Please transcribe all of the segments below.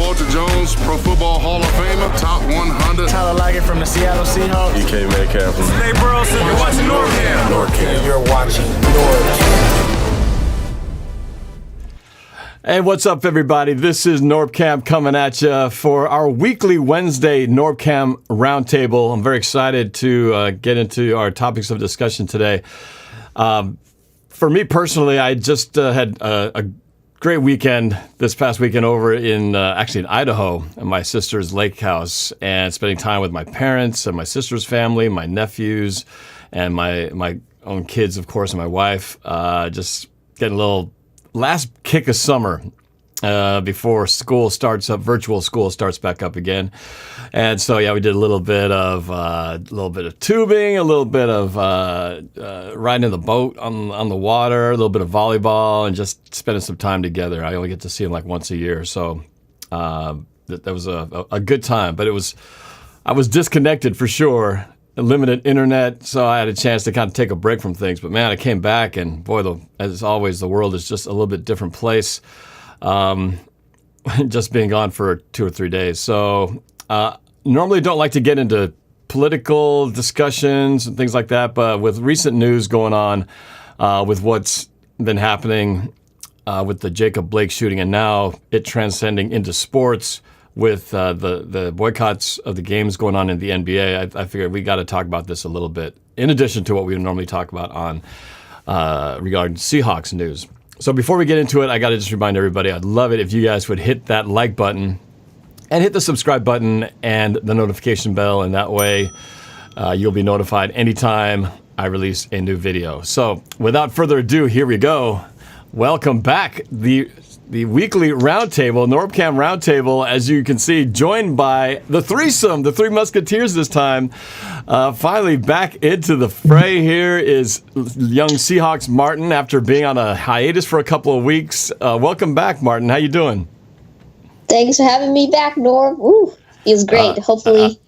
Boelter Jones, Pro Football Hall of Famer, top 100. Tyler Lockett from the Seattle Seahawks. EK Metcalf from Nate Burleson. You're watching NorbCam. NorbCam. You're watching NorbCam. Hey, what's up, everybody? This is NorbCam coming at you for our weekly Wednesday NorbCam Roundtable. I'm very excited to get into our topics of discussion today. For me personally, I just had a great weekend this past weekend over in actually in Idaho at my sister's lake house, and spending time with my parents and my sister's family, my nephews, and my own kids, of course, and my wife. Just getting a little last kick of summer before school starts up, virtual school starts back up again. And so, yeah, we did a little bit of tubing, a little bit of riding in the boat on the water, a little bit of volleyball, and just spending some time together. I only get to see them like once a year, so that was a good time. But I was disconnected for sure. Limited internet, so I had a chance to kind of take a break from things. But man, I came back, and boy, as always, the world is just a little bit different place. Just being gone for 2 or 3 days. So normally don't like to get into political discussions and things like that, but with recent news going on, with what's been happening with the Jacob Blake shooting, and now it transcending into sports, with the boycotts of the games going on in the NBA, I figured we got to talk about this a little bit, in addition to what we would normally talk about on regarding Seahawks news. So before we get into it, I got to just remind everybody, I'd love it if you guys would hit that like button and hit the subscribe button and the notification bell, and that way you'll be notified anytime I release a new video. So without further ado, here we go. Welcome back. The weekly roundtable, NorbCam Roundtable, as you can see, joined by the threesome, the Three Musketeers this time. Finally back into the fray here is young Seahawks Martin after being on a hiatus for a couple of weeks. Welcome back, Martin. How you doing? Thanks for having me back, Norb. Ooh, feels great. Hopefully,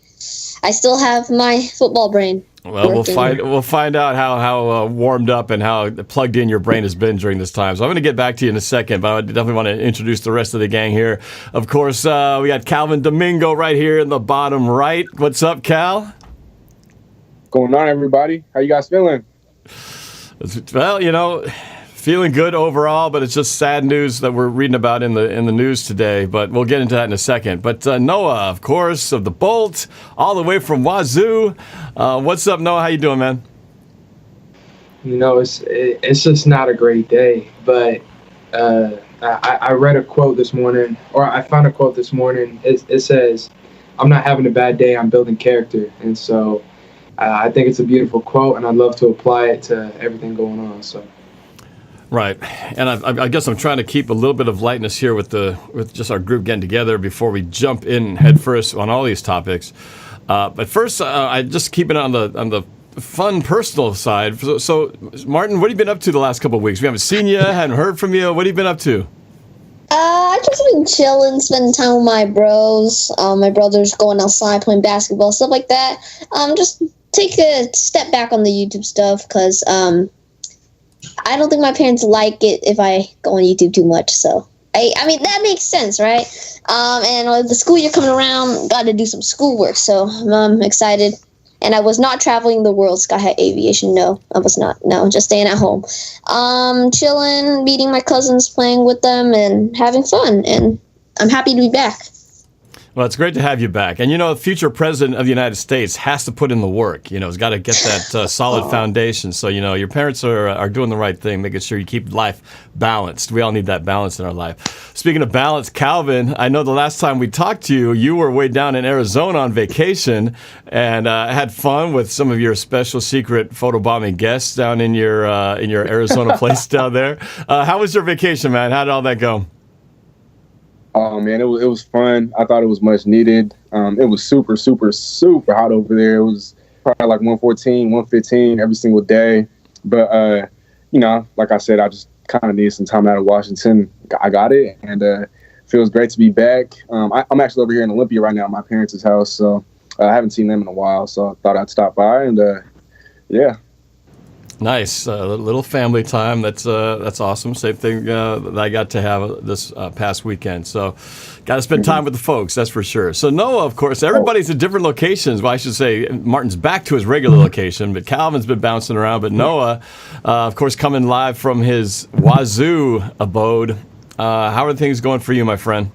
I still have my football brain. Well, we'll find out how warmed up and how plugged in your brain has been during this time. So I'm going to get back to you in a second, but I definitely want to introduce the rest of the gang here. Of course, we got Calvin Domingo right here in the bottom right. What's up, Cal? What's going on, everybody? How you guys feeling? Well, feeling good overall, but it's just sad news that we're reading about in the news today. But we'll get into that in a second. But Noah, of course, of the Boelt, all the way from Wazoo. What's up, Noah? How you doing, man? It's just not a great day. But I read a quote this morning, or I found a quote this morning. It says, "I'm not having a bad day. I'm building character." And so I think it's a beautiful quote, and I'd love to apply it to everything going on. So. Right, and I guess I'm trying to keep a little bit of lightness here with just our group getting together before we jump in head first on all these topics. But first, I just keep it on the fun personal side. So, Martin, what have you been up to the last couple of weeks? We haven't seen you, haven't heard from you. What have you been up to? I just been chilling, spending time with my bros. My brother's going outside playing basketball, stuff like that. Just take a step back on the YouTube stuff because I don't think my parents like it if I go on YouTube too much. So, I mean, that makes sense, right? And the school year coming around, got to do some schoolwork. So, I'm excited. And I was not traveling the world, Sky High Aviation. No, I was not. No, just staying at home. Chilling, meeting my cousins, playing with them, and having fun. And I'm happy to be back. Well, it's great to have you back. And, the future president of the United States has to put in the work. He's got to get that solid foundation. So, your parents are doing the right thing, making sure you keep life balanced. We all need that balance in our life. Speaking of balance, Calvin, I know the last time we talked to you, you were way down in Arizona on vacation and had fun with some of your special secret photobombing guests down in your Arizona place down there. How was your vacation, man? How did all that go? Oh, man, it was fun. I thought it was much needed. It was super, super, super hot over there. It was probably like 114, 115 every single day. But, like I said, I just kind of needed some time out of Washington. I got it, and it feels great to be back. I'm actually over here in Olympia right now at my parents' house, so I haven't seen them in a while, so I thought I'd stop by, and yeah. Nice, little family time. That's awesome. Same thing that I got to have this past weekend. So, got to spend time with the folks. That's for sure. So Noah, of course, everybody's at different locations. Well, I should say Martin's back to his regular location, but Calvin's been bouncing around. But Noah, of course, coming live from his Wazoo abode. How are things going for you, my friend?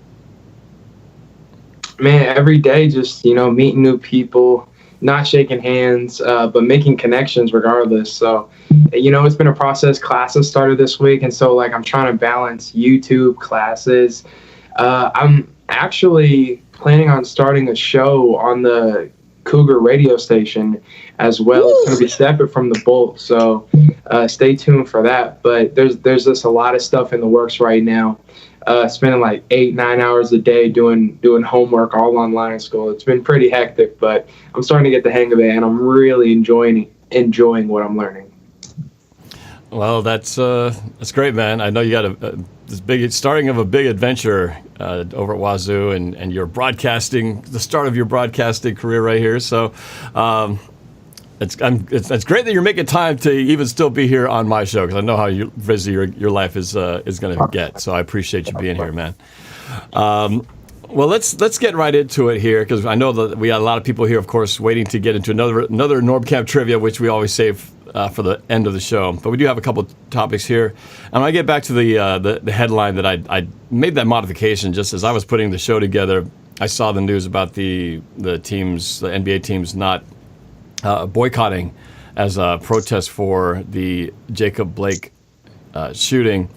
Man, every day, just meeting new people. Not shaking hands, but making connections regardless. So, it's been a process. Classes started this week, and so I'm trying to balance YouTube classes. I'm actually planning on starting a show on the Cougar radio station as well. It's going to be separate from the Boelt, so stay tuned for that. But there's just a lot of stuff in the works right now. Spending 8-9 hours a day doing homework all online at school. It's been pretty hectic, but I'm starting to get the hang of it, and I'm really enjoying what I'm learning. Well, that's great, man. I know you got this big starting of a big adventure over at Wazoo, and you're broadcasting the start of your broadcasting career right here. So. It's great that you're making time to even still be here on my show, because I know how busy your life is going to get. So I appreciate you being here, man. Well, let's get right into it here, because I know that we got a lot of people here, of course, waiting to get into another NorbCam trivia, which we always save for the end of the show. But we do have a couple topics here, and when I get back to the headline that I made that modification just as I was putting the show together. I saw the news about the NBA teams not boycotting as a protest for the Jacob Blake shooting.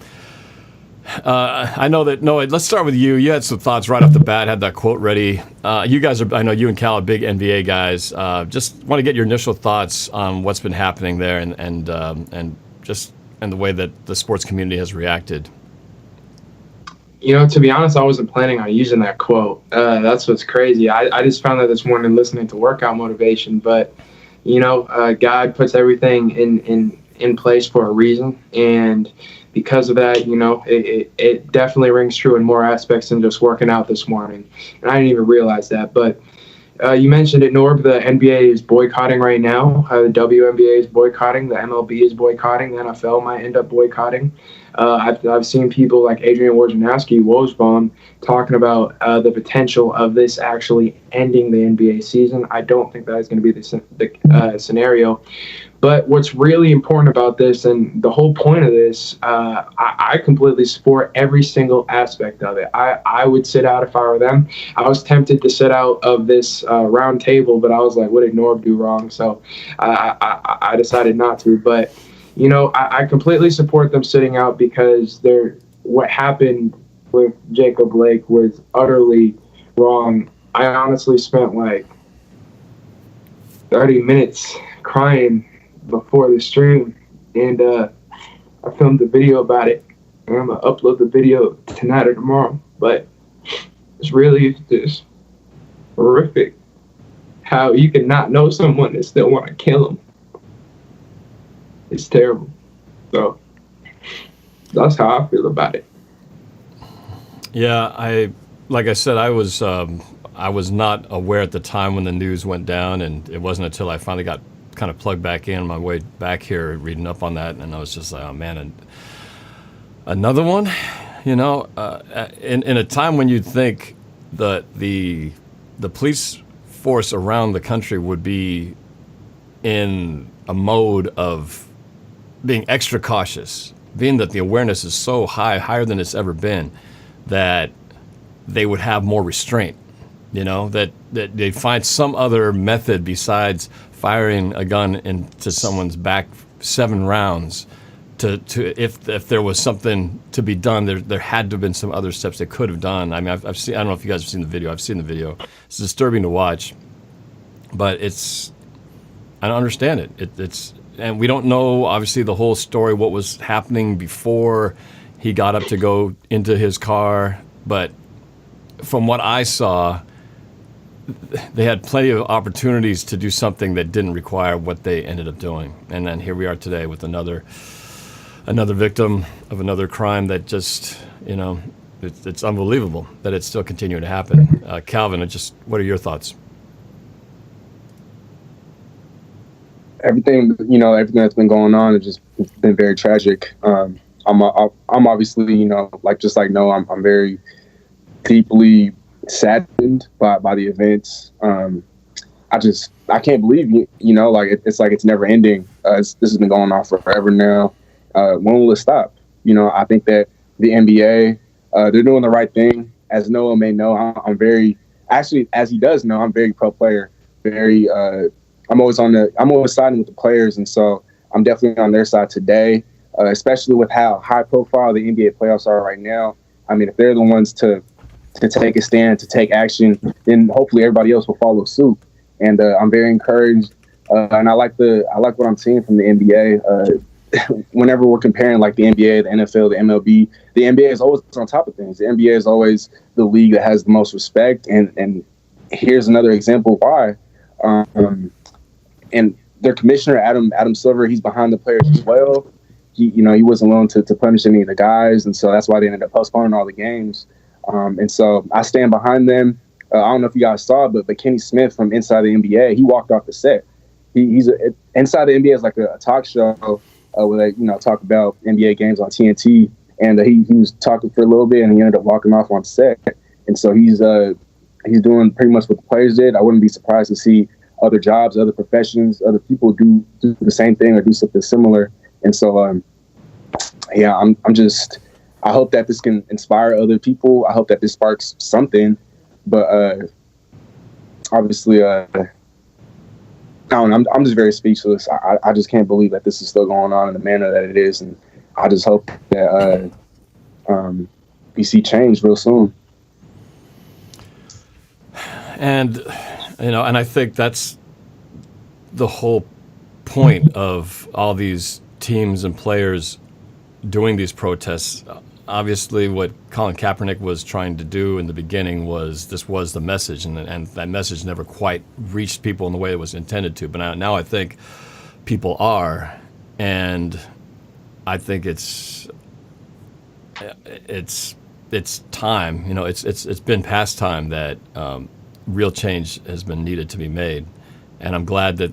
I know that, Noah, let's start with you. You had some thoughts right off the bat, had that quote ready. You guys I know you and Cal are big NBA guys. Just want to get your initial thoughts on what's been happening there and the way that the sports community has reacted. To be honest, I wasn't planning on using that quote. That's what's crazy. I just found that this morning listening to Workout Motivation, but God puts everything in place for a reason, and because of that, it definitely rings true in more aspects than just working out this morning. And I didn't even realize that. But you mentioned it, Norb. The NBA is boycotting right now. The WNBA is boycotting. The MLB is boycotting. The NFL might end up boycotting. I've seen people like Adrian Wojnarowski talking about the potential of this actually ending the NBA season. I don't think that is going to be the scenario. But what's really important about this, and the whole point of this, I completely support every single aspect of it. I would sit out if I were them. I was tempted to sit out of this round table, but I was like, what did Norb do wrong? So I decided not to. But I completely support them sitting out, because what happened with Jacob Blake was utterly wrong. I honestly spent 30 minutes crying before the stream, and I filmed a video about it, and I'm going to upload the video tonight or tomorrow. But it's really just horrific how you can not know someone and still want to kill them. It's terrible. So that's how I feel about it. Yeah, like I said, I was not aware at the time when the news went down, and it wasn't until I finally got kind of plugged back in on my way back here reading up on that, and I was just like, oh man, and another one, in a time when you'd think that the police force around the country would be in a mode of being extra cautious, being that the awareness is so higher than it's ever been, that they would have more restraint, that they find some other method besides firing a gun into someone's back 7 rounds to if there was something to be done, there had to have been some other steps they could have done. I mean, I've seen, I don't know if you guys have seen the video. I've seen the video. It's disturbing to watch, but I don't understand it. And we don't know, obviously, the whole story, what was happening before he got up to go into his car. But from what I saw, they had plenty of opportunities to do something that didn't require what they ended up doing. And then here we are today with another victim of another crime that just, it's unbelievable that it's still continuing to happen. Calvin, what are your thoughts? everything that's been going on has just been very tragic. I'm obviously, just like Noah, I'm very deeply saddened by the events. I can't believe it's like it's never ending. This has been going on forever now. When will it stop? I think that the NBA, they're doing the right thing. As Noah may know, I'm very, actually, as he does know, I'm very pro player. Very, I'm always siding with the players, and so I'm definitely on their side today, especially with how high profile the NBA playoffs are right now. I mean, if they're the ones to take a stand, to take action, then hopefully everybody else will follow suit. And I'm very encouraged, and I like what I'm seeing from the NBA. Whenever we're comparing like the NBA, the NFL, the MLB, the NBA is always on top of things. The NBA is always the league that has the most respect, and here's another example why. And their commissioner, Adam Silver, he's behind the players as well. He wasn't willing to punish any of the guys, and so that's why they ended up postponing all the games. And so I stand behind them. I don't know if you guys saw, but Kenny Smith from Inside the NBA, he walked off the set. Inside the NBA is like a talk show where they talk about NBA games on TNT, and he was talking for a little bit, and he ended up walking off on set. And so he's doing pretty much what the players did. I wouldn't be surprised to see other jobs, other professions, other people do the same thing or do something similar. And so, I hope that this can inspire other people. I hope that this sparks something. But obviously, I don't know, I'm just very speechless. I just can't believe that this is still going on in the manner that it is. And I just hope that we see change real soon. And I think that's the whole point of all these teams and players doing these protests. Obviously, what Colin Kaepernick was trying to do in the beginning was the message, and that message never quite reached people in the way it was intended to. But now I think people are, and I think it's time. It's been past time that real change has been needed to be made, and I'm glad that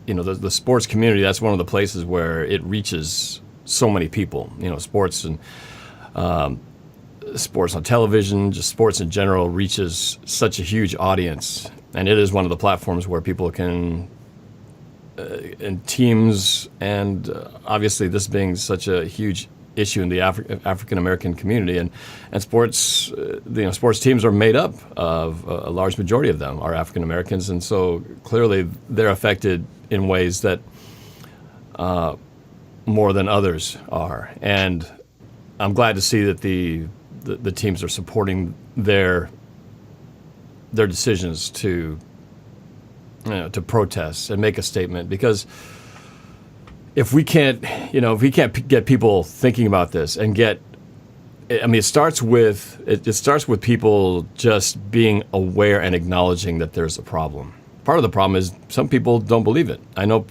the sports community. That's one of the places where it reaches so many people. Sports and sports on television, just sports in general, reaches such a huge audience, and it is one of the platforms where people can, and teams, and obviously this being such a huge issue in the African American community, and sports, sports teams are made up of a large majority of them are African Americans, and so clearly they're affected in ways that more than others are, and I'm glad to see that the teams are supporting their decisions to protest and make a statement, because if we can't get people thinking about this and it starts with people just being aware and acknowledging that there's a problem. Part of the problem is some people don't believe it. I know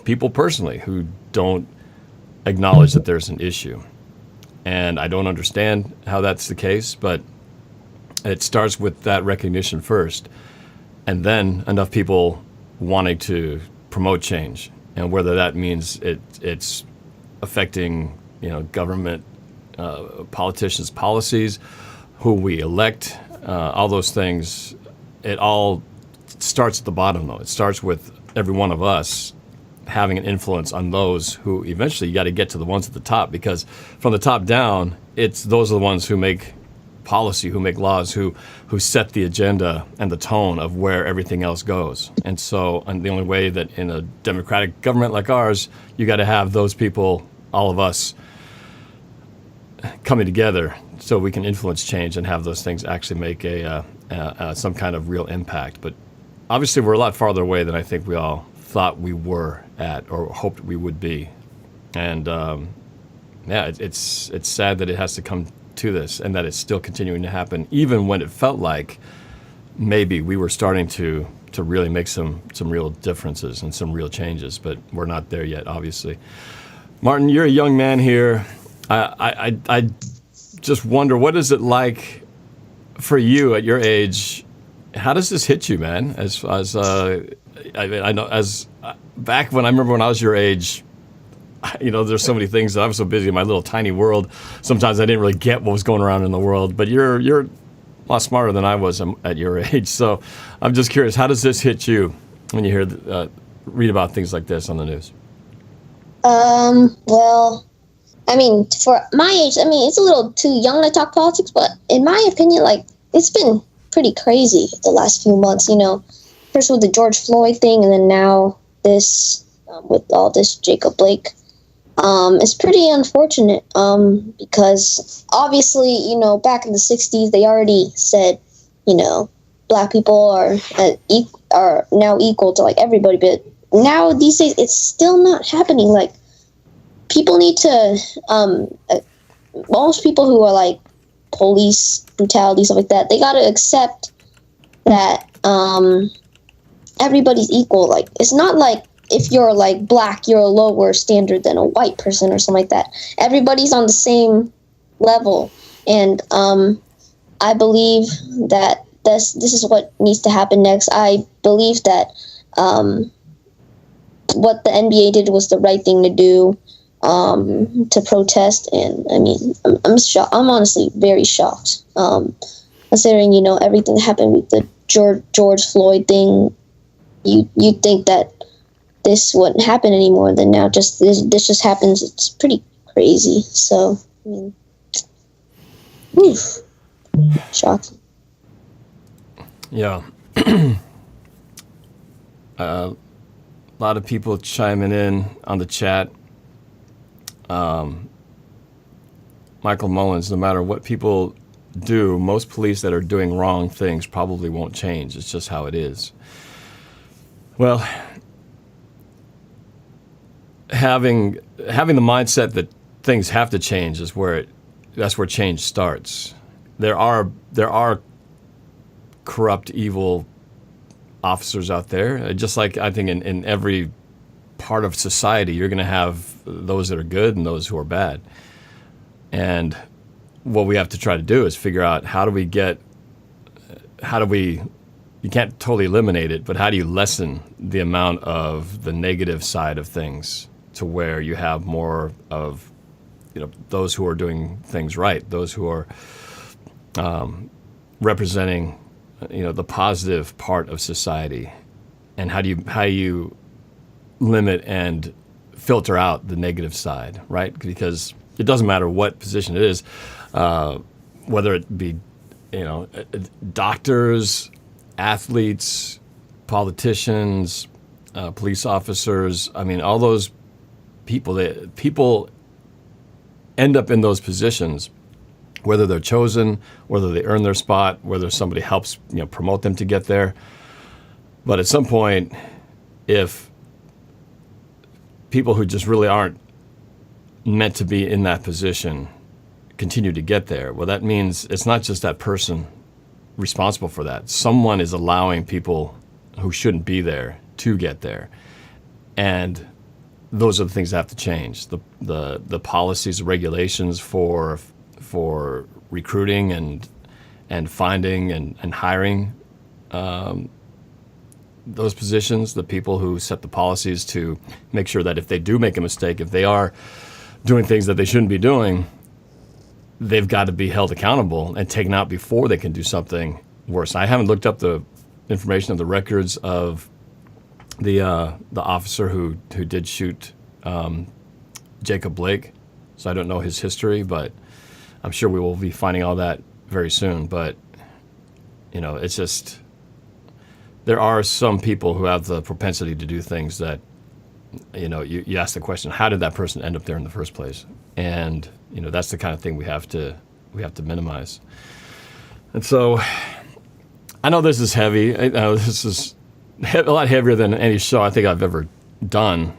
people personally who don't acknowledge that there's an issue. And I don't understand how that's the case, but it starts with that recognition first, and then enough people wanting to promote change, and whether that means it's affecting government, politicians' policies, who we elect, all those things. It all starts at the bottom, though. It starts with every one of us having an influence on those who eventually you got to get to the ones at the top, because from the top down, those are the ones who make policy, who make laws, who set the agenda and the tone of where everything else goes. And the only way that in a democratic government like ours, you got to have those people, all of us, coming together so we can influence change and have those things actually make some kind of real impact. But obviously, we're a lot farther away than I think we all thought we were at or hoped we would be. And it's sad that it has to come to this, and that it's still continuing to happen, even when it felt like maybe we were starting to really make some real differences and some real changes, but we're not there yet, obviously. Martin, you're a young man here. I just wonder, what is it like for you at your age How does this hit you, man? I know back when I remember when I was your age, there's so many things that I was so busy in my little tiny world. Sometimes I didn't really get what was going around in the world. But you're a lot smarter than I was at your age. So I'm just curious, how does this hit you when you read about things like this on the news? Well, I mean, for my age, I mean, it's a little too young to talk politics, but in my opinion, like, it's been pretty crazy the last few months, First with the George Floyd thing, and then now this, with all this Jacob Blake. It's pretty unfortunate, because obviously, back in the 60s, they already said, black people are now equal to, like, everybody, but now these days, it's still not happening. Like, people need to, most people who are, like, police brutality, stuff like that, they gotta accept that, everybody's equal. Like, it's not like if you're, like, black, you're a lower standard than a white person or something like that. Everybody's on the same level. And, I believe that this is what needs to happen next. I believe that, what the NBA did was the right thing to do, to protest. And I mean, I'm shocked. I'm honestly very shocked, considering, everything that happened with the George Floyd thing. You'd think that this wouldn't happen anymore. Then now this just happens. It's pretty crazy. So, I mean, shocking. Yeah. A lot of people chiming in on the chat. Michael Mullins, no matter what people do, most police that are doing wrong things probably won't change. It's just how it is. Well, having the mindset that things have to change is that's where change starts. There are corrupt, evil officers out there. Just like I think in every part of society, you're going to have those that are good and those who are bad. And what we have to try to do is figure out you can't totally eliminate it, but how do you lessen the amount of the negative side of things to where you have more of, those who are doing things right, those who are representing, the positive part of society, and how do you limit and filter out the negative side, right? Because it doesn't matter what position it is, whether it be, doctors, athletes, politicians, police officers. I mean, all those people end up in those positions, whether they're chosen, whether they earn their spot, whether somebody helps promote them to get there. But at some point, if people who just really aren't meant to be in that position continue to get there, well, that means it's not just that person responsible for that. Someone is allowing people who shouldn't be there to get there. And those are the things that have to change. The policies, the regulations for recruiting and finding and hiring those positions, the people who set the policies to make sure that if they do make a mistake, if they are doing things that they shouldn't be doing, they've got to be held accountable and taken out before they can do something worse. I haven't looked up the information of the records of the officer who did shoot Jacob Blake, so I don't know his history, but I'm sure we will be finding all that very soon. But it's just there are some people who have the propensity to do things that you ask the question, how did that person end up there in the first place? And that's the kind of thing we have to minimize. And so I know this is heavy. I know this is a lot heavier than any show I think I've ever done,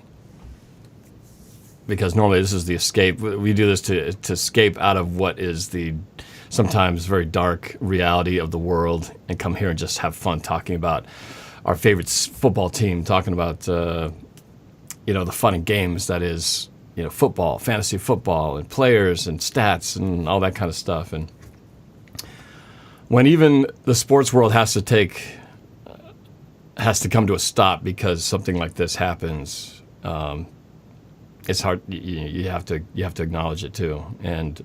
because normally this is the escape. We do this to escape out of what is the sometimes very dark reality of the world and come here and just have fun talking about our favorite football team, talking about the fun and games that is football, fantasy football, and players and stats and all that kind of stuff. And when even the sports world has to come to a stop because something like this happens, it's hard. You have to acknowledge it too, and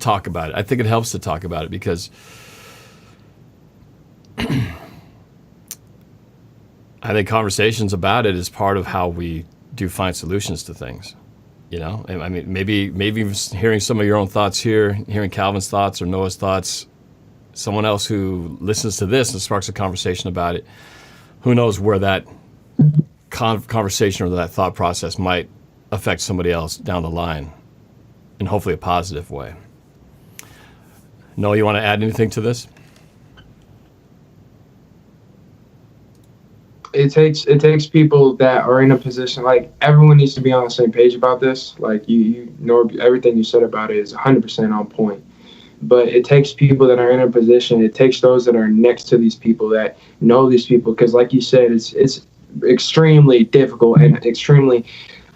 talk about it. I think it helps to talk about it because I think conversations about it is part of how we do find solutions to things. I mean, maybe hearing some of your own thoughts here, hearing Calvin's thoughts or Noah's thoughts, someone else who listens to this and sparks a conversation about it, who knows where that conversation or that thought process might affect somebody else down the line in hopefully a positive way. Noah, you want to add anything to this? It takes people that are in a position, like, everyone needs to be on the same page about this. Like, you know, everything you said about it is 100% on point. But it takes people that are in a position. It takes those that are next to these people, that know these people, because, like you said, it's extremely difficult and extremely,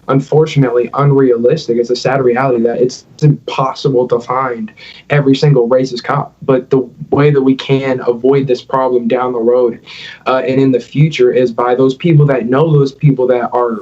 unfortunately, unrealistic. It's a sad reality that it's impossible to find every single racist cop. But the way that we can avoid this problem down the road and in the future is by those people that know those people that are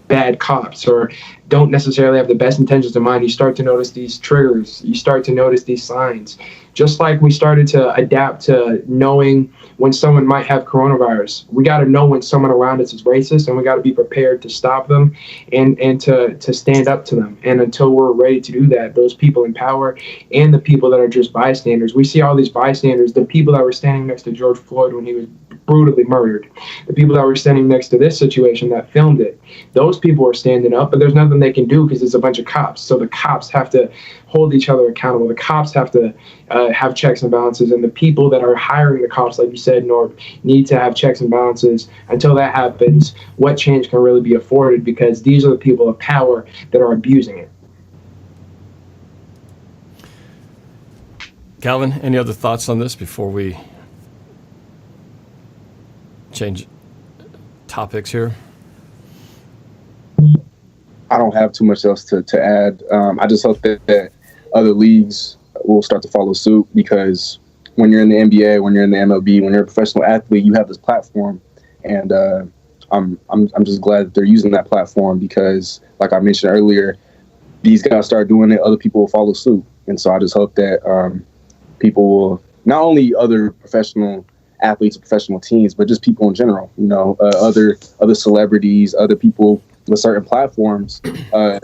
bad cops or don't necessarily have the best intentions in mind. You start to notice these triggers. You start to notice these signs. Just like we started to adapt to knowing when someone might have coronavirus, we got to know when someone around us is racist, and we got to be prepared to stop them and to stand up to them. And until we're ready to do that, those people in power and the people that are just bystanders, we see all these bystanders, the people that were standing next to George Floyd when he was brutally murdered, the people that were standing next to this situation that filmed it, those people are standing up, but there's nothing they can do because it's a bunch of cops. So the cops have to hold each other accountable. The cops have to have checks and balances, and the people that are hiring the cops, like you said, Norb, need to have checks and balances. Until that happens, what change can really be afforded? Because these are the people of power that are abusing it. Calvin, any other thoughts on this before we change topics here? I don't have too much else to add. I just hope that other leagues will start to follow suit, because when you're in the NBA, when you're in the MLB, when you're a professional athlete, you have this platform, and I'm just glad that they're using that platform, because, like I mentioned earlier, these guys start doing it, other people will follow suit. And so I just hope that people will, not only other professional athletes, professional teams, but just people in general, other celebrities, other people with certain platforms, they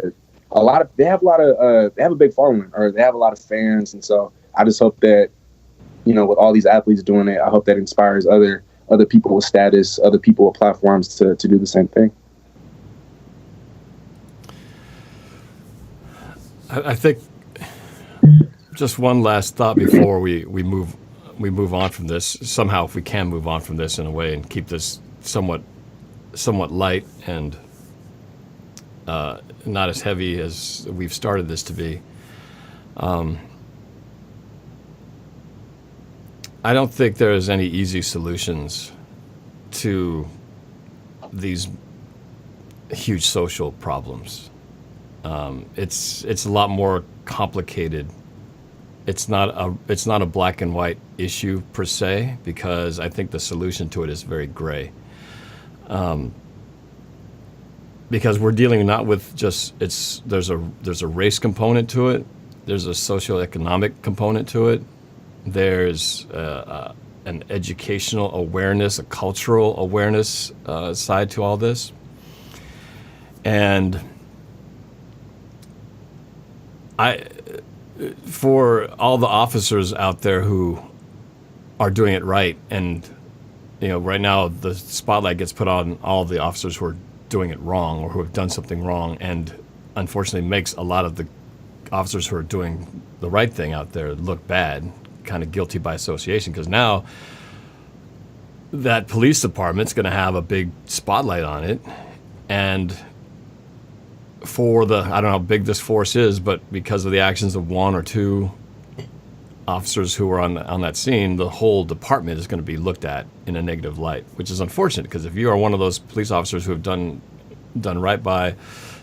have a big following, or they have a lot of fans. And so I just hope that, with all these athletes doing it, I hope that inspires other people with status, other people with platforms to do the same thing. I think just one last thought before we move on from this. Somehow, if we can move on from this in a way and keep this somewhat light and not as heavy as we've started this to be. I don't think there's any easy solutions to these huge social problems. It's a lot more complicated. It's not a black and white issue per se, because I think the solution to it is very gray. Because we're dealing not with just there's a race component to it, there's a socioeconomic component to it, there's an educational awareness, a cultural awareness side to all this, and for all the officers out there who are doing it right, and right now the spotlight gets put on all the officers who are doing it wrong or who have done something wrong, and unfortunately makes a lot of the officers who are doing the right thing out there look bad, kind of guilty by association, because now that police department's going to have a big spotlight on it, and for I don't know how big this force is, but because of the actions of one or two officers who were on that scene, the whole department is going to be looked at in a negative light, which is unfortunate, because if you are one of those police officers who have done right by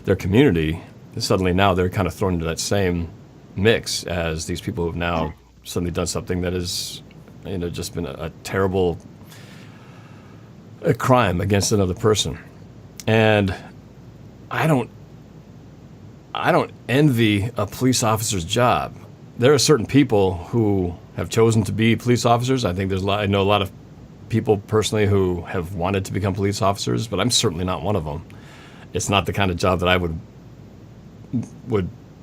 their community, suddenly now they're kind of thrown into that same mix as these people who have now suddenly done something that is just been a terrible crime against another person. And I don't envy a police officer's job. There are certain people who have chosen to be police officers. I think I know a lot of people personally who have wanted to become police officers, but I'm certainly not one of them. It's not the kind of job that I would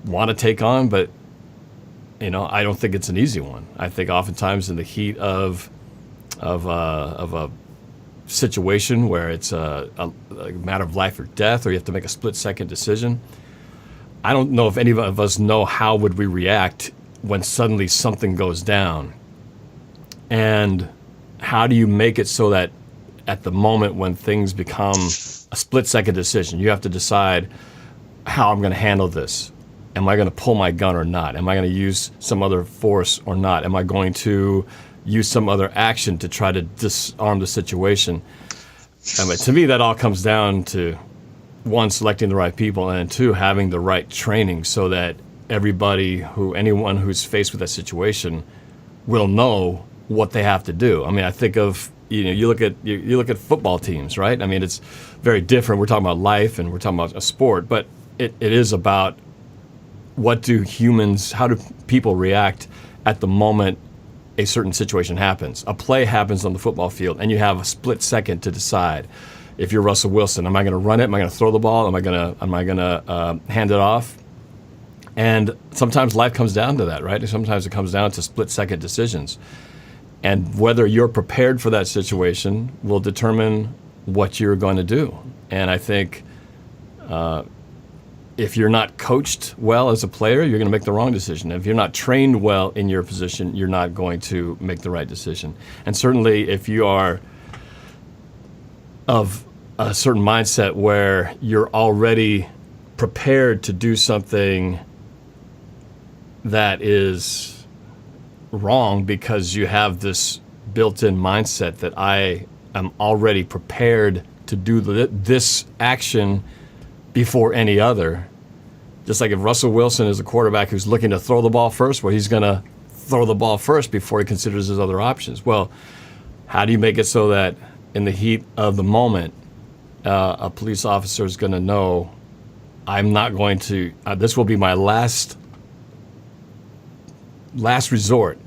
want to take on, but I don't think it's an easy one. I think oftentimes in the heat of a situation where it's a matter of life or death, or you have to make a split-second decision, I don't know if any of us know how would we react when suddenly something goes down. And how do you make it so that at the moment when things become a split-second decision, you have to decide how I'm going to handle this. Am I going to pull my gun or not? Am I going to use some other force or not? Am I going to use some other action to try to disarm the situation? To me, that all comes down to, one, selecting the right people, and two, having the right training so that anyone who's faced with that situation will know what they have to do. I mean, I think of, you look at football teams, right? I mean, it's very different. We're talking about life and we're talking about a sport, but it is about how do people react at the moment a certain situation happens. A play happens on the football field and you have a split second to decide. If you're Russell Wilson, am I going to run it? Am I going to throw the ball? Am I going to hand it off? And sometimes life comes down to that, right? Sometimes it comes down to split-second decisions. And whether you're prepared for that situation will determine what you're going to do. And I think if you're not coached well as a player, you're going to make the wrong decision. If you're not trained well in your position, you're not going to make the right decision. And certainly if you are of a certain mindset where you're already prepared to do something that is wrong because you have this built-in mindset that I am already prepared to do this action before any other. Just like if Russell Wilson is a quarterback who's looking to throw the ball first, well, he's going to throw the ball first before he considers his other options. Well, how do you make it so that in the heat of the moment, a police officer is going to know, I'm not going to, this will be my last resort.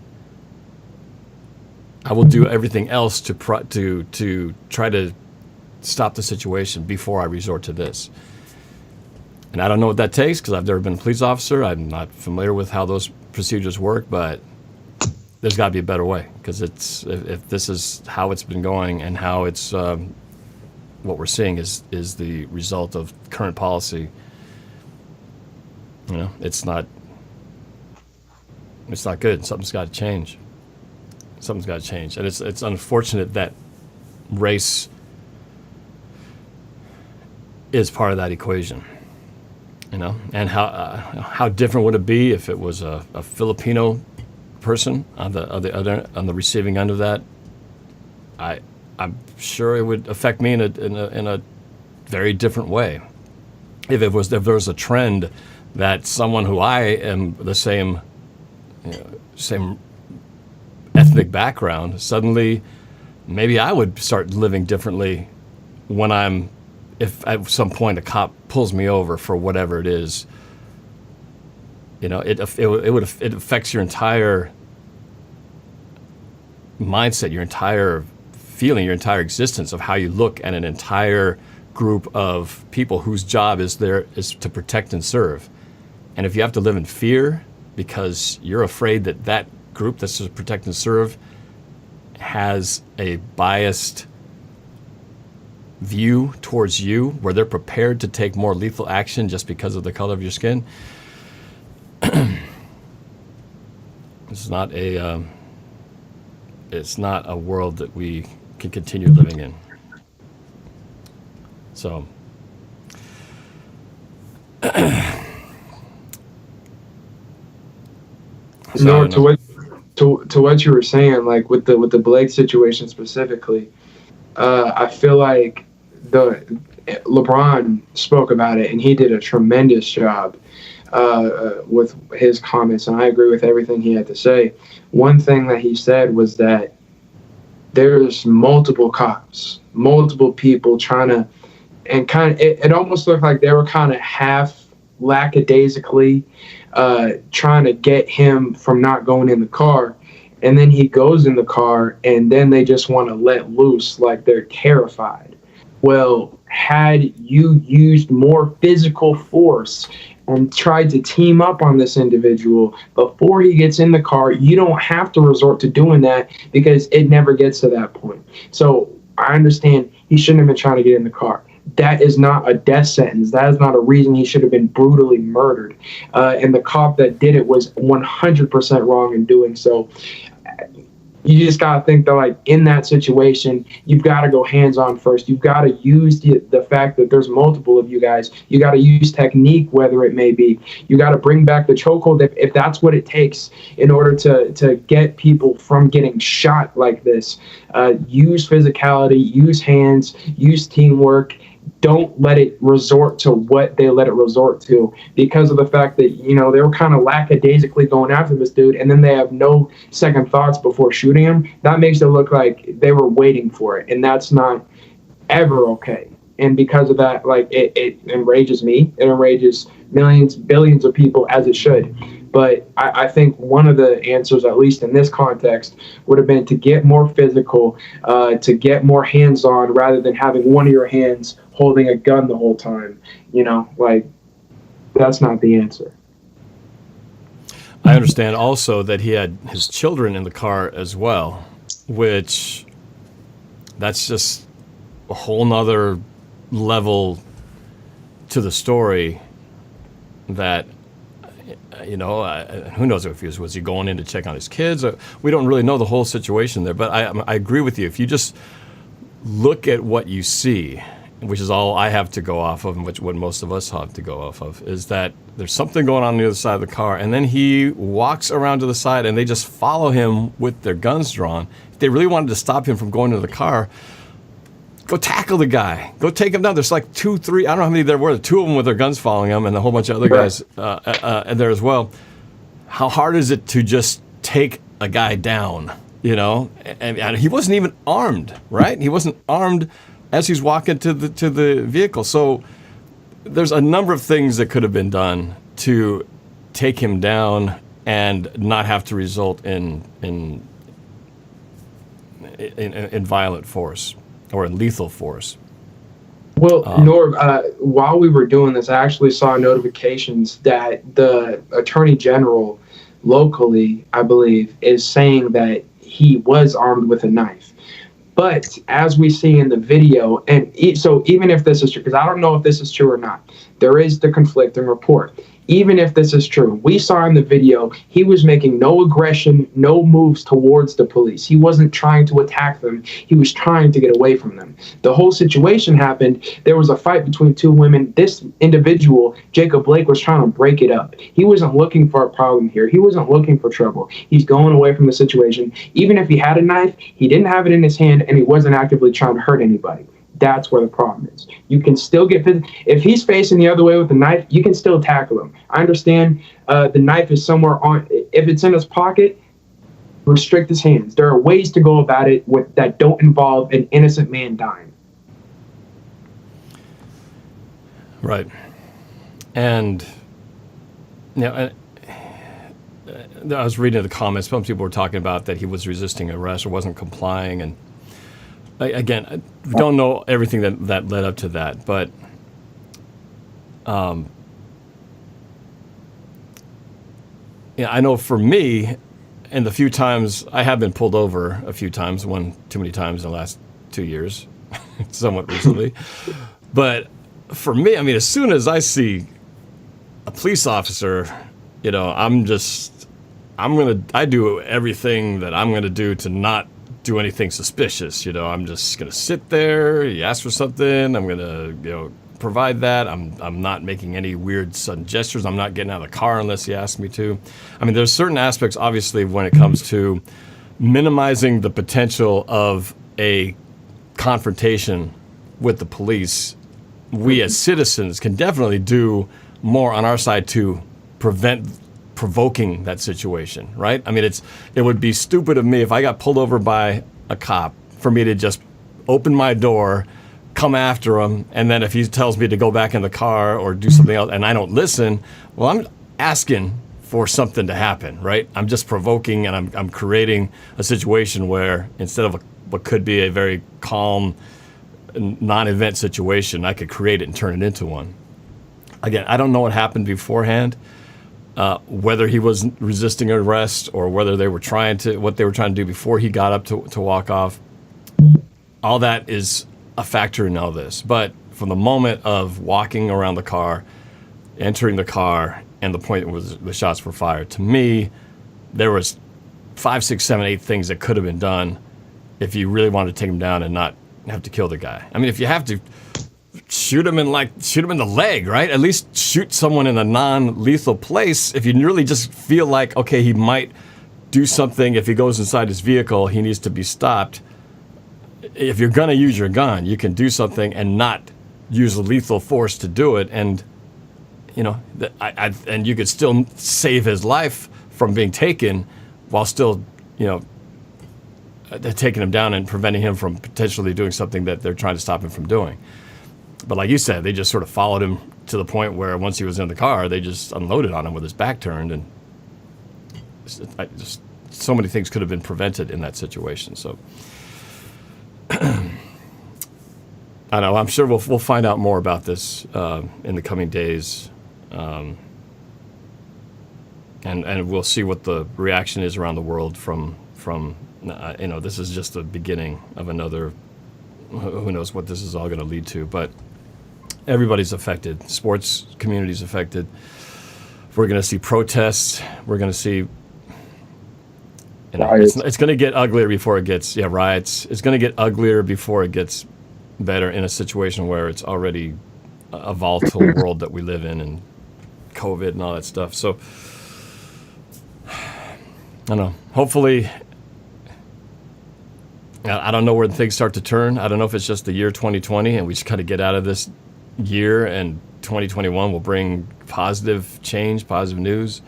I will do everything else to try to stop the situation before I resort to this. And I don't know what that takes because I've never been a police officer. I'm not familiar with how those procedures work, but there's got to be a better way because if this is how it's been going and how it's what we're seeing is the result of current policy. It's not good. Something's got to change. Something's got to change, and it's unfortunate that race is part of that equation. And how different would it be if it was a Filipino person on the receiving end of that? I'm sure it would affect me in a very different way. If there was a trend that someone who I am the same ethnic background, suddenly maybe I would start living differently if at some point a cop pulls me over for whatever it is. It affects your entire mindset, your entire feeling, your entire existence of how you look at an entire group of people whose job is to protect and serve. And if you have to live in fear because you're afraid that group that's to protect and serve has a biased view towards you, where they're prepared to take more lethal action just because of the color of your skin, it's not a world that we can continue living in. So to what you were saying, like with the Blake situation specifically, I feel like LeBron spoke about it, and he did a tremendous job with his comments, and I agree with everything he had to say. One thing that he said was that there's multiple cops, multiple people trying to, and it almost looked like they were kind of half lackadaisically trying to get him from not going in the car. And then he goes in the car, and then they just want to let loose like they're terrified. Well, had you used more physical force and tried to team up on this individual before he gets in the car, you don't have to resort to doing that because it never gets to that point. So I understand he shouldn't have been trying to get in the car. That is not a death sentence. That is not a reason he should have been brutally murdered. And the cop that did it was 100% wrong in doing so. You just got to think that, like, in that situation, you've got to go hands-on first. You've got to use the fact that there's multiple of you guys. You got to use technique, whether it may be. You got to bring back the chokehold if that's what it takes in order to get people from getting shot like this. Use physicality, use hands, use teamwork. Don't let it resort to what they let it resort to because of the fact that, you know, they were kind of lackadaisically going after this dude, and then they have no second thoughts before shooting him. That makes it look like they were waiting for it, and that's not ever okay. And because of that, like, it enrages me. It enrages millions, billions of people, as it should. But I think one of the answers, at least in this context, would have been to get more physical, to get more hands-on, rather than having one of your hands holding a gun the whole time. You know, like, that's not the answer. I understand also that he had his children in the car as well, which that's just a whole nother level to the story that, you know, who knows if was he going in to check on his kids? We don't really know the whole situation there, but I agree with you. If you just look at what you see, which is all I have to go off of, and what most of us have to go off of, is that there's something going on the other side of the car, and then he walks around to the side, and they just follow him with their guns drawn. If they really wanted to stop him from going to the car, go tackle the guy. Go take him down. There's like 2, 3, I don't know how many there were. 2 of them with their guns following him, and a whole bunch of other guys there as well. How hard is it to just take a guy down, you know? And he wasn't even armed, right? He wasn't armed as he's walking to the vehicle. So there's a number of things that could have been done to take him down and not have to result in violent force or in lethal force. Well, Norb, while we were doing this, I actually saw notifications that the Attorney General locally, I believe, is saying that he was armed with a knife. But as we see in the video, and so even if this is true, because I don't know if this is true or not, there is the conflicting report. Even if this is true, we saw in the video, he was making no aggression, no moves towards the police. He wasn't trying to attack them. He was trying to get away from them. The whole situation happened. There was a fight between 2 women. This individual, Jacob Blake, was trying to break it up. He wasn't looking for a problem here. He wasn't looking for trouble. He's going away from the situation. Even if he had a knife, he didn't have it in his hand, and he wasn't actively trying to hurt anybody. That's where the problem is. You can still get, if he's facing the other way with the knife, you can still tackle him. I understand the knife is somewhere on, if it's in his pocket, restrict his hands. There are ways to go about it that don't involve an innocent man dying. Right. And, you know, I was reading the comments, some people were talking about that he was resisting arrest or wasn't complying, and again, we don't know everything that led up to that, but yeah, I know for me, and the few times I have been pulled over a few times, one too many times in the last 2 years, somewhat recently, but for me, I mean, as soon as I see a police officer, you know, I do everything that I'm gonna do to not do anything suspicious. You know, I'm just gonna sit there. You ask for something, I'm gonna, you know, provide that. I'm not making any weird sudden gestures. I'm not getting out of the car unless you ask me to. I mean, there's certain aspects, obviously, when it comes to minimizing the potential of a confrontation with the police. We as citizens can definitely do more on our side to prevent provoking that situation, right? I mean, it would be stupid of me if I got pulled over by a cop for me to just open my door, come after him, and then if he tells me to go back in the car or do something else and I don't listen, well, I'm asking for something to happen, right? I'm just provoking, and I'm creating a situation where instead of what could be a very calm, non-event situation, I could create it and turn it into one. Again, I don't know what happened beforehand, whether he was resisting arrest or whether they were what they were trying to do before he got up to walk off. All that is a factor in all this. But from the moment of walking around the car, entering the car, and the point where the shots were fired, to me, there was 5, 6, 7, 8 things that could have been done if you really wanted to take him down and not have to kill the guy. I mean, if you have to shoot him in the leg, right? At least shoot someone in a non-lethal place. If you really just feel like, okay, he might do something, if he goes inside his vehicle, he needs to be stopped. If you're gonna use your gun, you can do something and not use lethal force to do it, and and you could still save his life from being taken, while still, taking him down and preventing him from potentially doing something that they're trying to stop him from doing. But like you said, they just sort of followed him to the point where once he was in the car, they just unloaded on him with his back turned, and just so many things could have been prevented in that situation. So I know, I'm sure we'll find out more about this in the coming days, and we'll see what the reaction is around the world from this is just the beginning of another. Who knows what this is all going to lead to? But everybody's affected. Sports community's affected. We're going to see protests. We're going to see. It's going to get uglier before it gets riots. It's going to get uglier before it gets better in a situation where it's already a volatile world that we live in, and COVID and all that stuff. So I don't know. Hopefully, I don't know where things start to turn. I don't know if it's just the year 2020 and we just kind of get out of this year, and 2021 will bring positive change, positive news.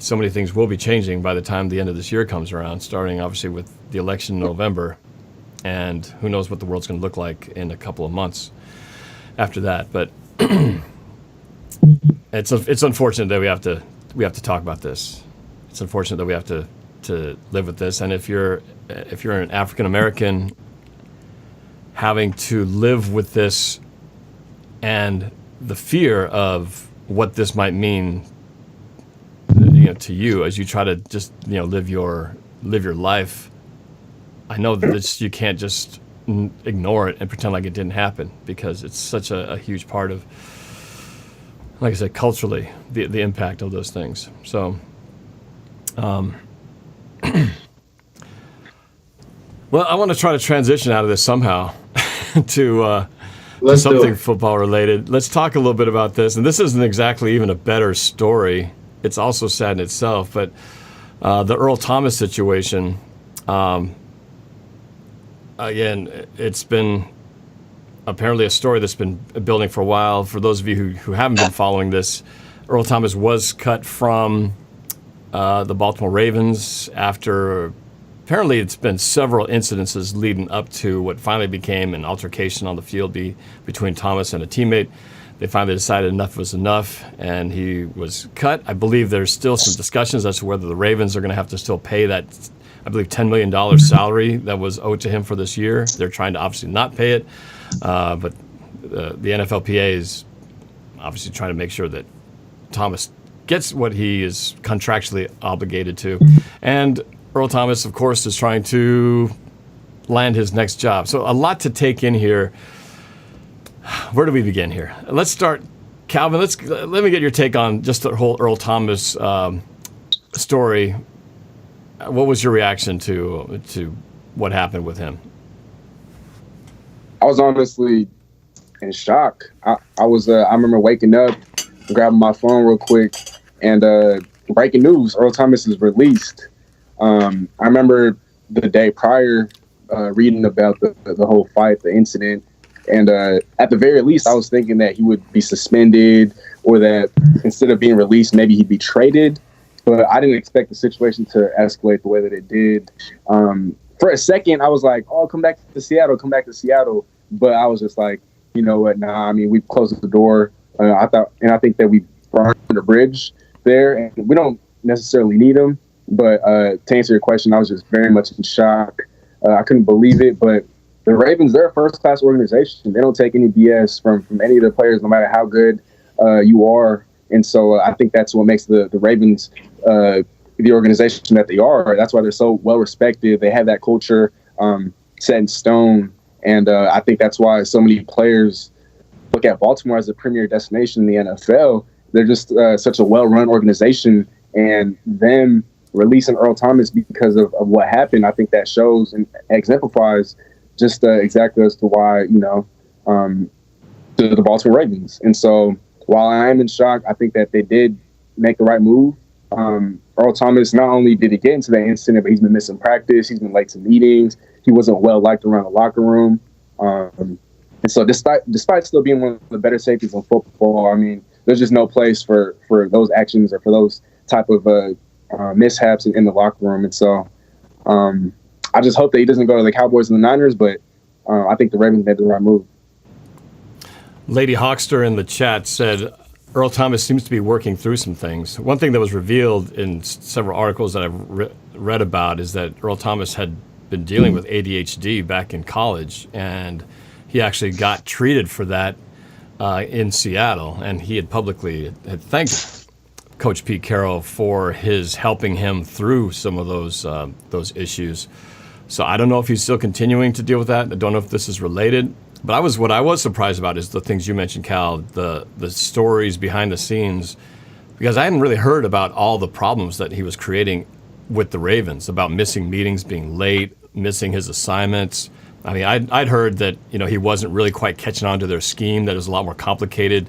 So many things will be changing by the time the end of this year comes around, starting obviously with the election in November. And who knows what the world's going to look like in a couple of months after that. But it's unfortunate that we have to talk about this. It's unfortunate that we have to live with this. And if you're an African American, having to live with this and the fear of what this might mean, to you as you try to just live your life. I know that you can't just ignore it and pretend like it didn't happen, because it's such a huge part of, like I said, culturally, the impact of those things. So, well, I want to try to transition out of this somehow to something football related. Let's talk a little bit about this. And this isn't exactly even a better story. It's also sad in itself, but the Earl Thomas situation, again, it's been apparently a story that's been building for a while. For those of you who haven't been following this, Earl Thomas was cut from the Baltimore Ravens after apparently it's been several incidences leading up to what finally became an altercation on the field between Thomas and a teammate. They finally decided enough was enough, and he was cut. I believe there's still some discussions as to whether the Ravens are going to have to still pay that, I believe, $10 million salary that was owed to him for this year. They're trying to obviously not pay it, but the NFLPA is obviously trying to make sure that Thomas gets what he is contractually obligated to. And Earl Thomas, of course, is trying to land his next job. So a lot to take in here. Where do we begin here? Let's start, Calvin. Let me get your take on just the whole Earl Thomas story. What was your reaction to what happened with him? I was honestly in shock. I remember waking up, grabbing my phone real quick, and breaking news: Earl Thomas is released. I remember the day prior reading about the whole fight, the incident. And at the very least, I was thinking that he would be suspended, or that instead of being released, maybe he'd be traded. But I didn't expect the situation to escalate the way that it did. For a second, I was like, "Oh, come back to Seattle, come back to Seattle." But I was just like, you know what? Nah, I mean, we've closed the door. I think that we burned the bridge there, and we don't necessarily need him. But to answer your question, I was just very much in shock. I couldn't believe it. But the Ravens, they're a first-class organization. They don't take any BS from any of the players, no matter how good you are. And so I think that's what makes the Ravens the organization that they are. That's why they're so well-respected. They have that culture set in stone. And I think that's why so many players look at Baltimore as a premier destination in the NFL. They're just such a well-run organization. And them releasing Earl Thomas because of what happened, I think that shows and exemplifies just exactly as to why, the Baltimore Ravens. And so while I am in shock, I think that they did make the right move. Earl Thomas, not only did he get into that incident, but he's been missing practice. He's been late to meetings. He wasn't well liked around the locker room. And so despite still being one of the better safeties in football, I mean, there's just no place for those actions or for those type of mishaps in the locker room. And so I just hope that he doesn't go to the Cowboys and the Niners, but I think the Ravens made the right move. Lady Hawkster in the chat said, Earl Thomas seems to be working through some things. One thing that was revealed in several articles that I've read about is that Earl Thomas had been dealing with ADHD back in college, and he actually got treated for that in Seattle, and he had publicly thanked Coach Pete Carroll for his helping him through some of those issues. So I don't know if he's still continuing to deal with that. I don't know if this is related. But what I was surprised about is the things you mentioned, Cal, the stories behind the scenes, because I hadn't really heard about all the problems that he was creating with the Ravens, about missing meetings, being late, missing his assignments. I mean, I'd heard that he wasn't really quite catching on to their scheme, that it was a lot more complicated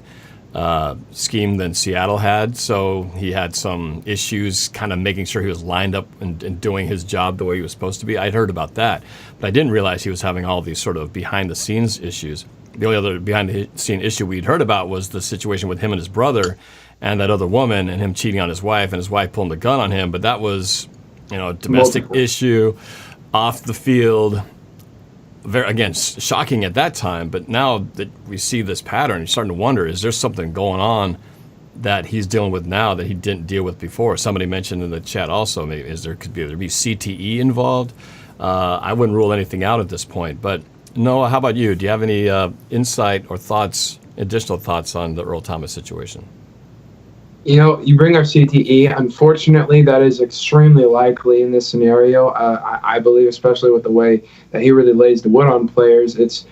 scheme than Seattle had. So he had some issues kind of making sure he was lined up and doing his job the way he was supposed to be. I'd heard about that, but I didn't realize he was having all these sort of behind-the-scenes issues. The only other behind-the-scene issue we'd heard about was the situation with him and his brother and that other woman, and him cheating on his wife and his wife pulling the gun on him. But that was, a domestic issue off the field. Very, again, shocking at that time, but now that we see this pattern, you're starting to wonder, is there something going on that he's dealing with now that he didn't deal with before? Somebody mentioned in the chat also, maybe could be CTE involved? I wouldn't rule anything out at this point. But Noah, how about you? Do you have any insight or additional thoughts on the Earl Thomas situation? You bring up CTE. Unfortunately, that is extremely likely in this scenario. I believe, especially with the way that he really lays the wood on players. It's,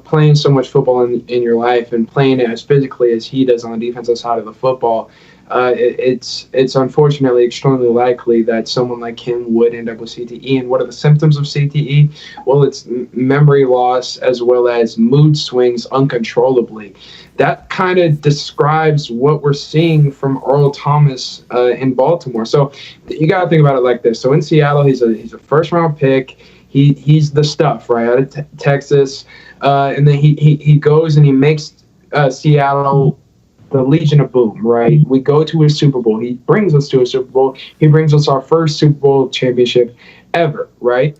playing so much football in your life and playing it as physically as he does on the defensive side of the football. It's unfortunately extremely likely that someone like him would end up with CTE. And what are the symptoms of CTE? Well, it's memory loss as well as mood swings uncontrollably. That kind of describes what we're seeing from Earl Thomas in Baltimore. So you got to think about it like this. So in Seattle, he's a first-round pick. He's the stuff, right, out of Texas. And then he goes and he makes Seattle the Legion of Boom, right? We go to a Super Bowl. He brings us to a Super Bowl. He brings us our first Super Bowl championship ever, right?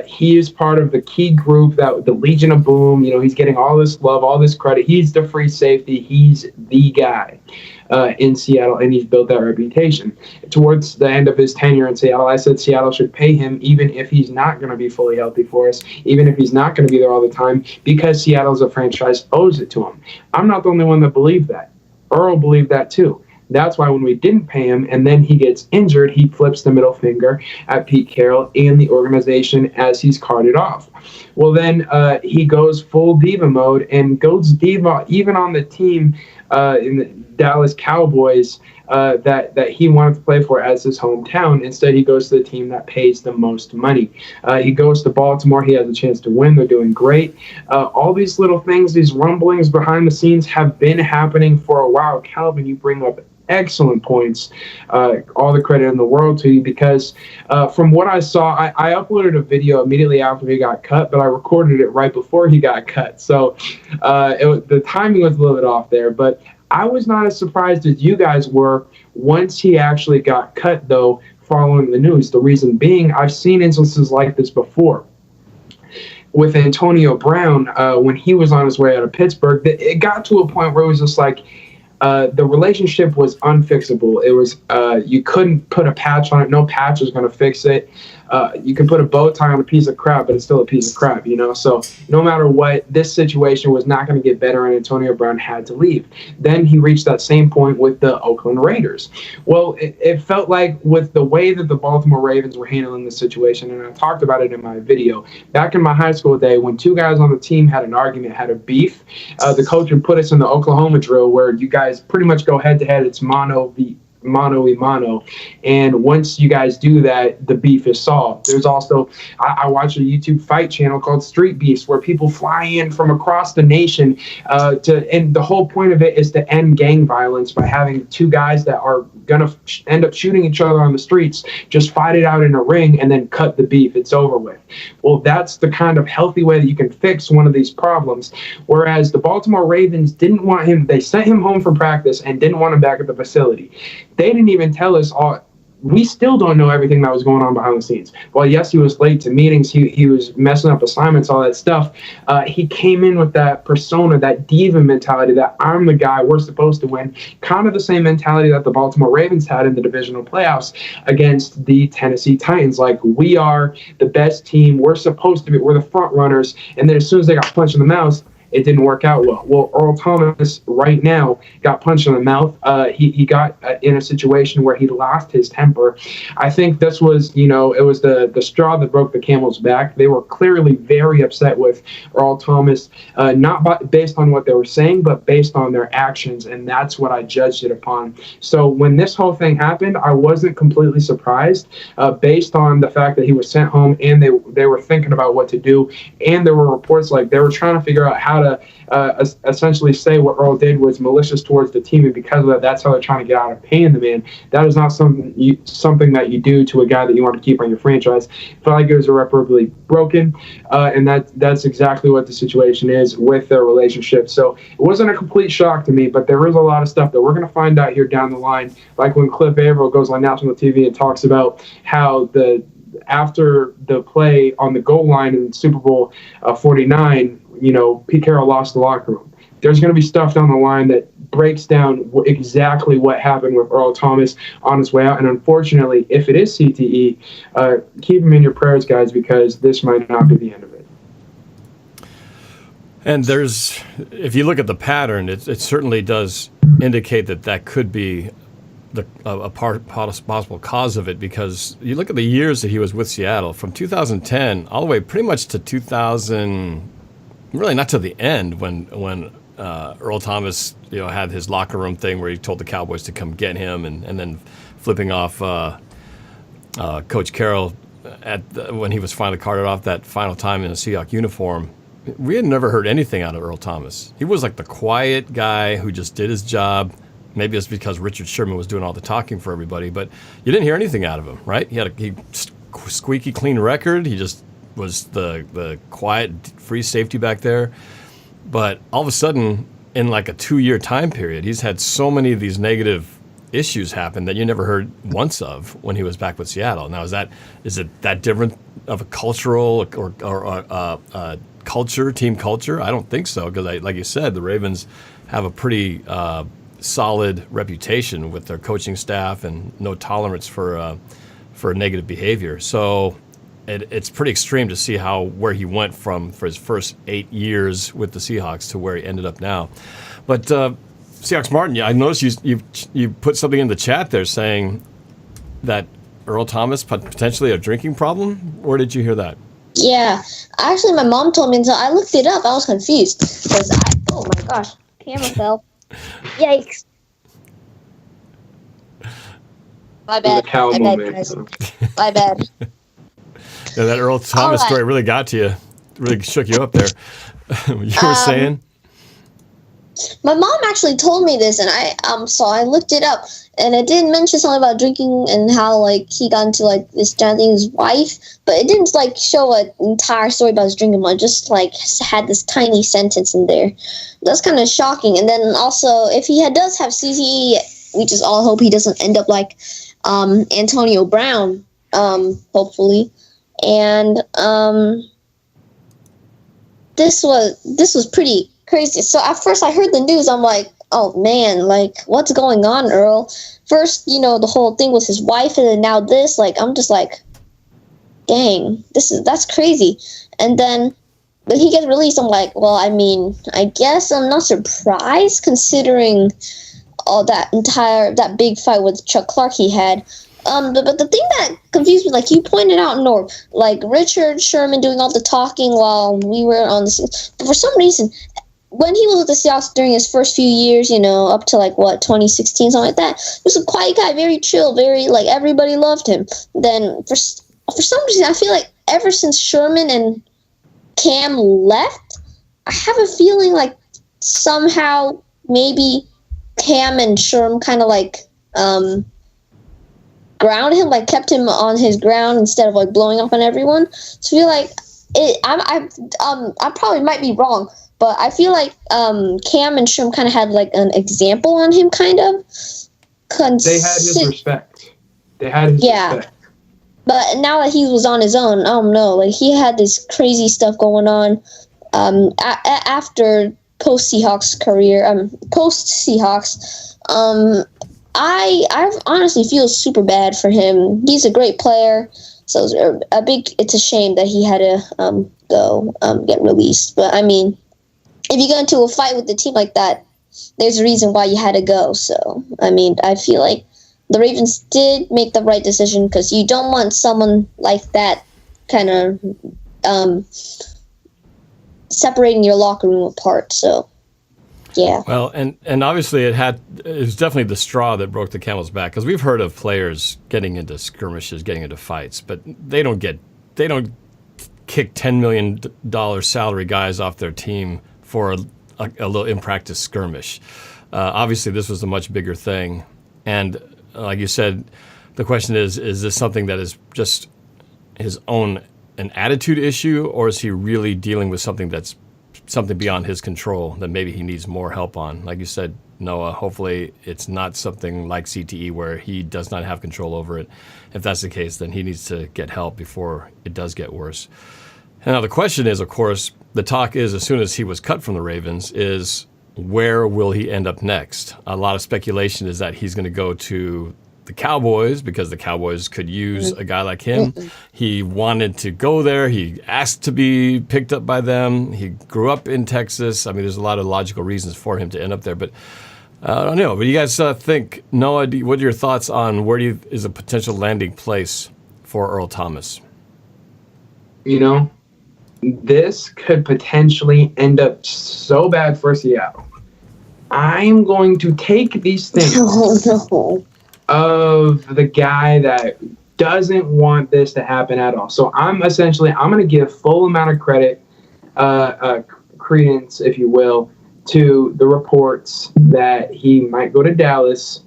He is part of the key group, that the Legion of Boom. He's getting all this love, all this credit. He's the free safety. He's the guy in Seattle, and he's built that reputation. Towards the end of his tenure in Seattle, I said Seattle should pay him even if he's not going to be fully healthy for us, even if he's not going to be there all the time, because Seattle as a franchise owes it to him. I'm not the only one that believed that. Earl believed that too. That's why when we didn't pay him and then he gets injured, he flips the middle finger at Pete Carroll and the organization as he's carted off. Well, then he goes full diva mode and goes diva even on the team in the Dallas Cowboys that he wanted to play for as his hometown. Instead, he goes to the team that pays the most money. He goes to Baltimore. He has a chance to win. They're doing great. All these little things, these rumblings behind the scenes have been happening for a while. Calvin, you bring up excellent points. All the credit in the world to you, because from what I saw, I uploaded a video immediately after he got cut, but I recorded it right before he got cut. So the timing was a little bit off there, but I was not as surprised as you guys were once he actually got cut, though, following the news. The reason being, I've seen instances like this before. With Antonio Brown, when he was on his way out of Pittsburgh, it got to a point where it was just like, the relationship was unfixable. It was you couldn't put a patch on it. No patch was going to fix it. You can put a bow tie on a piece of crap, but it's still a piece of crap, you know? So no matter what, this situation was not going to get better, and Antonio Brown had to leave. Then he reached that same point with the Oakland Raiders. Well, it felt like with the way that the Baltimore Ravens were handling the situation, and I talked about it in my video, back in my high school day, when two guys on the team had an argument, had a beef, the coach would put us in the Oklahoma drill where you guys pretty much go head-to-head. It's mano y mano, and once you guys do that, the beef is solved. There's also, I watch a YouTube fight channel called Street Beefs, where people fly in from across the nation and the whole point of it is to end gang violence by having two guys that are gonna end up shooting each other on the streets just fight it out in a ring and then cut the beef. It's over with. Well, that's the kind of healthy way that you can fix one of these problems. Whereas the Baltimore Ravens didn't want him, they sent him home from practice and didn't want him back at the facility. They didn't even tell us all. We still don't know everything that was going on behind the scenes. Well, yes, he was late to meetings. He was messing up assignments, all that stuff. He came in with that persona, that diva mentality, that I'm the guy, we're supposed to win. Kind of the same mentality that the Baltimore Ravens had in the divisional playoffs against the Tennessee Titans. Like, we are the best team. We're supposed to be. We're the front runners. And then as soon as they got punched in the mouth, it didn't work out well. Well, Earl Thomas right now got punched in the mouth. He got in a situation where he lost his temper. I think this was, it was the straw that broke the camel's back. They were clearly very upset with Earl Thomas, not based on what they were saying, but based on their actions, and that's what I judged it upon. So when this whole thing happened, I wasn't completely surprised, based on the fact that he was sent home and they were thinking about what to do, and there were reports like they were trying to figure out how to essentially say what Earl did was malicious towards the team, and because of that, that's how they're trying to get out of paying the man. That is not something that you do to a guy that you want to keep on your franchise. I felt like it was irreparably broken, and that's exactly what the situation is with their relationship. So it wasn't a complete shock to me, but there is a lot of stuff that we're going to find out here down the line, like when Cliff Averill goes on national TV and talks about how after the play on the goal line in Super Bowl 49, Pete Carroll lost the locker room. There's going to be stuff down the line that breaks down exactly what happened with Earl Thomas on his way out. And unfortunately, if it is CTE, keep him in your prayers, guys, because this might not be the end of it. And if you look at the pattern, it certainly does indicate that could be a possible cause of it, because you look at the years that he was with Seattle, from 2010 all the way pretty much to 2000. Really not to the end when Earl Thomas had his locker room thing where he told the Cowboys to come get him, and then flipping off Coach Carroll when he was finally carted off that final time in a Seahawks uniform. We had never heard anything out of Earl Thomas. He was like the quiet guy who just did his job. Maybe it's because Richard Sherman was doing all the talking for everybody, but you didn't hear anything out of him, right? He had a squeaky clean record. He just was the quiet free safety back there. But all of a sudden, in like a 2-year time period, he's had so many of these negative issues happen that you never heard once of when he was back with Seattle. Now, is it that different of a cultural or team culture? I don't think so, because like you said, the Ravens have a pretty solid reputation with their coaching staff and no tolerance for negative behavior. So it's pretty extreme to see where he went for his first 8 years with the Seahawks to where he ended up now. But Seahawks Martin, I noticed you put something in the chat there saying that Earl Thomas potentially a drinking problem. Where did you hear that? Yeah, actually, my mom told me, and so I looked it up. I was confused because oh my gosh, camera fell. Yikes! My bad. My bad, guys. My bad. Yeah, that Earl Thomas story really got to you. Really shook you up there. You were saying? My mom actually told me this, and so I looked it up, and it did mention something about drinking and how like he got into like this giant thing with his wife, but it didn't like show an entire story about his drinking. But just like had this tiny sentence in there. That's kind of shocking. And then also, if he does have CTE, we just all hope he doesn't end up like Antonio Brown, hopefully. And this was pretty crazy. So at first I heard the news, I'm like, oh man, like what's going on, Earl? First, the whole thing with his wife, and then now this, like I'm just like, dang, that's crazy. And then when he gets released, I'm like, well, I mean, I guess I'm not surprised considering all that big fight with Chuck Clark he had. But the thing that confused me, like you pointed out, Norb, like Richard Sherman doing all the talking while we were on the. But for some reason, when he was with the Seahawks during his first few years, up to like 2016, something like that, he was a quiet guy, very chill, very like everybody loved him. Then for some reason, I feel like ever since Sherman and Cam left, I have a feeling like somehow maybe Cam and Sherm kind of like ground him, like kept him on his ground instead of like blowing up on everyone. So I feel like I probably might be wrong, but I feel like Cam and Sherm kind of had like an example on him, kind of. They had his respect. Respect. But now that he was on his own, I don't know. Like he had this crazy stuff going on after post Seahawks career. Post Seahawks. I honestly feel super bad for him. He's a great player, so it's a shame that he had to get released. But I mean, if you get into a fight with a team like that, there's a reason why you had to go. So I mean, I feel like the Ravens did make the right decision because you don't want someone like that kind of separating your locker room apart. So. Yeah. Well, and obviously it was definitely the straw that broke the camel's back, because we've heard of players getting into skirmishes, getting into fights, but they don't kick $10 million salary guys off their team for a little in-practice skirmish. Obviously, this was a much bigger thing, and like you said, the question is this something that is just an attitude issue, or is he really dealing with something that's something beyond his control that maybe he needs more help on? Like you said, Noah, hopefully it's not something like CTE where he does not have control over it. If that's the case, then he needs to get help before it does get worse. And now the question is, of course, the talk is, as soon as he was cut from the Ravens, is where will he end up next? A lot of speculation is that he's going to go to the Cowboys because the Cowboys could use a guy like him. He wanted to go there. He asked to be picked up by them. He grew up in Texas. I mean, there's a lot of logical reasons for him to end up there. But I don't know. What do you guys think? Noah, what are your thoughts on where is a potential landing place for Earl Thomas? This could potentially end up so bad for Seattle. I'm going to take these things of the guy that doesn't want this to happen at all. So I'm going to give full amount of credit, credence, if you will, to the reports that he might go to Dallas,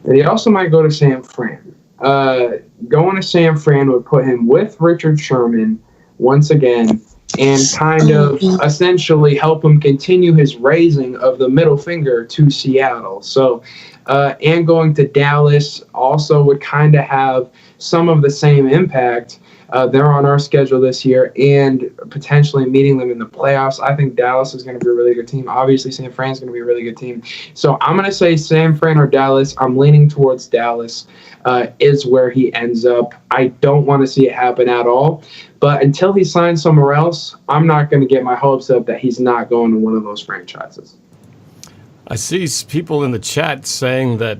that he also might go to San Fran. Going to San Fran would put him with Richard Sherman once again and kind of essentially help him continue his raising of the middle finger to Seattle. So, and going to Dallas also would kind of have some of the same impact. They're on our schedule this year and potentially meeting them in the playoffs. I think Dallas is going to be a really good team. Obviously, San Fran is going to be a really good team. So I'm going to say San Fran or Dallas. I'm leaning towards Dallas is where he ends up. I don't want to see it happen at all. But until he signs somewhere else, I'm not going to get my hopes up that he's not going to one of those franchises. I see people in the chat saying that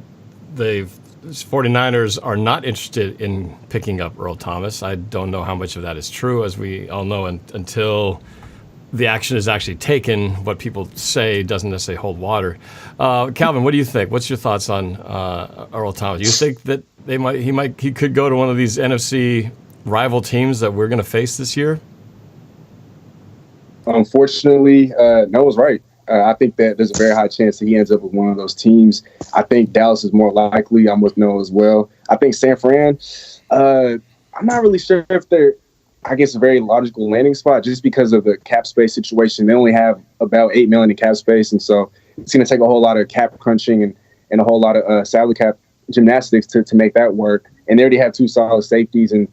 the 49ers are not interested in picking up Earl Thomas. I don't know how much of that is true, as we all know, until the action is actually taken. What people say doesn't necessarily hold water. Calvin, what do you think? What's your thoughts on Earl Thomas? Do you think that he could go to one of these NFC rival teams that we're going to face this year? Unfortunately, Noah's right. I think that there's a very high chance that he ends up with one of those teams. I think Dallas is more likely. I'm with Noah as well. I think San Fran, I'm not really sure if they're, I guess, a very logical landing spot just because of the cap space situation. They only have about $8 million in cap space, and so it's going to take a whole lot of cap crunching and a whole lot of salary cap gymnastics to make that work. And they already have 2 solid safeties and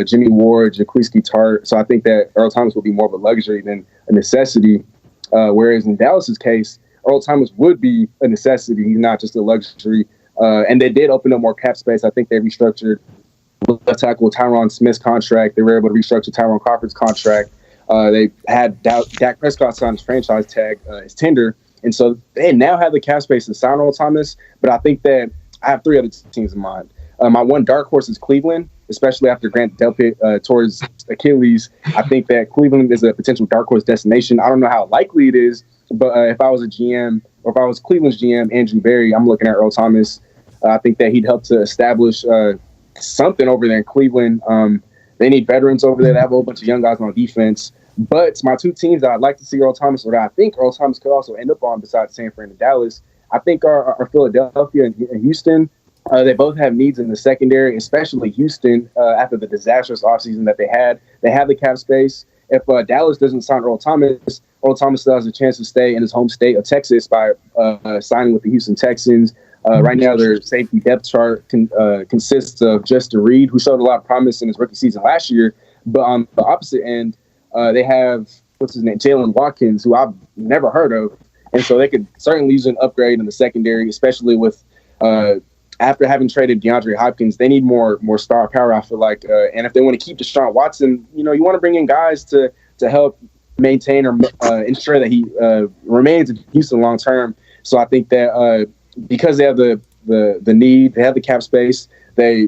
Jimmy Ward, Jaquiski Tart. So I think that Earl Thomas will be more of a luxury than a necessity. Whereas in Dallas's case, Earl Thomas would be a necessity. He's not just a luxury. And they did open up more cap space. I think they restructured left tackle Tyron Smith's contract. They were able to restructure Tyron Crawford's contract. They had Dak Prescott sign his franchise tag, his tender. And so they now have the cap space to sign Earl Thomas. But I think that I have 3 other teams in mind. My one dark horse is Cleveland, especially after Grant Delpit tore his Achilles. I think that Cleveland is a potential dark horse destination. I don't know how likely it is, but if I was a GM or if I was Cleveland's GM, Andrew Berry, I'm looking at Earl Thomas. I think that he'd help to establish something over there in Cleveland. They need veterans over there. They have a whole bunch of young guys on defense. But my 2 teams that I'd like to see Earl Thomas, or that I think Earl Thomas could also end up on besides San Fran and Dallas, I think are Philadelphia and Houston. They both have needs in the secondary, especially Houston after the disastrous offseason that they had. They have the cap space. If Dallas doesn't sign Earl Thomas still has a chance to stay in his home state of Texas by signing with the Houston Texans. Right now, their safety depth chart consists of Justin Reed, who showed a lot of promise in his rookie season last year. But on the opposite end, they have, Jalen Watkins, who I've never heard of. And so they could certainly use an upgrade in the secondary, especially with after having traded DeAndre Hopkins. They need more star power, I feel like. And if they want to keep Deshaun Watson, you want to bring in guys to help maintain or ensure that he remains in Houston long term. So I think that because they have the need, they have the cap space, they're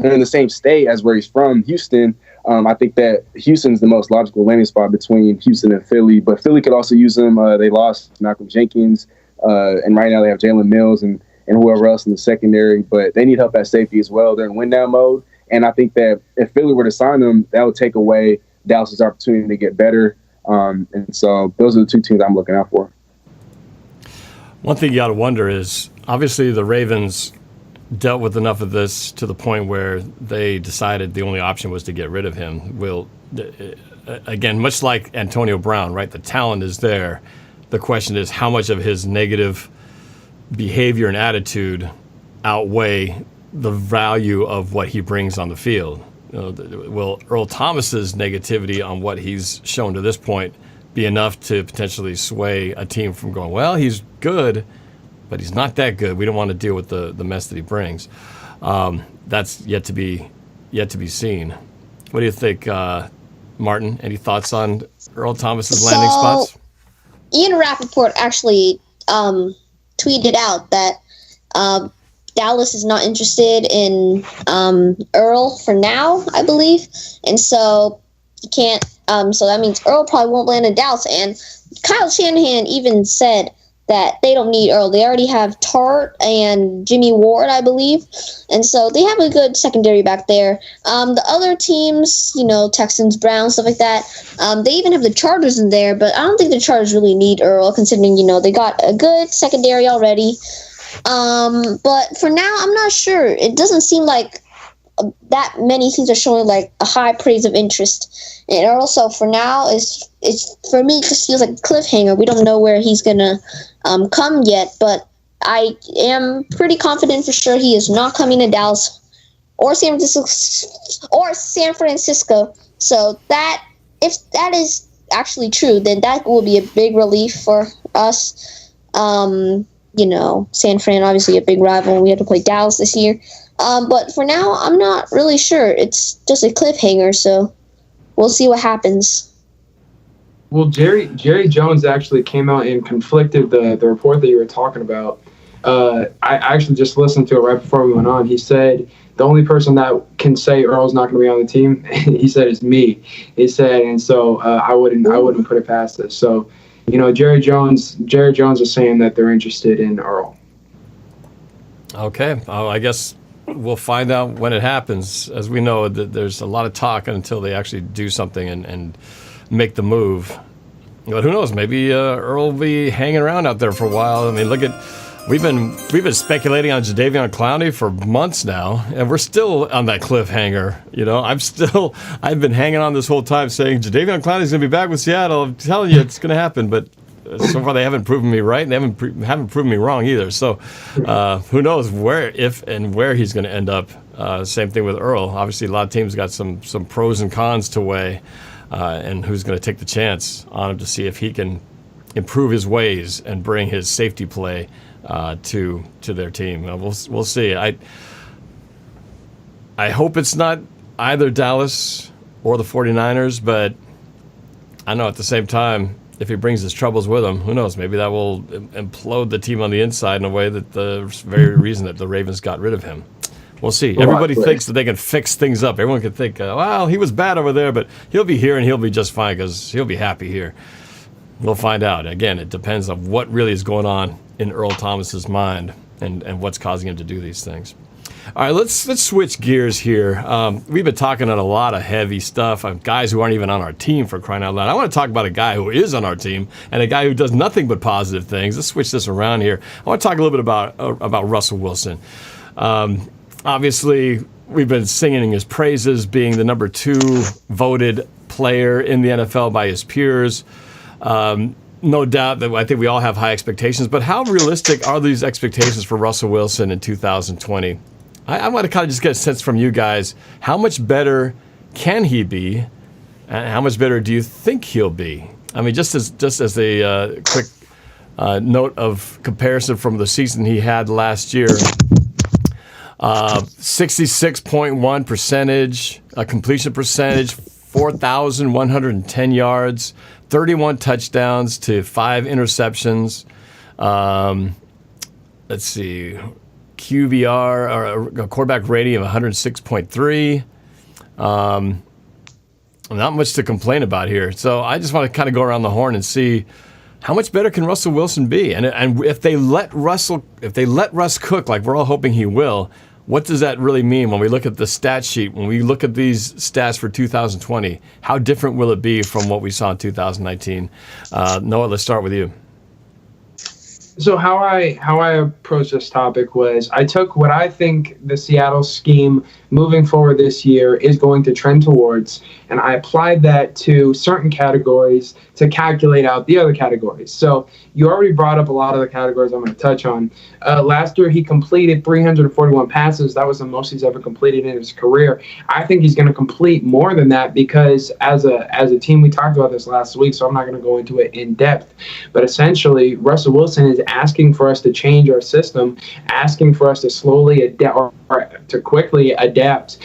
in the same state as where he's from, Houston. I think that Houston's the most logical landing spot between Houston and Philly, but Philly could also use them. They lost Malcolm Jenkins, and right now they have Jalen Mills and whoever else in the secondary, but they need help at safety as well. They're in win-down mode, and I think that if Philly were to sign them, that would take away Dallas's opportunity to get better. And so those are the 2 teams I'm looking out for. One thing you got to wonder is, obviously the Ravens dealt with enough of this to the point where they decided the only option was to get rid of him. Again, much like Antonio Brown, right? The talent is there. The question is how much of his negative behavior and attitude outweigh the value of what he brings on the field. Will Earl Thomas's negativity on what he's shown to this point be enough to potentially sway a team from going, well, he's good, but he's not that good. We don't want to deal with the mess that he brings. That's yet to be seen. What do you think, Martin? Any thoughts on Earl Thomas's landing spots? Ian Rappaport actually tweeted out that Dallas is not interested in Earl for now, I believe, and so you can't. So that means Earl probably won't land in Dallas. And Kyle Shanahan even said that they don't need Earl. They already have Tart and Jimmy Ward, I believe. And so they have a good secondary back there. The other teams, Texans, Browns, stuff like that, they even have the Chargers in there, but I don't think the Chargers really need Earl, considering, they got a good secondary already. But for now, I'm not sure. It doesn't seem like that many teams are showing like a high praise of interest. And also for now, it's for me, it just feels like a cliffhanger. We don't know where he's gonna come yet, but I am pretty confident for sure he is not coming to Dallas or San Francisco. So that, if that is actually true, then that will be a big relief for us. San Fran, obviously a big rival. We have to play Dallas this year. But for now, I'm not really sure. It's just a cliffhanger, so we'll see what happens. Well, Jerry Jones actually came out and conflicted the report that you were talking about. I actually just listened to it right before we went on. He said the only person that can say Earl's not going to be on the team, he said, is me. He said, and so I wouldn't put it past this. So, Jerry Jones is saying that they're interested in Earl. Okay, I guess we'll find out when it happens. As we know, that there's a lot of talk until they actually do something and make the move. But who knows? Maybe Earl will be hanging around out there for a while. I mean, we've been speculating on Jadeveon Clowney for months now, and we're still on that cliffhanger. I've been hanging on this whole time saying Jadeveon Clowney's going to be back with Seattle. I'm telling you, it's going to happen. But so far, they haven't proven me right, and they haven't proven me wrong either. So who knows if and where he's going to end up. Same thing with Earl. Obviously, a lot of teams got some pros and cons to weigh, and who's going to take the chance on him to see if he can improve his ways and bring his safety play to their team. We'll see. I hope it's not either Dallas or the 49ers, but I know at the same time, if he brings his troubles with him, who knows? Maybe that will implode the team on the inside in a way that the very reason that the Ravens got rid of him. We'll see. Everybody thinks that they can fix things up. Everyone can think, well, he was bad over there, but he'll be here and he'll be just fine because he'll be happy here. We'll find out. Again, it depends on what really is going on in Earl Thomas's mind and what's causing him to do these things. All right, let's switch gears here. We've been talking on a lot of heavy stuff, guys who aren't even on our team, for crying out loud. I want to talk about a guy who is on our team and a guy who does nothing but positive things. Let's switch this around here. I want to talk a little bit about Russell Wilson. Obviously, we've been singing his praises, being the number 2 voted player in the NFL by his peers. No doubt that I think we all have high expectations, but how realistic are these expectations for Russell Wilson in 2020? I want to kind of just get a sense from you guys. How much better can he be, and how much better do you think he'll be? I mean, just as a quick note of comparison from the season he had last year, 66.1 percentage, completion percentage, 4,110 yards, 31 touchdowns to 5 interceptions. Let's see. QBR, or a quarterback rating of 106.3. Not much to complain about here. So I just want to kind of go around the horn and see how much better can Russell Wilson be, and if they let Russ cook like we're all hoping he will. What does that really mean when we look at the stat sheet, when we look at these stats for 2020? How different will it be from what we saw in 2019? Noah, let's start with you. So how I approached this topic was I took what I think the Seattle scheme moving forward this year is going to trend towards, and I applied that to certain categories to calculate out the other categories. So you already brought up a lot of the categories I'm going to touch on. Last year, he completed 341 passes. That was the most he's ever completed in his career. I think he's going to complete more than that because as a team, we talked about this last week, so I'm not going to go into it in depth. But essentially, Russell Wilson is asking for us to change our system, asking for us to slowly adapt or to quickly adapt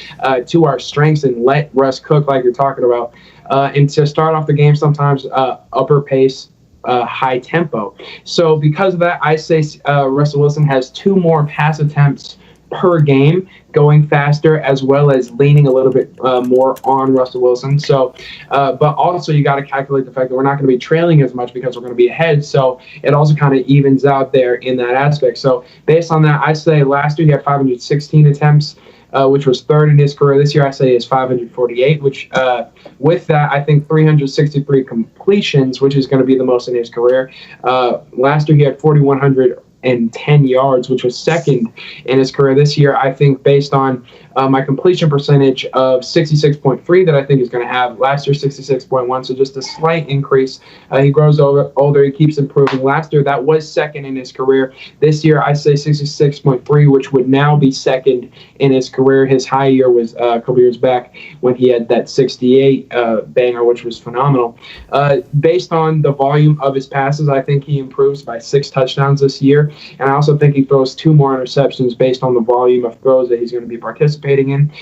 to our strengths and let Russ cook like you're talking about. And to start off the game sometimes upper pace, high tempo. So because of that, I say Russell Wilson has 2 more pass attempts per game, going faster, as well as leaning a little bit more on Russell Wilson. So, but also you got to calculate the fact that we're not going to be trailing as much because we're going to be ahead. So it also kind of evens out there in that aspect. So based on that, I say last year he had 516 attempts, which was 3rd in his career. This year I say is 548, which with that, I think 363 completions, which is going to be the most in his career. Last year he had 4,110 yards, which was 2nd in his career. This year, I think based on my completion percentage of 66.3 that I think he's going to have. Last year, 66.1, so just a slight increase. He grows older, he keeps improving. Last year, that was 2nd in his career. This year, I say 66.3, which would now be 2nd in his career. His high year was a couple years back when he had that 68 banger, which was phenomenal. Based on the volume of his passes, I think he improves by 6 touchdowns this year. And I also think he throws 2 more interceptions based on the volume of throws that he's going to be participating in.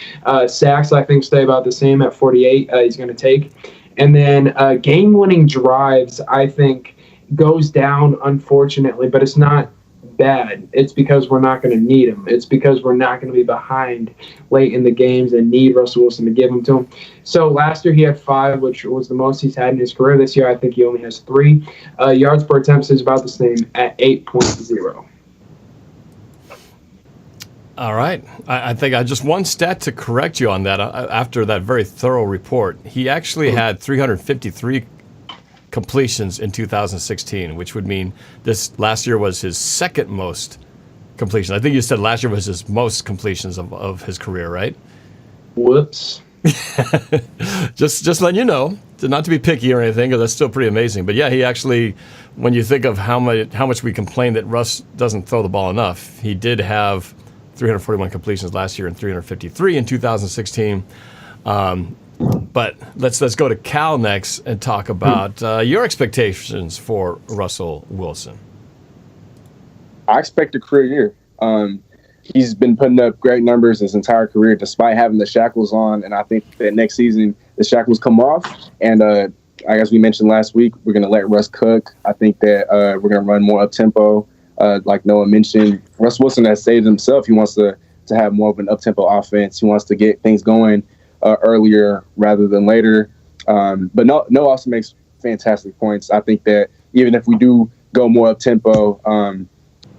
Sacks, I think, stay about the same at 48 he's going to take. And then game-winning drives, I think, goes down, unfortunately, but it's not bad. It's because we're not going to need him. It's because we're not going to be behind late in the games and need Russell Wilson to give them to him. So last year he had 5, which was the most he's had in his career. This year I think he only has 3. Yards per attempt is about the same at 8.0. All right. I think I just one stat to correct you on that after that very thorough report. He actually had 353 completions in 2016, which would mean this last year was his second most completions. I think you said last year was his most completions of his career, right? Whoops. Just letting you know, not to be picky or anything, because that's still pretty amazing. But yeah, he actually, when you think of how much we complain that Russ doesn't throw the ball enough, he did have 341 completions last year and 353 in 2016. But let's go to Cal next and talk about your expectations for Russell Wilson. I expect a career year. He's been putting up great numbers his entire career, despite having the shackles on. And I think that next season the shackles come off. And I guess we mentioned last week, we're going to let Russ cook. I think that we're going to run more up tempo. Like Noah mentioned, Russ Wilson has saved himself. He wants to have more of an up tempo offense. He wants to get things going earlier rather than later. But Noah also makes fantastic points. I think that even if we do go more up tempo,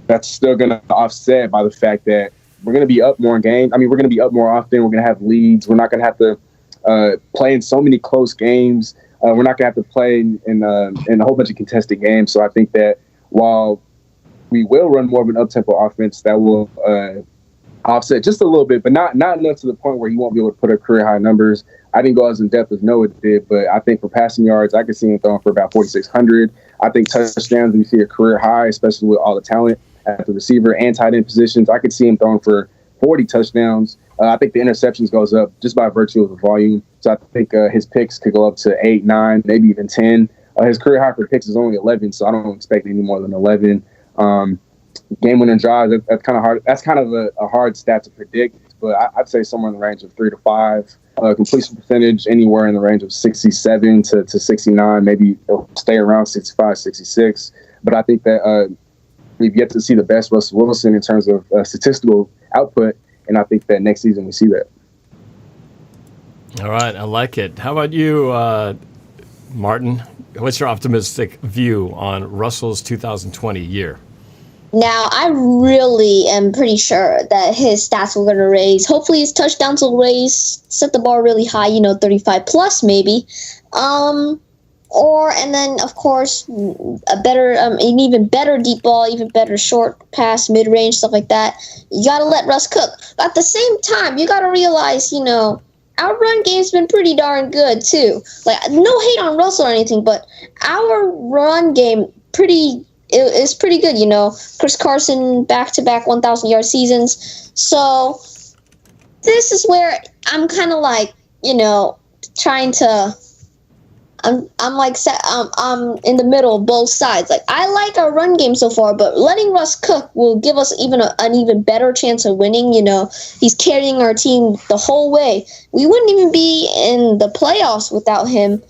that's still going to offset by the fact that we're going to be up more in games. I mean, we're going to be up more often. We're going to have leads. We're not going to have to play in so many close games. We're not going to have to play in a whole bunch of contested games. So I think that while we will run more of an up-tempo offense, that will offset just a little bit, but not enough to the point where he won't be able to put up career-high numbers. I didn't go as in-depth as Noah did, but I think for passing yards, I could see him throwing for about 4,600. I think touchdowns, we see a career high, especially with all the talent at the receiver and tight end positions. I could see him throwing for 40 touchdowns. I think the interceptions goes up just by virtue of the volume. So I think his picks could go up to 8, 9, maybe even 10. His career high for picks is only 11, so I don't expect any more than 11. Game-winning drives, that's kind of hard. That's kind of a hard stat to predict, but I'd say somewhere in the range of 3 to 5. Completion percentage anywhere in the range of 67 to 69. Maybe it'll stay around 65, 66. But I think that we've yet to see the best Russell Wilson in terms of statistical output, and I think that next season we see that. All right, I like it. How about you, Martin? What's your optimistic view on Russell's 2020 year? Now, I really am pretty sure that his stats will going to raise. Hopefully his touchdowns will raise, set the bar really high, 35 plus maybe. And then, of course, a better, an even better deep ball, even better short pass, mid-range, stuff like that. You got to let Russ cook. But at the same time, you got to realize, our run game's been pretty darn good, too. Like, no hate on Russell or anything, but our run game is pretty good, Chris Carson, back-to-back 1,000-yard seasons. So this is where I'm kind of like, trying to... I'm in the middle of both sides. Like, I like our run game so far, but letting Russ cook will give us an even better chance of winning. He's carrying our team the whole way. We wouldn't even be in the playoffs without him.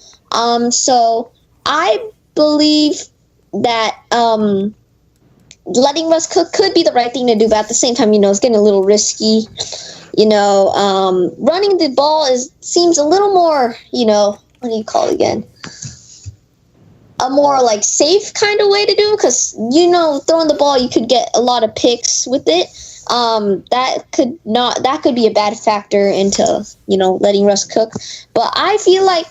So I believe that letting Russ cook could be the right thing to do, but at the same time, it's getting a little risky. Running the ball seems a little more, what do you call it again? A more like safe kind of way to do it, because throwing the ball, you could get a lot of picks with it. That could be a bad factor into letting Russ cook. But I feel like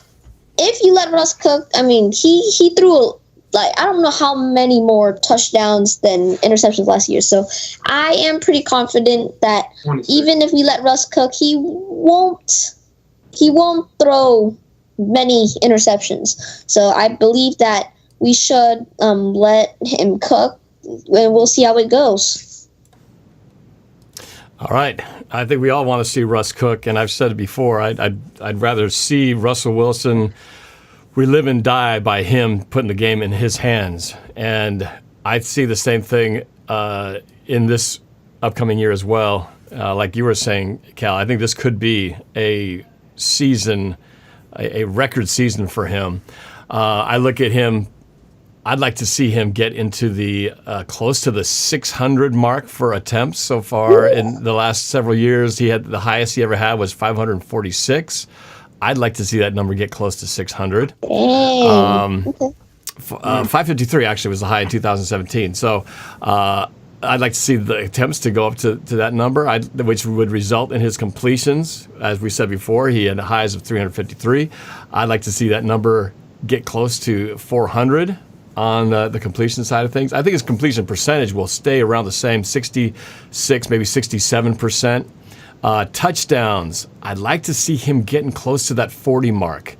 if you let Russ cook, I mean he threw I don't know how many more touchdowns than interceptions last year. So I am pretty confident that 26. Even if we let Russ cook, he won't throw many interceptions. So I believe that we should let him cook, and we'll see how it goes. All right. I think we all want to see Russ cook, and I've said it before. I'd rather see Russell Wilson. We live and die by him putting the game in his hands. And I see the same thing in this upcoming year as well. Like you were saying, Cal, I think this could be a record season for him. I look at him, I'd like to see him get into the close to the 600 mark for attempts so far. In the last several years. The highest he ever had was 546. I'd like to see that number get close to 600. Okay. 553 actually was the high in 2017. So I'd like to see the attempts to go up to that number, which would result in his completions. As we said before, he had highs of 353. I'd like to see that number get close to 400 on the completion side of things. I think his completion percentage will stay around the same, 66, maybe 67%. Touchdowns, I'd like to see him getting close to that 40 mark.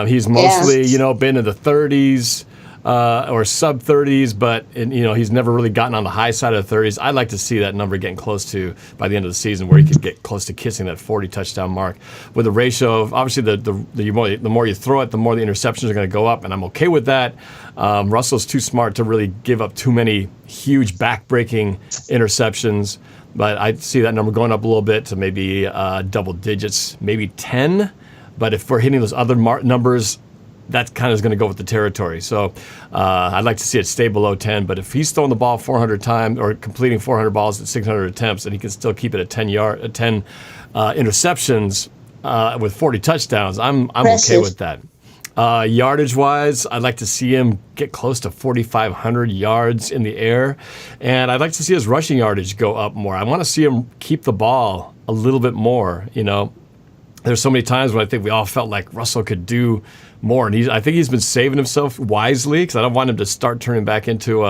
He's mostly, been in the 30s or sub 30s, but he's never really gotten on the high side of the 30s. I'd like to see that number getting close to by the end of the season, where he could get close to kissing that 40 touchdown mark. With a ratio of obviously the more you throw it, the more the interceptions are going to go up, and I'm okay with that. Russell's too smart to really give up too many huge back-breaking interceptions. But I see that number going up a little bit to maybe double digits, maybe 10. But if we're hitting those other numbers, that kind of is going to go with the territory. So I'd like to see it stay below 10. But if he's throwing the ball 400 times or completing 400 balls at 600 attempts, and he can still keep it at 10 interceptions with 40 touchdowns, I'm okay with that. Yardage-wise, I'd like to see him get close to 4,500 yards in the air, and I'd like to see his rushing yardage go up more. I want to see him keep the ball a little bit more. There's so many times when I think we all felt like Russell could do more, and I think he's been saving himself wisely, because I don't want him to start turning back into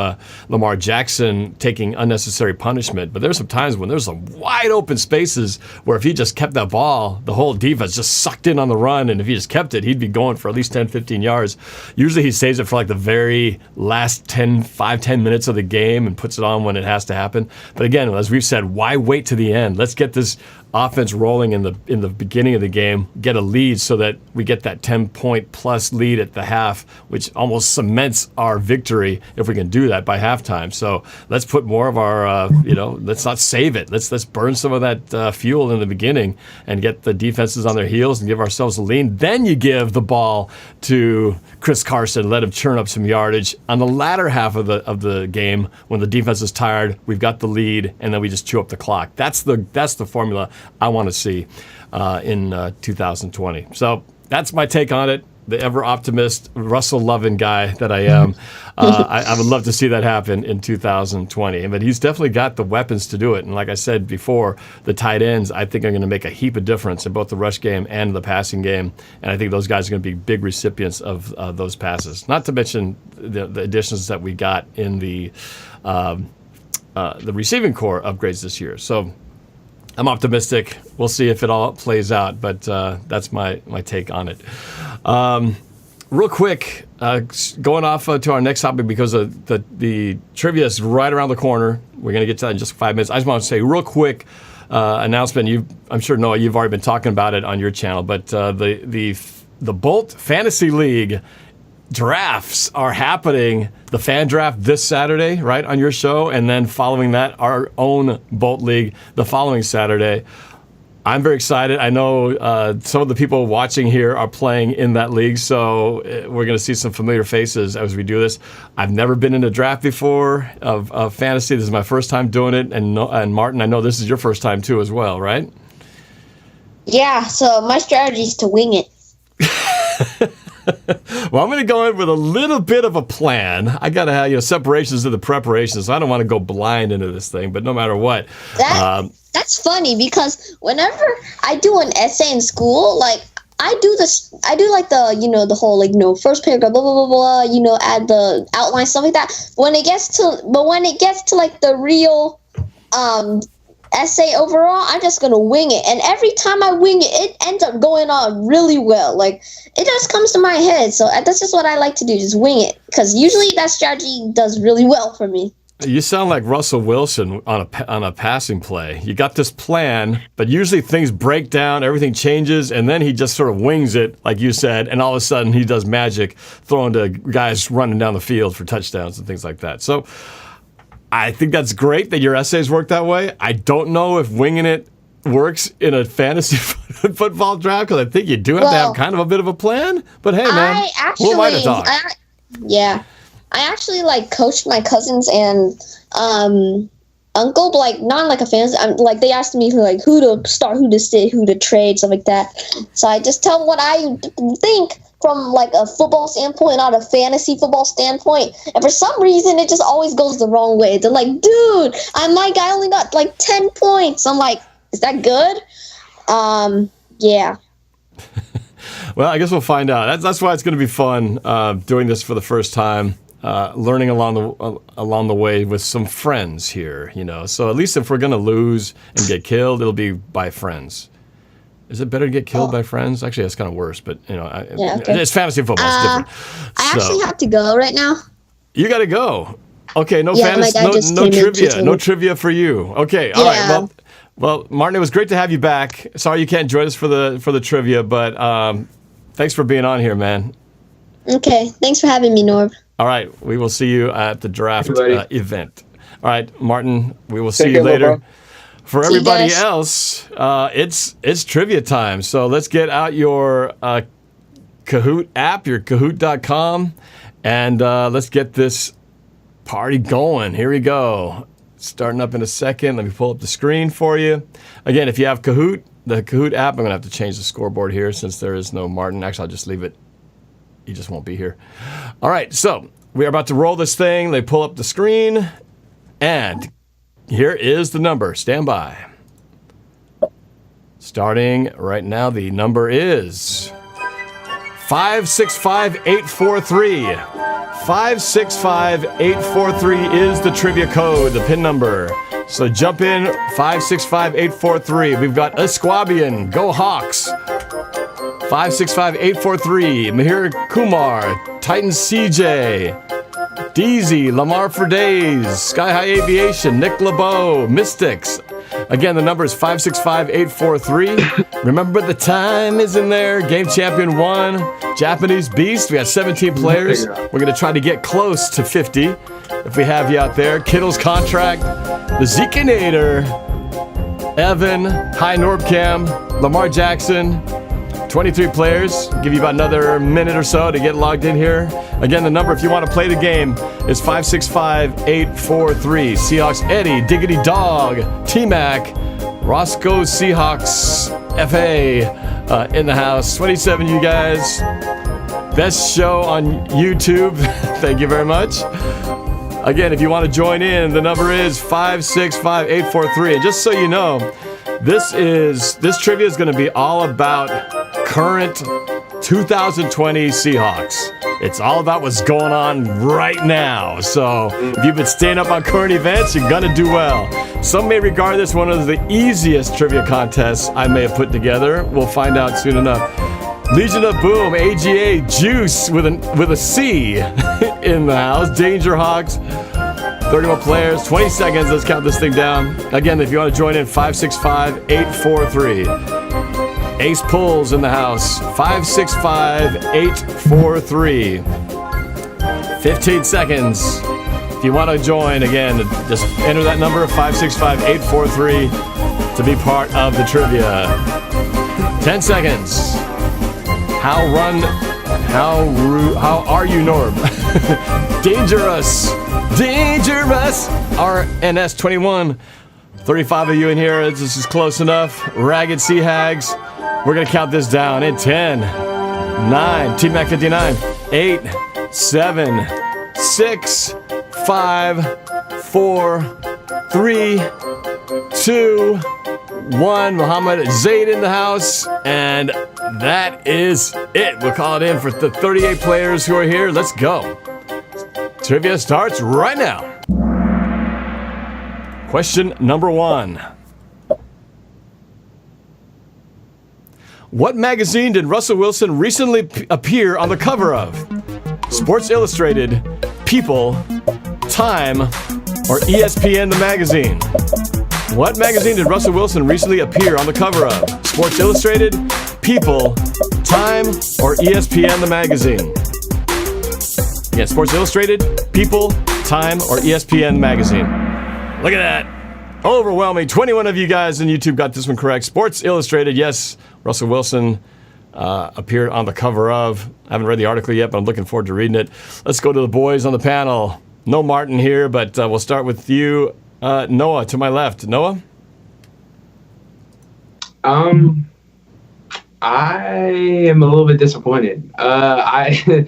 Lamar Jackson taking unnecessary punishment. But there's some times when there's some wide open spaces where if he just kept that ball, the whole defense just sucked in on the run, and if he just kept it, he'd be going for at least 10, 15 yards. Usually he saves it for like the very last 10 minutes of the game and puts it on when it has to happen. But again, as we've said, why wait to the end? Let's get this offense rolling in the beginning of the game, get a lead so that we get that 10-point plus lead at the half, which almost cements our victory if we can do that by halftime. So let's put more of our, let's not save it. Let's burn some of that fuel in the beginning and get the defenses on their heels and give ourselves a lead. Then you give the ball to Chris Carson, let him churn up some yardage. On the latter half of the game, when the defense is tired, we've got the lead, and then we just chew up the clock. That's the formula I want to see in 2020. So that's my take on it. The ever optimist, Russell loving guy that I am. I would love to see that happen in 2020. But he's definitely got the weapons to do it. And like I said before, the tight ends, I think, are going to make a heap of difference in both the rush game and the passing game. And I think those guys are going to be big recipients of those passes. Not to mention the additions that we got in the receiving core upgrades this year. So I'm optimistic. We'll see if it all plays out, but that's my take on it. Real quick, going off to our next topic, because the trivia is right around the corner. We're going to get to that in just 5 minutes. I just want to say real quick announcement. I'm sure, Noah, you've already been talking about it on your channel, but the Boelt Fantasy League drafts are happening. The fan draft this Saturday, right, on your show, and then following that, our own Boelt League the following Saturday. I'm very excited. I know some of the people watching here are playing in that league, so we're going to see some familiar faces as we do this. I've never been in a draft before of fantasy. This is my first time doing it, and Martin, I know this is your first time too as well, right? Yeah, so my strategy is to wing it. Well, I'm going to go in with a little bit of a plan. I got to have separations of the preparations, so I don't want to go blind into this thing. But no matter what, that's funny, because whenever I do an essay in school, like I do like the whole first paragraph, blah blah blah blah, add the outline, stuff like that. When it gets to like the real essay overall, I'm just gonna wing it, and every time I wing it, it ends up going on really well. Like, it just comes to my head, so that's just what I like to do, just wing it, because usually that strategy does really well for me. You sound like Russell Wilson on a passing play. You got this plan, but usually things break down, everything changes, and then he just sort of wings it, like you said, and all of a sudden he does magic, throwing to guys running down the field for touchdowns and things like that. So I think that's great that your essays work that way. I don't know if winging it works in a fantasy football draft, because I think you do have to have kind of a bit of a plan. But hey, man, who am I to talk? I actually coached my cousins and uncle, but not like a fantasy. They asked me who to start, who to sit, who to trade, stuff like that. So I just tell them what I think from a football standpoint, not a fantasy football standpoint. And for some reason, it just always goes the wrong way. They're like, dude, my guy only got 10 points. I'm like, is that good? Yeah. Well, I guess we'll find out. That's why it's going to be fun doing this for the first time, learning along the way with some friends here. So at least if we're going to lose and get killed, it'll be by friends. Is it better to get killed by friends? Actually, that's kind of worse. But okay. It's fantasy football. It's different. I actually have to go right now. You got to go. Okay, no Yeah, fantasy, my dad just no came in to trivia, tell no me. trivia for you. Okay, all right. Well, Martin, it was great to have you back. Sorry you can't join us for the trivia, but thanks for being on here, man. Okay, thanks for having me, Norb. All right, we will see you at the draft event. All right, Martin, we will see Take you care, later. LaBow. For See you everybody guys. else, it's trivia time. So let's get out your Kahoot app, your Kahoot.com, and let's get this party going. Here we go. Starting up in a second. Let me pull up the screen for you. Again, if you have Kahoot, the Kahoot app, I'm going to have to change the scoreboard here since there is no Martin. Actually, I'll just leave it. He just won't be here. All right, so we are about to roll this thing. They pull up the screen, and here is the number. Stand by. Starting right now, the number is 565843. 565843 is the trivia code, the PIN number. So jump in, 565843. We've got Esquabian, Go Hawks. 565843, Mahir Kumar, Titan CJ, DZ, Lamar for Days, Sky High Aviation, Nick LaBow, Mystics. Again, the number is 565843. Remember, the time is in there. Game Champion 1, Japanese Beast. We got 17 players. We're going to try to get close to 50 if we have you out there. Kittle's Contract, the Zekinator, Evan, Hi NorbCam, Lamar Jackson. 23 players. Give you about another minute or so to get logged in here. Again, the number, if you want to play the game, is 565843. Seahawks Eddie, Diggity Dog, T-Mac, Roscoe Seahawks FA in the house. 27, you guys. Best show on YouTube. Thank you very much. Again, if you want to join in, the number is 565843. And just so you know, this trivia is going to be all about current 2020 Seahawks. It's all about what's going on right now. So if you've been staying up on current events, you're going to do well. Some may regard this one of the easiest trivia contests I may have put together. We'll find out soon enough. Legion of Boom, AGA, Juice with a C in the house. Danger Hawks, 31 players, 20 seconds. Let's count this thing down. Again, if you want to join in, 565843. Ace Pulls in the house, 565843. 15 seconds. If you want to join, again, just enter that number, 565843, to be part of the trivia. 10 seconds. How are you, Norb? Dangerous. RNS21. 35 of you in here. This is close enough. Ragged Sea Hags. We're going to count this down in 10, 9, T-Mac 59, 8, 7, 6, 5, 4, 3, 2, 1. Muhammad Zaid in the house. And that is it. We'll call it in for the 38 players who are here. Let's go. Trivia starts right now. Question number 1. What magazine did Russell Wilson recently appear on the cover of? Sports Illustrated, People, Time, or ESPN the magazine? What magazine did Russell Wilson recently appear on the cover of? Sports Illustrated, People, Time, or ESPN the magazine? Again, Sports Illustrated, People, Time, or ESPN magazine? Look at that. Overwhelming. 21 of you guys on YouTube got this one correct. Sports Illustrated, yes. Russell Wilson appeared on the cover of. I haven't read the article yet, but I'm looking forward to reading it. Let's go to the boys on the panel. No Martin here, but we'll start with you, Noah, to my left. Noah? I am a little bit disappointed. I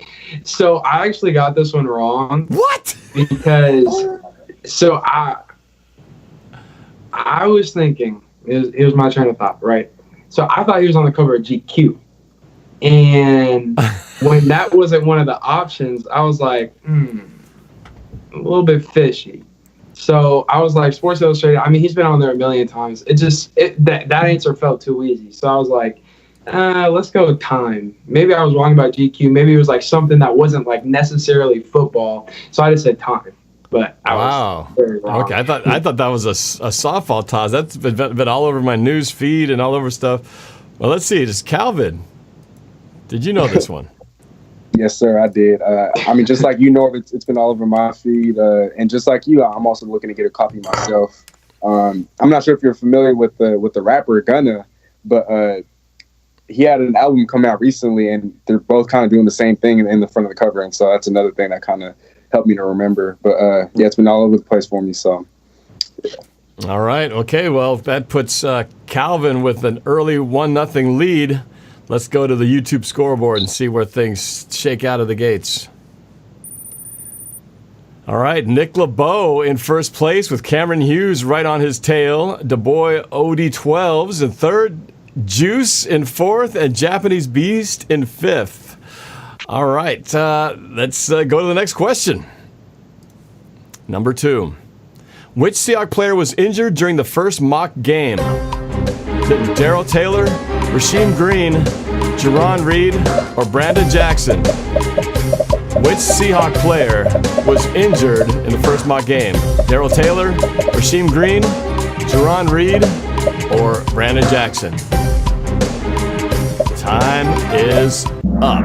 actually got this one wrong. What? Because I was thinking, here's my train of thought, right? So I thought he was on the cover of GQ. And when that wasn't one of the options, I was like, a little bit fishy. So I was like, Sports Illustrated, I mean, he's been on there a million times. That answer felt too easy. So I was like, let's go with Time. Maybe I was wrong about GQ. Maybe it was like something that wasn't like necessarily football. So I just said Time. But I was very wrong. Okay, I thought that was a softball toss. That's been all over my news feed and all over stuff. Well, let's see. Just Calvin. Did you know this one? Yes, sir, I did. I mean, just like you know, it's been all over my feed. And just like you, I'm also looking to get a copy myself. I'm not sure if you're familiar with the rapper Gunna, but he had an album come out recently, and they're both kind of doing the same thing in the front of the cover. And so that's another thing that kind of helped me to remember. But yeah, it's been all over the place for me. So. All right. Okay. Well, that puts Calvin with an early 1-0 lead. Let's go to the YouTube scoreboard and see where things shake out of the gates. All right, Nick LaBow in first place with Cameron Hughes right on his tail. DuBois OD12s in third. Juice in fourth and Japanese Beast in fifth. All right, let's go to the next question. Number 2. Which Seahawks player was injured during the first mock game? Is it Darrell Taylor, Rasheem Green, Jerron Reed, or Brandon Jackson? Which Seahawks player was injured in the first mock game? Darrell Taylor, Rasheem Green, Jerron Reed, or Brandon Jackson? Time is up.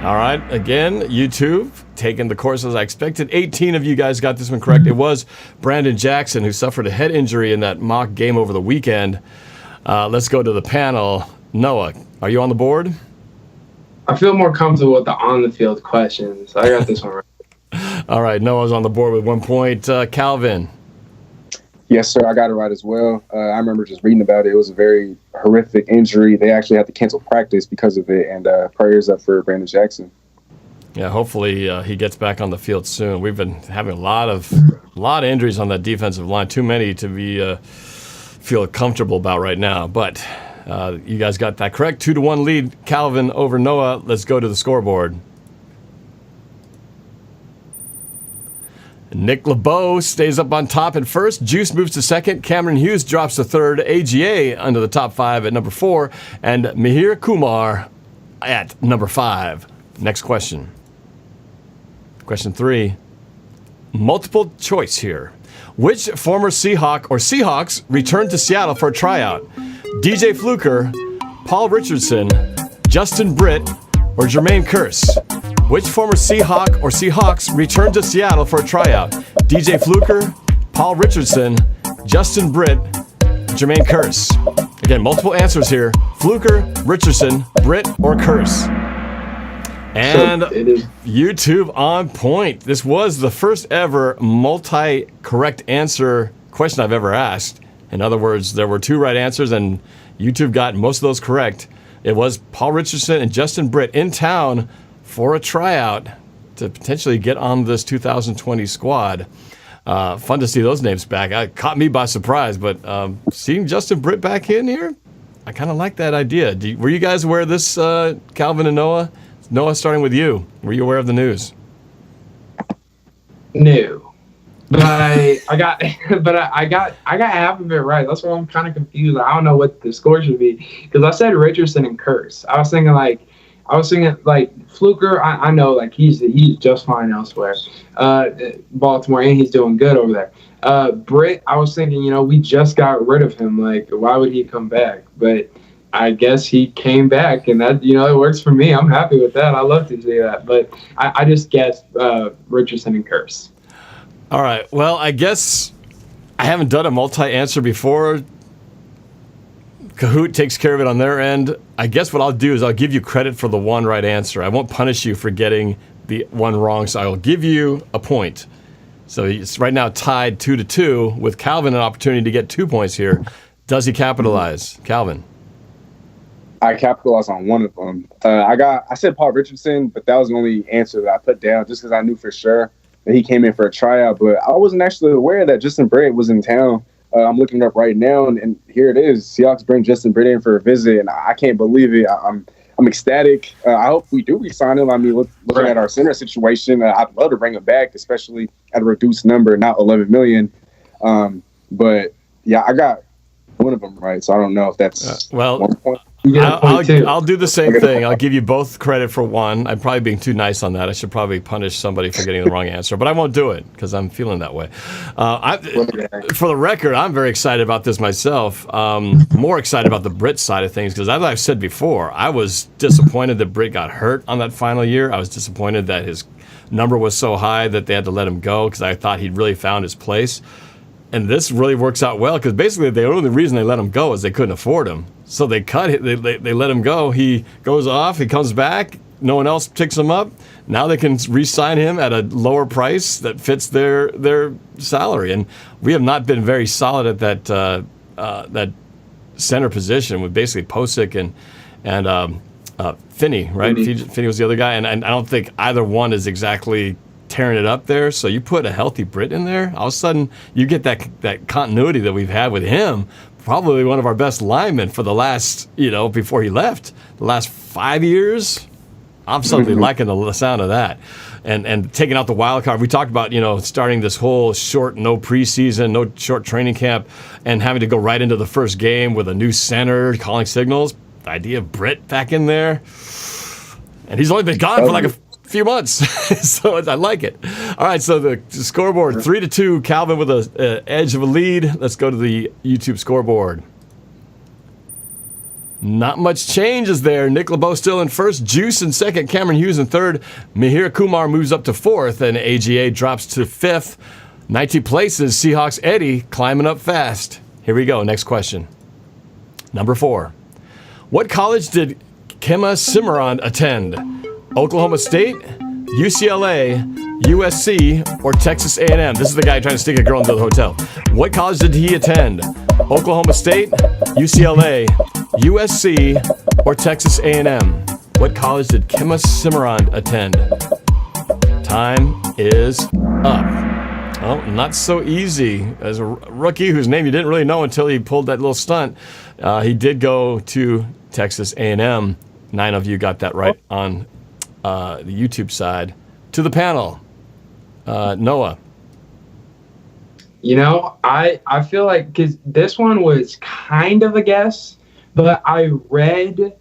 All right, again, YouTube, taking the course as I expected. 18 of you guys got this one correct. It was Brandon Jackson who suffered a head injury in that mock game over the weekend. Let's go to the panel. Noah, are you on the board? I feel more comfortable with the on-the-field questions. I got this one right. All right, Noah's on the board with 1 point. Calvin. Yes, sir. I got it right as well. I remember just reading about it. It was a very horrific injury. They actually had to cancel practice because of it, and prayers up for Brandon Jackson. Yeah, hopefully he gets back on the field soon. We've been having a lot of injuries on that defensive line. Too many to be feel comfortable about right now. But you guys got that correct. 2-1 lead, Calvin over Noah. Let's go to the scoreboard. Nick LaBow stays up on top at first. Juice moves to second. Cameron Hughes drops to third. AGA under the top 5 at number 4. And Mihir Kumar at number 5. Next question. Question 3. Multiple choice here. Which former Seahawk or Seahawks returned to Seattle for a tryout? DJ Fluker, Paul Richardson, Justin Britt, or Jermaine Kearse? Which former Seahawk or Seahawks returned to Seattle for a tryout? DJ Fluker, Paul Richardson, Justin Britt, Jermaine Kearse. Again, multiple answers here. Fluker, Richardson, Britt, or Kearse. And YouTube on point. This was the first ever multi-correct answer question I've ever asked. In other words, there were 2 right answers, and YouTube got most of those correct. It was Paul Richardson and Justin Britt in town for a tryout to potentially get on this 2020 squad. Fun to see those names back. It caught me by surprise, but seeing Justin Britt back in here, I kind of like that idea. Were you guys aware of this, Calvin and Noah? Noah, starting with you. Were you aware of the news? No. But I got half of it right. That's why I'm kind of confused. I don't know what the score should be because I said Richardson and Kearse. I was thinking like Fluker. I know like he's just fine elsewhere, Baltimore, and he's doing good over there. Britt, I was thinking, we just got rid of him. Like, why would he come back? But I guess he came back, and that it works for me. I'm happy with that. I love to see that. But I just guessed Richardson and Kearse. All right. Well, I guess I haven't done a multi-answer before. Kahoot takes care of it on their end. I guess what I'll do is I'll give you credit for the 1 right answer. I won't punish you for getting the 1 wrong, so I will give you a point. So it's right now tied 2-2 with Calvin an opportunity to get 2 points here. Does he capitalize? Calvin. I capitalized on one of them. I said Paul Richardson, but that was the only answer that I put down just because I knew for sure that he came in for a tryout. But I wasn't actually aware that Justin Britt was in town. I'm looking it up right now, and here it is. Seahawks bring Justin Britt in for a visit, and I can't believe it. I'm ecstatic. I hope we do re-sign him. I mean, looking at our center situation, I'd love to bring him back, especially at a reduced number, not $11 million. But yeah, I got one of them right, so I don't know if that's 1 point. I'll do the same thing. I'll give you both credit for one. I'm probably being too nice on that. I should probably punish somebody for getting the wrong answer, but I won't do it because I'm feeling that way. For the record, I'm very excited about this myself. More excited about the Brit side of things because, as I've said before, I was disappointed that Brit got hurt on that final year. I was disappointed that his number was so high that they had to let him go because I thought he'd really found his place. And this really works out well because basically the only reason they let him go is they couldn't afford him. So they cut it. They let him go. He goes off. He comes back. No one else picks him up. Now they can re-sign him at a lower price that fits their salary. And we have not been very solid at that center position with basically Posick and Finney, right? Finney was the other guy, and I don't think either one is exactly tearing it up there. So you put a healthy Brit in there, all of a sudden you get that continuity that we've had with him. Probably one of our best linemen for the last, before he left, the last 5 years. I'm suddenly liking the sound of that. And taking out the wild card. We talked about, starting this whole short, no preseason, no short training camp, and having to go right into the first game with a new center, calling signals. The idea of Brit back in there. And he's only been gone for like a few months, so I like it. All right, so the scoreboard 3-2. Calvin with an edge of a lead. Let's go to the YouTube scoreboard. Not much changes there. Nick LaBow still in first, Juice in second, Cameron Hughes in third, Mihir Kumar moves up to fourth, and AGA drops to fifth. 19 places. Seahawks Eddie climbing up fast. Here we go. Next question. Number 4. What college did Kema Cimarron attend? Oklahoma State, UCLA, USC, or Texas A&M? This is the guy trying to stick a girl into the hotel. What college did he attend? Oklahoma State, UCLA, USC, or Texas A&M? What college did Kema Cimarron attend? Time is up. Oh, not so easy. As a rookie whose name you didn't really know until he pulled that little stunt, he did go to Texas A&M. 9 of you got that right on the YouTube side. To the panel, Noah. I feel like, because this one was kind of a guess, but I read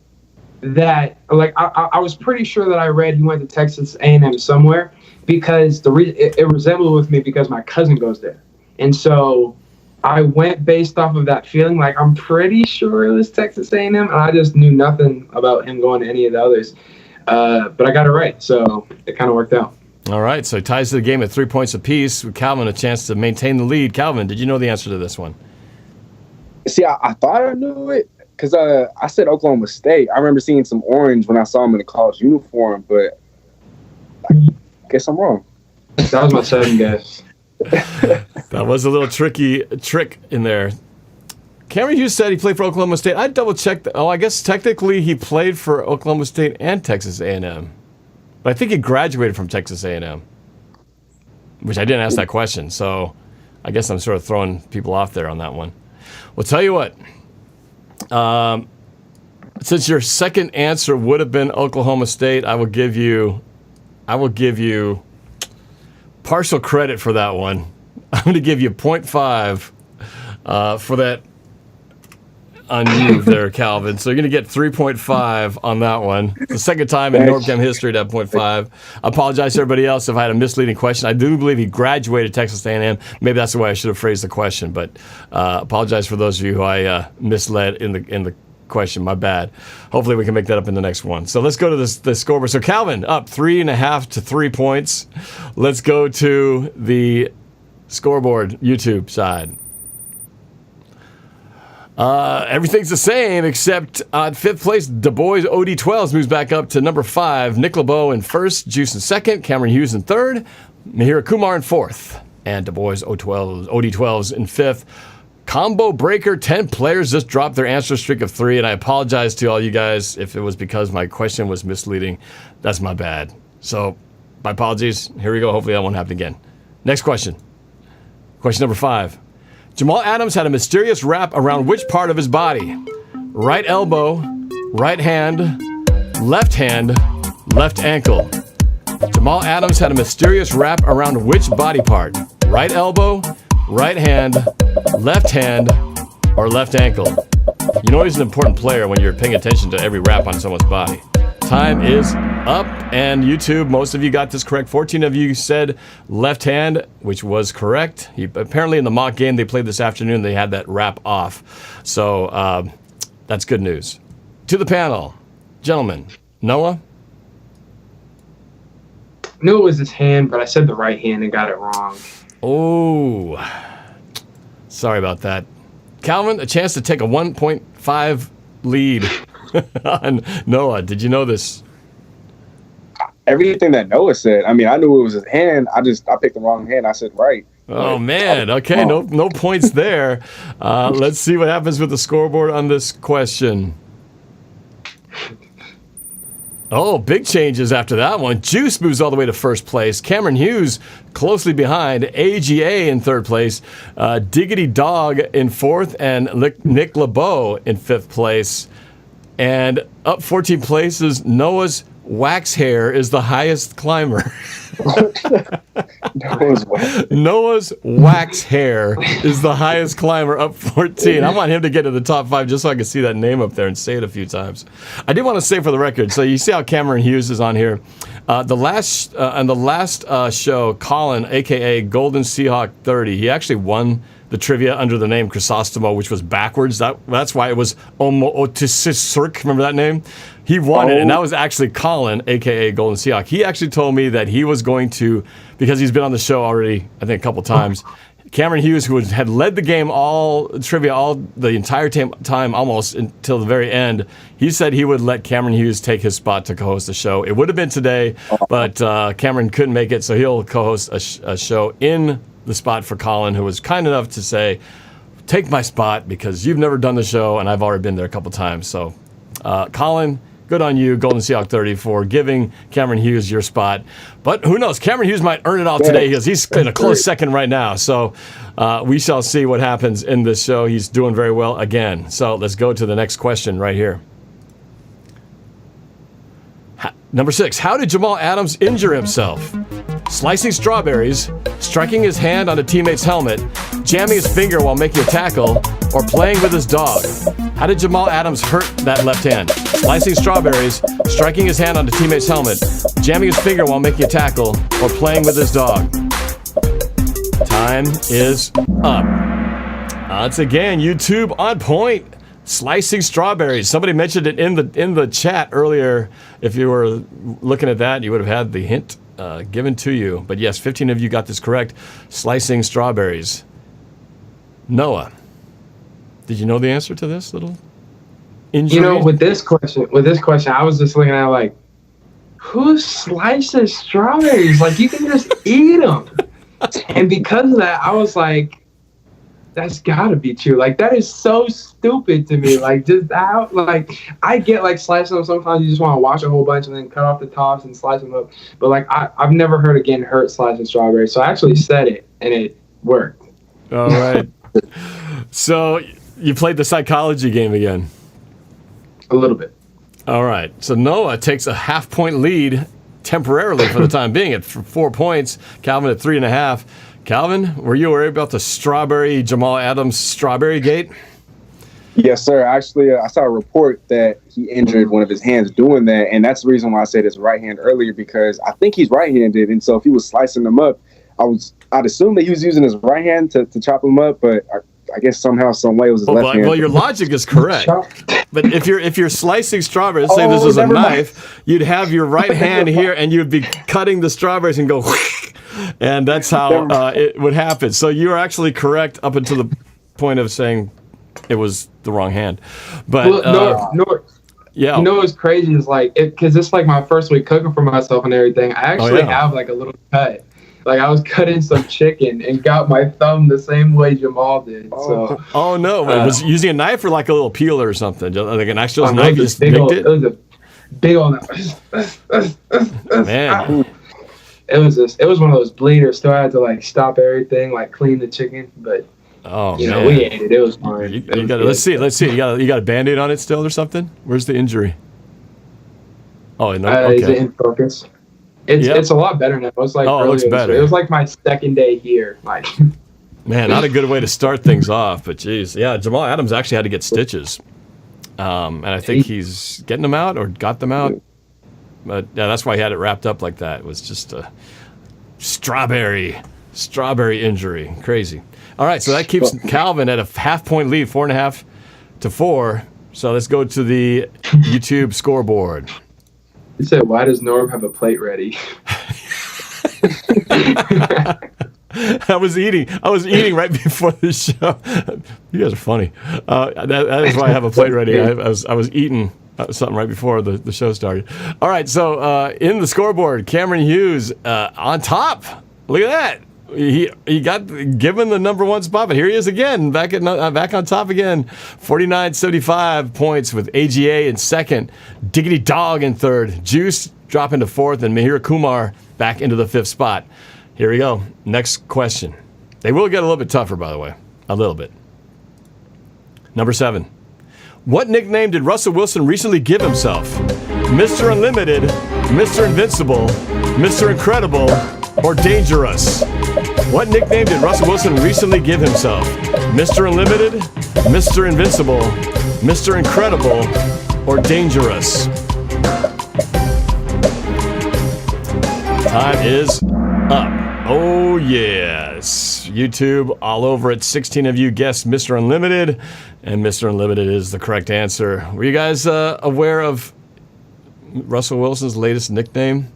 that, I was pretty sure that I read he went to Texas A&M somewhere, because it resembled with me because my cousin goes there. And so I went based off of that feeling, I'm pretty sure it was Texas A&M, and I just knew nothing about him going to any of the others. But I got it right, so it kind of worked out. All right, so it ties to the game at 3 points apiece, with Calvin a chance to maintain the lead. Calvin, did you know the answer to this one? See, I thought I knew it because I said Oklahoma State. I remember seeing some orange when I saw him in a college uniform, but I guess I'm wrong. That was my second guess. That was a little trick in there. Cameron Hughes said he played for Oklahoma State. I double-checked. I guess technically he played for Oklahoma State and Texas A&M. But I think he graduated from Texas A&M, which I didn't ask that question. So I guess I'm sort of throwing people off there on that one. Well, tell you what. Since your second answer would have been Oklahoma State, I will give you partial credit for that one. I'm going to give you 0.5 for that on you there, Calvin. So you're going to get 3.5 on that one. The second time in NorbCam history to have 0.5. I apologize to everybody else if I had a misleading question. I do believe he graduated Texas A&M. Maybe that's the way I should have phrased the question, but apologize for those of you who I misled in the question. My bad. Hopefully we can make that up in the next one. So let's go to the scoreboard. So Calvin up 3.5 to 3 points. Let's go to the scoreboard YouTube side. Everything's the same except fifth place, Du Bois OD12s moves back up to number 5. Nick LaBow in first, Juice in second, Cameron Hughes in third, Mihir Kumar in fourth, and Du Bois OD12s in fifth. Combo breaker, 10 players just dropped their answer streak of 3, and I apologize to all you guys if it was because my question was misleading. That's my bad. So, my apologies. Here we go. Hopefully that won't happen again. Next question. Question number 5. Jamal Adams had a mysterious wrap around which part of his body? Right elbow, right hand, left hand, left ankle. Jamal Adams had a mysterious wrap around which body part? Right elbow, right hand, or left ankle? You know he's an important player when you're paying attention to every wrap on someone's body. Time is up, and YouTube, most of you got this correct. 14 of you said left hand, which was correct. Apparently in the mock game they played this afternoon, they had that wrap off. So that's good news. To the panel, gentlemen, Noah? I knew it was his hand, but I said the right hand and got it wrong. Oh, sorry about that. Calvin, a chance to take a 1.5 lead on Noah. Did you know this? Everything that Noah said. I mean, I knew it was his hand. I picked the wrong hand. I said right. Oh, man. Okay, no points there. Let's see what happens with the scoreboard on this question. Oh, big changes after that one. Juice moves all the way to first place. Cameron Hughes closely behind. AGA in third place. Diggity Dog in fourth. And Nick LaBow in fifth place. And up 14 places, Noah's wax hair is the highest climber. Noah's wax hair is the highest climber, up 14. I want him to get to the top 5 just so I can see that name up there and say it a few times. I did want to say for the record, so you see how Cameron Hughes is on here. On the last show, Colin, a.k.a. Golden Seahawk 30, he actually won the trivia under the name Chrysostomo, which was backwards. That's why it was Omo-Otisisirk. Remember that name? He won it, and that was actually Colin, a.k.a. Golden Seahawk. He actually told me that he was going to, because he's been on the show already, I think, a couple times, Cameron Hughes, who had led the game the entire time almost until the very end, he said he would let Cameron Hughes take his spot to co-host the show. It would have been today, but Cameron couldn't make it, so he'll co-host a show in the spot for Colin, who was kind enough to say, take my spot because you've never done the show and I've already been there a couple times. So, Colin, good on you, Golden Seahawk 30, for giving Cameron Hughes your spot. But who knows? Cameron Hughes might earn it all today because he's in a close second right now. So we shall see what happens in this show. He's doing very well again. So let's go to the next question right here. Number 6, how did Jamal Adams injure himself? Slicing strawberries, striking his hand on a teammate's helmet, jamming his finger while making a tackle, or playing with his dog. How did Jamal Adams hurt that left hand? Slicing strawberries, striking his hand on a teammate's helmet, jamming his finger while making a tackle, or playing with his dog. Time is up. Once again, YouTube on point. Slicing strawberries. Somebody mentioned it in the chat earlier. If you were looking at that, you would have had the hint given to you. But yes, 15 of you got this correct. Slicing strawberries. Noah, did you know the answer to this little injury? You know, with this question, I was just looking at like, who slices strawberries? Like, you can just eat them. And because of that, I was like, that's gotta be true. Like, that is so stupid to me. Like, just how, like, I get like slicing them. Sometimes you just want to wash a whole bunch and then cut off the tops and slice them up. But like, I've never heard of getting hurt slicing strawberries. So I actually said it and it worked. All right. So you played the psychology game again. A little bit. All right. So Noah takes a half-point lead temporarily for the time being at 4 points. Calvin at 3.5. Calvin, were you worried about the Jamal Adams strawberry gate? Yes, sir. Actually, I saw a report that he injured one of his hands doing that, and that's the reason why I said his right hand earlier, because I think he's right-handed, and so if he was slicing them up, I'd assume that he was using his right hand to chop them up, but I guess somehow, some way, it was his left hand. Well, your logic is correct. But if you're slicing strawberries, say this is a knife, you'd have your right hand here, and you'd be cutting the strawberries and go, and that's how it would happen. So you were actually correct up until the point of saying it was the wrong hand. But yeah, you know what's crazy is like, because it's like my first week cooking for myself and everything. I actually have like a little cut. Like, I was cutting some chicken and got my thumb the same way Jamal did. So. Oh no! It was using a knife or like a little peeler or something, like an actual knife. You just nicked it. It was a big old knife. Man. It was one of those bleeders. Still had to like stop everything, like clean the chicken, but you know, we ate it. It was fine. Let's see. You got a Band-Aid on it still or something? Where's the injury? Oh, no, Is it okay. in focus? It's a lot better now. It was like Oh, it looks earlier this better. week. It was like my second day here. Like, Man, not a good way to start things off, but geez. Yeah, Jamal Adams actually had to get stitches. And I think he's getting them out or got them out. But yeah, that's why he had it wrapped up like that. It was just a strawberry injury. Crazy. All right, so that keeps Calvin at a half-point lead, 4.5 to 4. So let's go to the YouTube scoreboard. he said, "Why does Norb have a plate ready?" I was eating right before the show. You guys are funny. That is why I have a plate ready. I was eating something right before the show started. All right, so in the scoreboard, Cameron Hughes on top. Look at that. He got given the number one spot, but here he is again, back on top again. 49-75 points with AGA in second, Diggity Dog in third, Juice dropping to fourth, and Mihir Kumar back into the fifth spot. Here we go. Next question. They will get a little bit tougher, by the way. A little bit. Number 7. What nickname did Russell Wilson recently give himself? Mr. Unlimited, Mr. Invincible, Mr. Incredible, or Dangerous? What nickname did Russell Wilson recently give himself? Mr. Unlimited, Mr. Invincible, Mr. Incredible, or Dangerous? Time is up. Oh, yes. YouTube all over it. 16 of you guessed Mr. Unlimited, and Mr. Unlimited is the correct answer. Were you guys aware of Russell Wilson's latest nickname?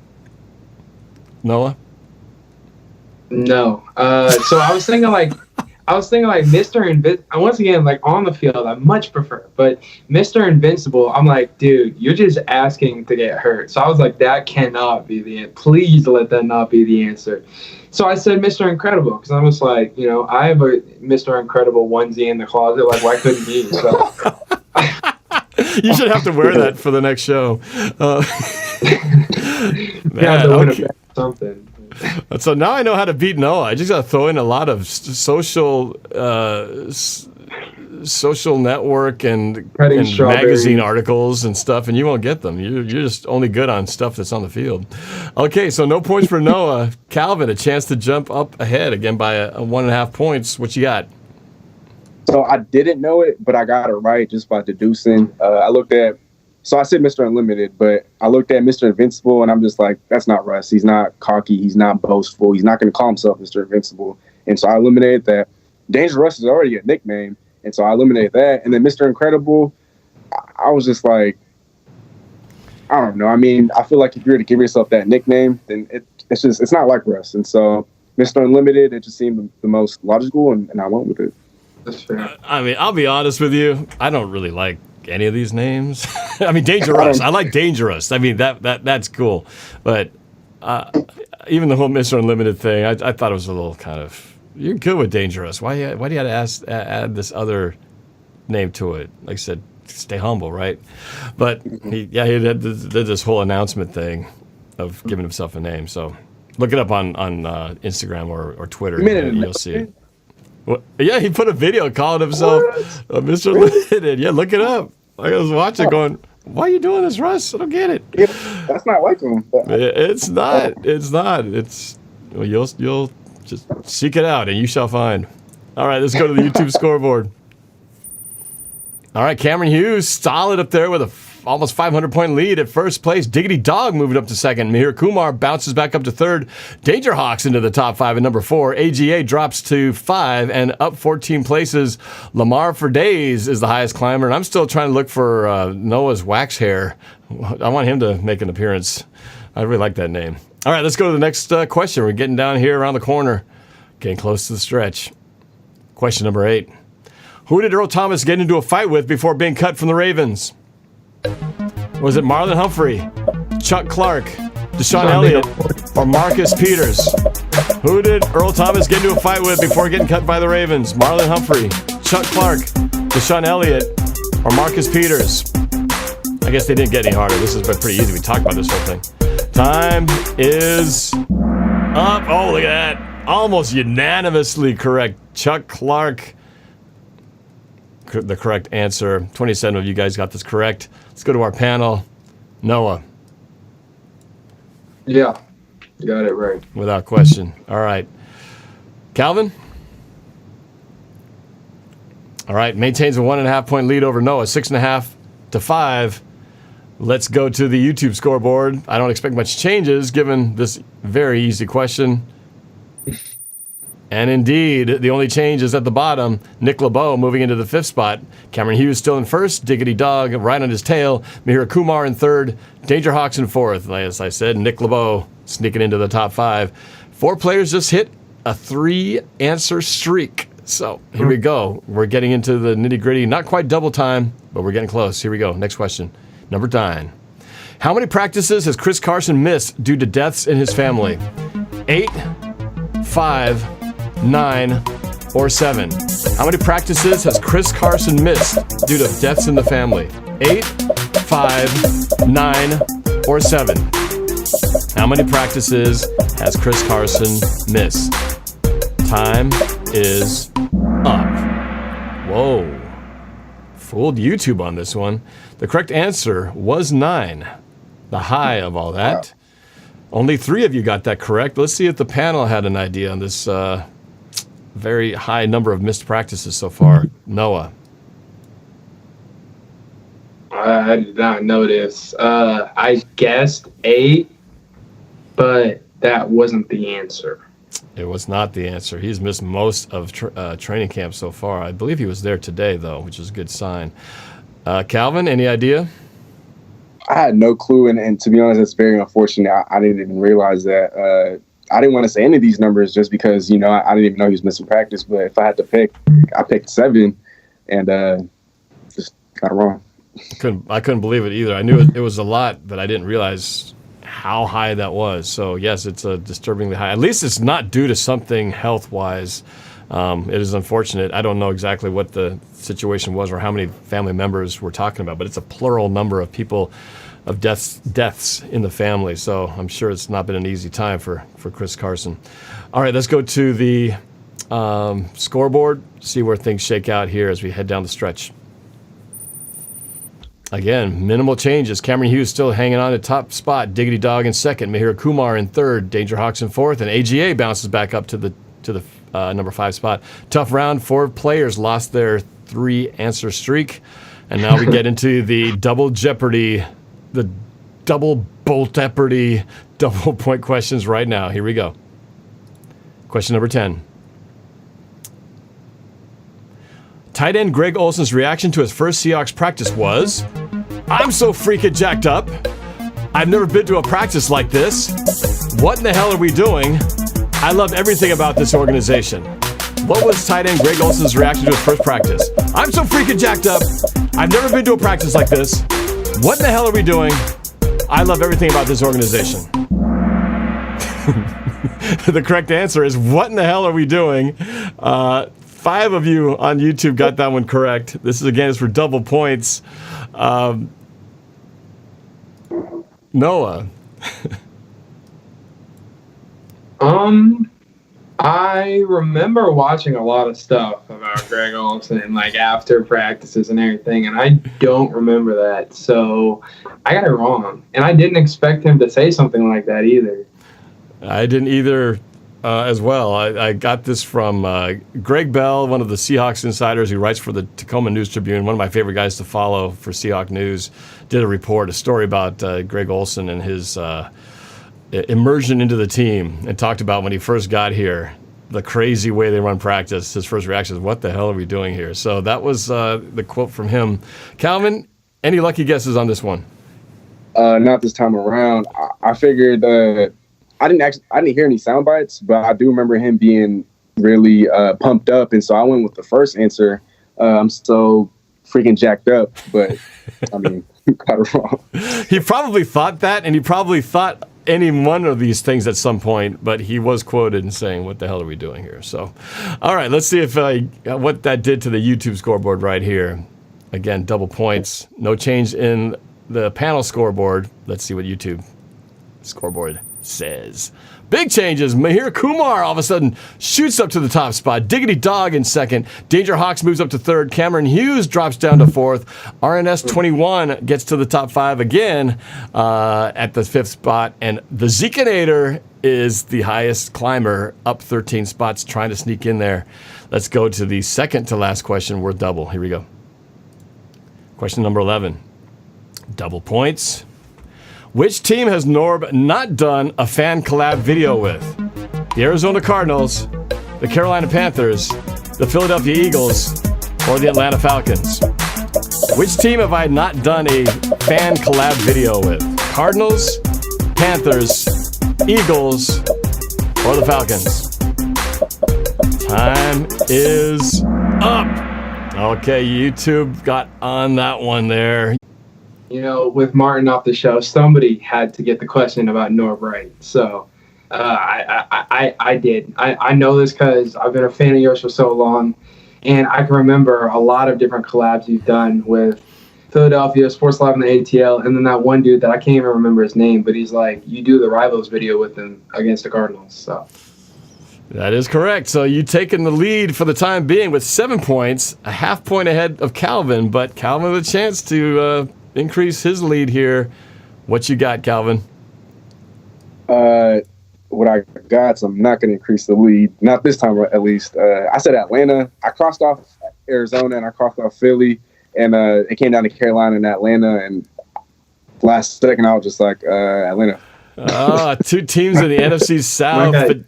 Noah? No. So I was thinking like Mr. Invincible. Once again, like on the field, I much prefer. But Mr. Invincible, I'm like, dude, you're just asking to get hurt. So I was like, that cannot be the answer. Please let that not be the answer. So I said Mr. Incredible because I was like, I have a Mr. Incredible onesie in the closet. Like, why couldn't he? So You should have to wear that for the next show. Man, to win a bet or something. So now I know how to beat Noah. I just got to throw in a lot of social network and magazine articles and stuff, and you won't get them. You're just only good on stuff that's on the field. Okay, so no points for Noah. Calvin, a chance to jump up ahead again by a 1.5 points. What you got? So I didn't know it, but I got it right just by deducing. So I said Mr. Unlimited, but I looked at Mr. Invincible, and I'm just like, that's not Russ. He's not cocky. He's not boastful. He's not going to call himself Mr. Invincible. And so I eliminated that. Dangerous is already a nickname, and so I eliminated that. And then Mr. Incredible, I was just like, I don't know. I mean, I feel like if you were to give yourself that nickname, then it's not like Russ. And so Mr. Unlimited, it just seemed the most logical, and I went with it. That's fair. I mean, I'll be honest with you. I don't really like any of these names. I mean, Dangerous. I like Dangerous. I mean, that's cool. But even the whole Mr. Unlimited thing, I thought it was a little kind of, you're good with Dangerous. Why do you have to add this other name to it? Like I said, stay humble, right? But he did this whole announcement thing of giving himself a name. So look it up on Instagram or Twitter. And you'll see it. Well, yeah, he put a video calling himself Mr. Limited. Yeah, look it up. I was watching going, why are you doing this, Russ? I don't get it. Yeah, that's not like him. It's not. Well, you'll just seek it out and you shall find. All right, let's go to the YouTube scoreboard. All right, Cameron Hughes, solid up there with a almost 500-point lead at first place. Diggity Dog moving up to second. Mihir Kumar bounces back up to third. Danger Hawks into the top 5 at number 4. AGA drops to 5 and up 14 places. Lamar for Days is the highest climber, and I'm still trying to look for Noah's wax hair. I want him to make an appearance. I really like that name. All right, let's go to the next question. We're getting down here around the corner, getting close to the stretch. Question number 8. Who did Earl Thomas get into a fight with before being cut from the Ravens? Was it Marlon Humphrey, Chuck Clark, Deshaun Elliott, or Marcus Peters? Who did Earl Thomas get into a fight with before getting cut by the Ravens? Marlon Humphrey, Chuck Clark, Deshaun Elliott, or Marcus Peters? I guess they didn't get any harder. This has been pretty easy. We talked about this whole thing. Time is up. Oh, look at that. Almost unanimously correct. Chuck Clark, the correct answer. 27 of you guys got this correct. Let's go to our panel. Noah, Yeah, you got it right. Without question. All right. Calvin? All right, maintains a 1.5 point lead over Noah, 6.5 to 5. Let's go to the YouTube scoreboard. I don't expect much changes given this very easy question. And indeed, the only change is at the bottom. Nick LaBow moving into the 5th spot. Cameron Hughes still in 1st. Diggity Dog right on his tail. Mihir Kumar in 3rd. Danger Hawks in 4th. As I said, Nick LaBow sneaking into the top 5. 4 players just hit a 3-answer streak. So here we go. We're getting into the nitty-gritty. Not quite double time, but we're getting close. Here we go. Next question. Number 9. How many practices has Chris Carson missed due to deaths in his family? 8, 5, 9, or 7? How many practices has Chris Carson missed due to deaths in the family? 8, 5, 9, or 7? How many practices has Chris Carson missed? Time is up. Whoa. Fooled YouTube on this one. The correct answer was 9. The high of all that. Only 3 of you got that correct. Let's see if the panel had an idea on this very high number of missed practices so far. Noah. I did not know this. I guessed 8, but that wasn't the answer. It was not the answer. He's missed most of training camp so far. I believe he was there today, though, which is a good sign. Calvin, any idea? I had no clue, and to be honest, it's very unfortunate. I didn't even realize that. I didn't want to say any of these numbers just because, you know, I didn't even know he was missing practice. But if I had to pick, I picked 7, and just got it wrong. I couldn't believe it either. I knew it was a lot, but I didn't realize how high that was. So, yes, it's a disturbingly high. At least it's not due to something health-wise. It is unfortunate. I don't know exactly what the situation was or how many family members we're talking about, but it's a plural number of people, of deaths in the family. So I'm sure it's not been an easy time for Chris Carson. All right, let's go to the scoreboard, see where things shake out here as we head down the stretch. Again, minimal changes. Cameron Hughes still hanging on at top spot. Diggity Dog in 2nd. Mihir Kumar in 3rd. Danger Hawks in 4th. And AGA bounces back up to the number 5 spot. Tough round. 4 players lost their 3-answer streak. And now we get into the double jeopardy, the double Boelter double point questions right now. Here we go. Question number 10. Tight end Greg Olsen's reaction to his first Seahawks practice was, "I'm so freaking jacked up. I've never been to a practice like this. What in the hell are we doing? I love everything about this organization." What was tight end Greg Olsen's reaction to his first practice? "I'm so freaking jacked up. I've never been to a practice like this. What in the hell are we doing? I love everything about this organization." The correct answer is, what in the hell are we doing? 5 of you on YouTube got that one correct. This is, again, is for double points. Noah. I remember watching a lot of stuff about Greg Olsen, like after practices and everything, and I don't remember that. So I got it wrong. And I didn't expect him to say something like that either. I didn't either. As well. I got this from Greg Bell, one of the Seahawks insiders who writes for the Tacoma News Tribune, one of my favorite guys to follow for Seahawk News, did a story about Greg Olsen and his immersion into the team, and talked about when he first got here, the crazy way they run practice. His first reaction is, what the hell are we doing here? So that was the quote from him. Calvin, any lucky guesses on this one? Not this time around. I figured I didn't hear any sound bites, but I do remember him being really pumped up, and so I went with the first answer. I'm so freaking jacked up, but I mean, got it wrong. He probably thought that, and he probably thought any one of these things at some point, but he was quoted in saying, "What the hell are we doing here?" So, all right, let's see if what that did to the YouTube scoreboard right here. Again, double points. No change in the panel scoreboard. Let's see what YouTube scoreboard says. Big changes. Mahir Kumar all of a sudden shoots up to the top spot. Diggity Dog in second. Danger Hawks moves up to third. Cameron Hughes drops down to fourth. RNS 21 gets to the top five again at the fifth spot. And the Zekinator is the highest climber, up 13 spots, trying to sneak in there. Let's go to the second to last question worth double. Here we go. Question number 11. Double points. Which team has Norb not done a fan collab video with? The Arizona Cardinals, the Carolina Panthers, the Philadelphia Eagles, or the Atlanta Falcons? Which team have I not done a fan collab video with? Cardinals, Panthers, Eagles, or the Falcons? Time is up. Okay, YouTube got on that one there. You know, with Martin off the show, somebody had to get the question about Norb right. So I did. I know this because I've been a fan of yours for so long, and I can remember a lot of different collabs you've done with Philadelphia, Sports Live, and the ATL, and then that one dude that I can't even remember his name, but he's like, you do the Rivals video with him against the Cardinals. So that is correct. So you taking the lead for the time being with 7 points, a half point ahead of Calvin, but Calvin with a chance to increase his lead here. What you got, Calvin? What I got, so I'm not going to increase the lead. Not this time, at least. I said Atlanta. I crossed off Arizona and I crossed off Philly, and it came down to Carolina and Atlanta. And last second, I was just like, Atlanta. Two teams in the NFC South. But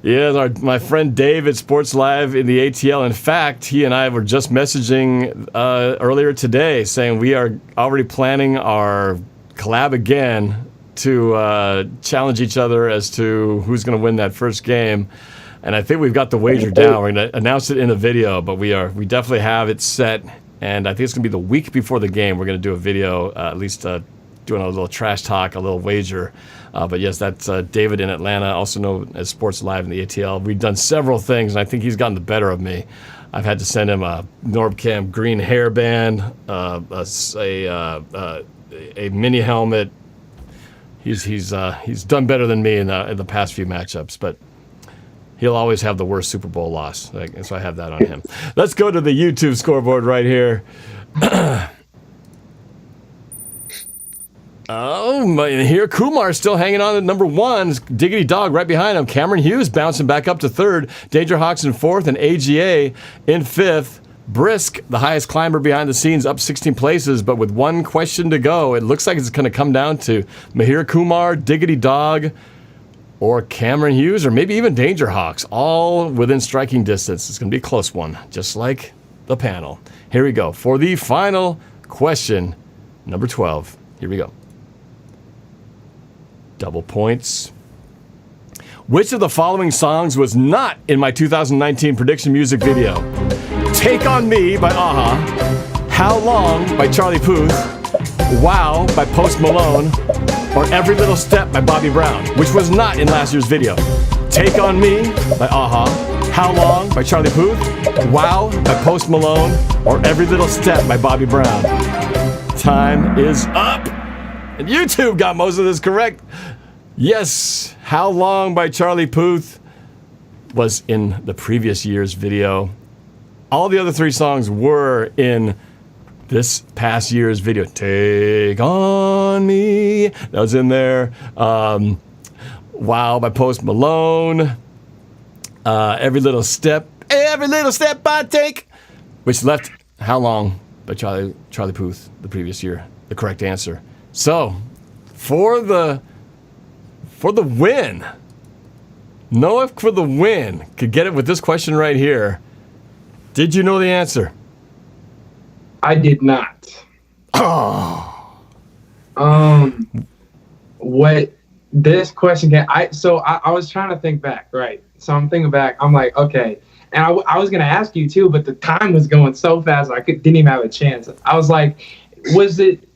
yeah, my friend Dave at Sports Live in the ATL. In fact, he and I were just messaging earlier today saying we are already planning our collab again to challenge each other as to who's going to win that first game. And I think we've got the wager down. We're going to announce it in the video, but we definitely have it set. And I think it's going to be the week before the game. We're going to do a video, at least doing a little trash talk, a little wager. But yes, that's David in Atlanta, also known as Sports Live in the ATL. We've done several things, and I think he's gotten the better of me. I've had to send him a NorbCam green hairband, a mini helmet. He's done better than me in the past few matchups, but he'll always have the worst Super Bowl loss. So I have that on him. Let's go to the YouTube scoreboard right here. Here Kumar's still hanging on at number one. Diggity Dog right behind him. Cameron Hughes bouncing back up to third. Danger Hawks in fourth, and AGA in fifth. Brisk, the highest climber behind the scenes, up 16 places, but with one question to go, it looks like it's going to come down to Mahir Kumar, Diggity Dog, or Cameron Hughes, or maybe even Danger Hawks, all within striking distance. It's going to be a close one, just like the panel. Here we go for the final question, number 12. Here we go. Double points. Which of the following songs was not in my 2019 prediction music video? Take On Me by Aha, How Long by Charlie Puth, Wow by Post Malone, or Every Little Step by Bobby Brown, which was not in last year's video. Take On Me by Aha, How Long by Charlie Puth, Wow by Post Malone, or Every Little Step by Bobby Brown. Time is up. And YouTube got most of this correct. Yes, How Long by Charlie Puth was in the previous year's video. All the other three songs were in this past year's video. Take On Me, that was in there. Wow by Post Malone. Every Little Step I Take, which left How Long by Charlie Puth the previous year, the correct answer. So, for the win, Noah for the win could get it with this question right here. Did you know the answer? I did not. Oh. What this question can I was trying to think back, right? So I'm thinking back. I'm like, okay, and I was gonna ask you too, but the time was going so fast didn't even have a chance. I was like,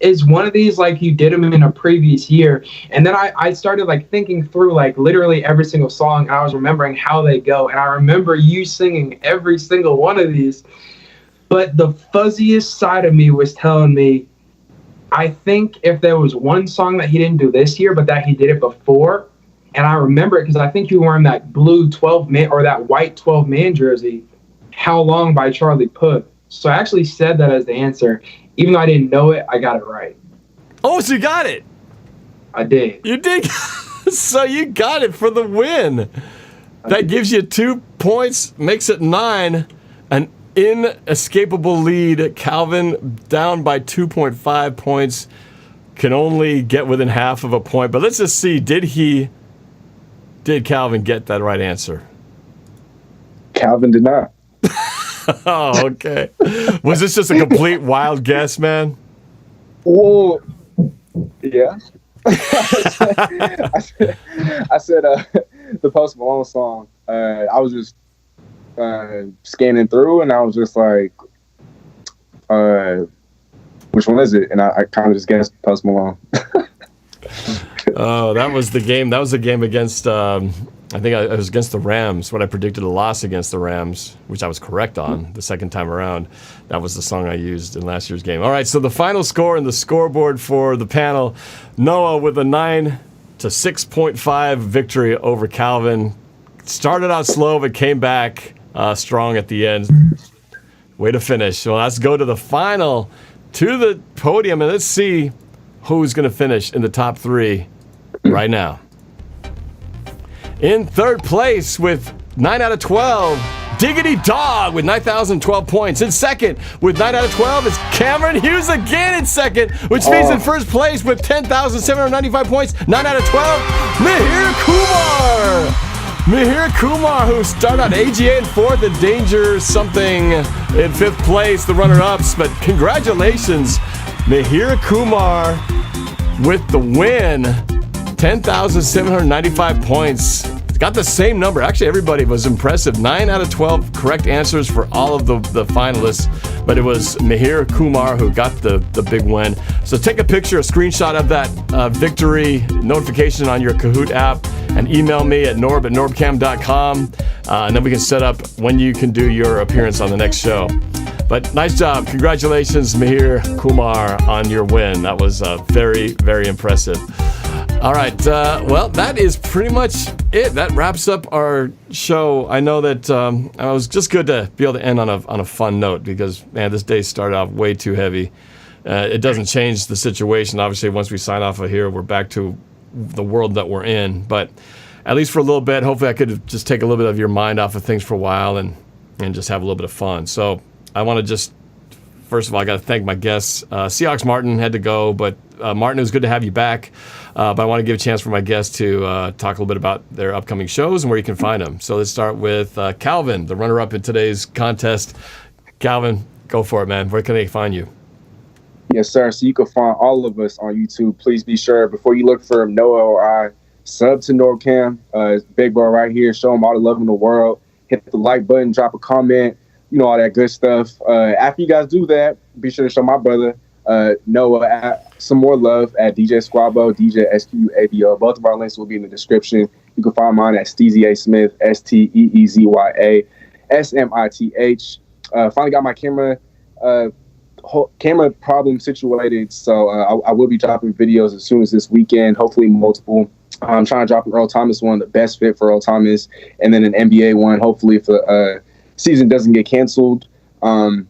is one of these like you did them in a previous year? And then I started like thinking through like literally every single song, and I was remembering how they go, and I remember you singing every single one of these, but the fuzziest side of me was telling me I think if there was one song that he didn't do this year, but that he did it before, and I remember it because I think you were wearing that blue 12-man or that white 12-man jersey, How Long by Charlie Puth. So I actually said that as the answer. Even though I didn't know it, I got it right. Oh, so you got it. I did. You did. So you got it for the win. That gives you 2 points, makes it 9. An inescapable lead. Calvin down by 2.5 points. Can only get within half of a point. But let's just see, did Calvin get that right answer? Calvin did not. Oh, okay. Was this just a complete wild guess, man? Well, yeah. I said the Post Malone song. I was just scanning through, and I was just like, which one is it? And I kind of just guessed Post Malone. Oh, that was the game. That was the game against, I think it was against the Rams, when I predicted a loss against the Rams, which I was correct on the second time around. That was the song I used in last year's game. All right, so the final score and the scoreboard for the panel, Noah with a 9 to 6.5 victory over Calvin. Started out slow, but came back strong at the end. Way to finish. Well, let's go to the final, to the podium, and let's see who's going to finish in the top 3 right now. In third place with 9 out of 12, Diggity Dog with 9,012 points. In second with 9 out of 12 is Cameron Hughes again in second, which means in first place with 10,795 points, 9 out of 12, Mihir Kumar. Mihir Kumar, who started out AGA in fourth and Danger something in fifth place, the runner-ups. But congratulations, Mihir Kumar with the win. 10,795 points. Got the same number. Actually, everybody was impressive. 9 out of 12 correct answers for all of the finalists. But it was Mihir Kumar who got the big win. So take a picture, a screenshot of that victory notification on your Kahoot app and email me at norb@norbcam.com. And then we can set up when you can do your appearance on the next show. But nice job. Congratulations, Mihir Kumar, on your win. That was very, very impressive. All right. Well, that is pretty much it. That wraps up our show. I know that it was just good to be able to end on a fun note because, man, this day started off way too heavy. It doesn't change the situation. Obviously, once we sign off of here, we're back to the world that we're in. But at least for a little bit, hopefully I could just take a little bit of your mind off of things for a while and just have a little bit of fun. So I want to just, first of all, I got to thank my guests. Seahawks Martin had to go, but Martin, it was good to have you back. But I want to give a chance for my guests to talk a little bit about their upcoming shows and where you can find them. So let's start with Calvin, the runner-up in today's contest. Calvin, go for it, man. Where can they find you? Yes, sir. So you can find all of us on YouTube. Please be sure, before you look for Noah or I, sub to NorbCam. It's Big Bro right here. Show them all the love in the world. Hit the like button, drop a comment, all that good stuff. After you guys do that, be sure to show my brother Noah some more love at DJ Squabo, DJ SQABO. Both of our links will be in the description. You can find mine at Steezy A Smith, SteezyASmith. Finally got my camera problem situated, so I will be dropping videos as soon as this weekend, hopefully multiple. I'm trying to drop an Earl Thomas one, the best fit for Earl Thomas, and then an NBA one, hopefully if the season doesn't get canceled. And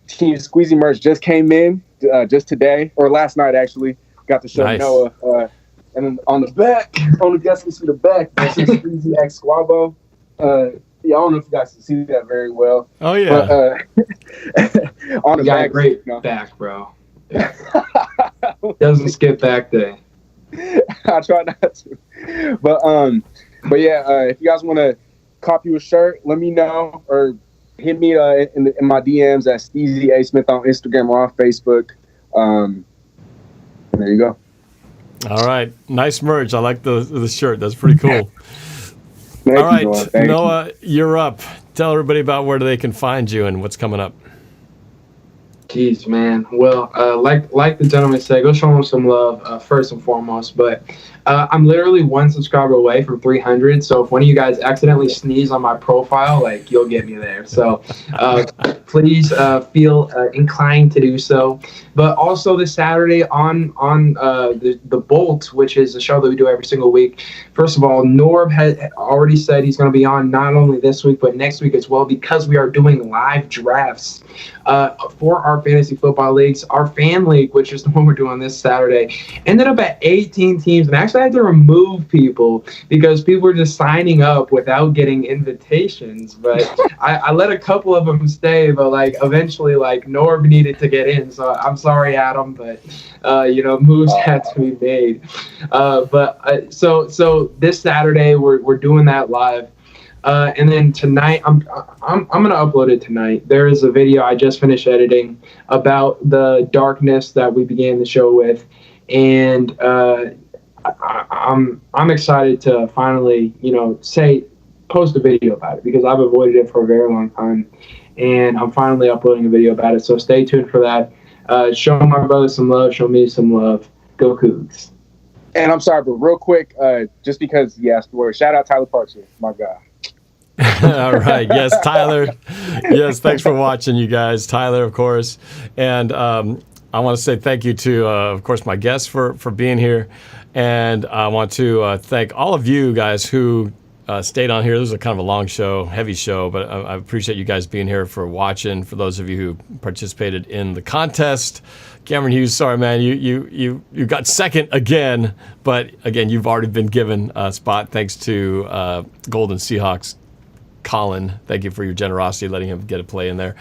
Team Squeezy merch just came in just today, or last night actually. Got to show nice. Noah. And then on the back, on the guys can see the back, that's Squeezy X Squabo. Yeah, I don't know if you guys can see that very well. Oh, yeah. But, on the back, great back, bro. Doesn't skip back day. I try not to. But yeah, if you guys want to copy a shirt, let me know, or hit me in my DMs at Steezy A Smith on Instagram or on Facebook. There you go. All right. Nice merch. I like the shirt. That's pretty cool. All right, Noah, you're up. Tell everybody about where they can find you and what's coming up. Jeez, man. Well, like the gentleman said, go show him some love first and foremost. But I'm literally one subscriber away from 300. So if one of you guys accidentally sneeze on my profile, like you'll get me there. So please feel inclined to do so. But also this Saturday on the Boelt, which is a show that we do every single week. First of all, Norb had already said he's going to be on not only this week but next week as well, because we are doing live drafts for our fantasy football leagues. Our fan league, which is the one we're doing this Saturday, ended up at 18 teams, and actually I had to remove people because people were just signing up without getting invitations. But I let a couple of them stay, but like eventually like Norb needed to get in. So I'm sorry, Adam, but moves had to be made. So this Saturday we're doing that live. And then tonight, I'm gonna upload it tonight. There is a video I just finished editing about the darkness that we began the show with, and I'm excited to finally post a video about it because I've avoided it for a very long time, and I'm finally uploading a video about it. So stay tuned for that. Show my brother some love. Show me some love. Go Cougs. And I'm sorry, but real quick, just because you asked for it, shout out Tyler Parker, my guy. All right. Yes, Tyler. Yes, thanks for watching, you guys. Tyler, of course. And I want to say thank you to, of course, my guests for being here. And I want to thank all of you guys who stayed on here. This was a kind of a long show, heavy show, but I appreciate you guys being here for watching. For those of you who participated in the contest, Cameron Hughes, sorry, man, you got second again, but again, you've already been given a spot thanks to Golden Seahawks. Colin, thank you for your generosity, letting him get a play in there.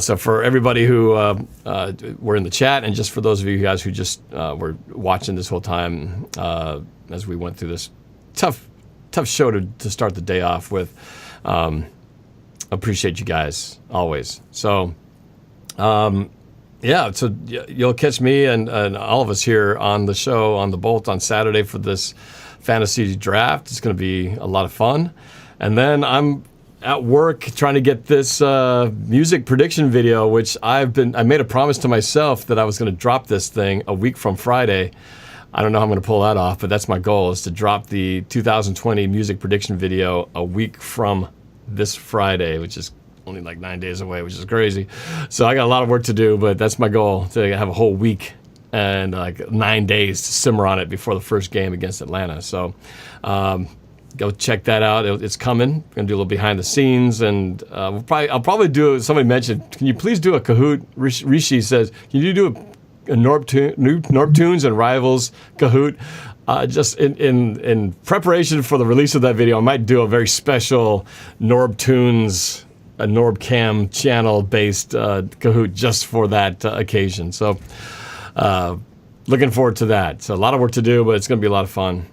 So for everybody who were in the chat, and just for those of you guys who just were watching this whole time as we went through this tough show to start the day off with, appreciate you guys always. So yeah, so you'll catch me and all of us here on the show on the Boelt on Saturday for this fantasy draft. It's going to be a lot of fun. And then I'm at work trying to get this music prediction video, which I made a promise to myself that I was going to drop this thing a week from Friday. I don't know how I'm going to pull that off, but that's my goal, is to drop the 2020 music prediction video a week from this Friday, which is only like 9 days away, which is crazy. So I got a lot of work to do, but that's my goal, to have a whole week and like 9 days to simmer on it before the first game against Atlanta. So go check that out. It's coming. We're gonna do a little behind the scenes, and I'll probably do. Somebody mentioned, can you please do a Kahoot? Rishi says, can you do a Norb Tunes and Rivals Kahoot? Just in preparation for the release of that video, I might do a very special Norb Tunes, a NorbCam channel based Kahoot just for that occasion. So looking forward to that. So a lot of work to do, but it's gonna be a lot of fun.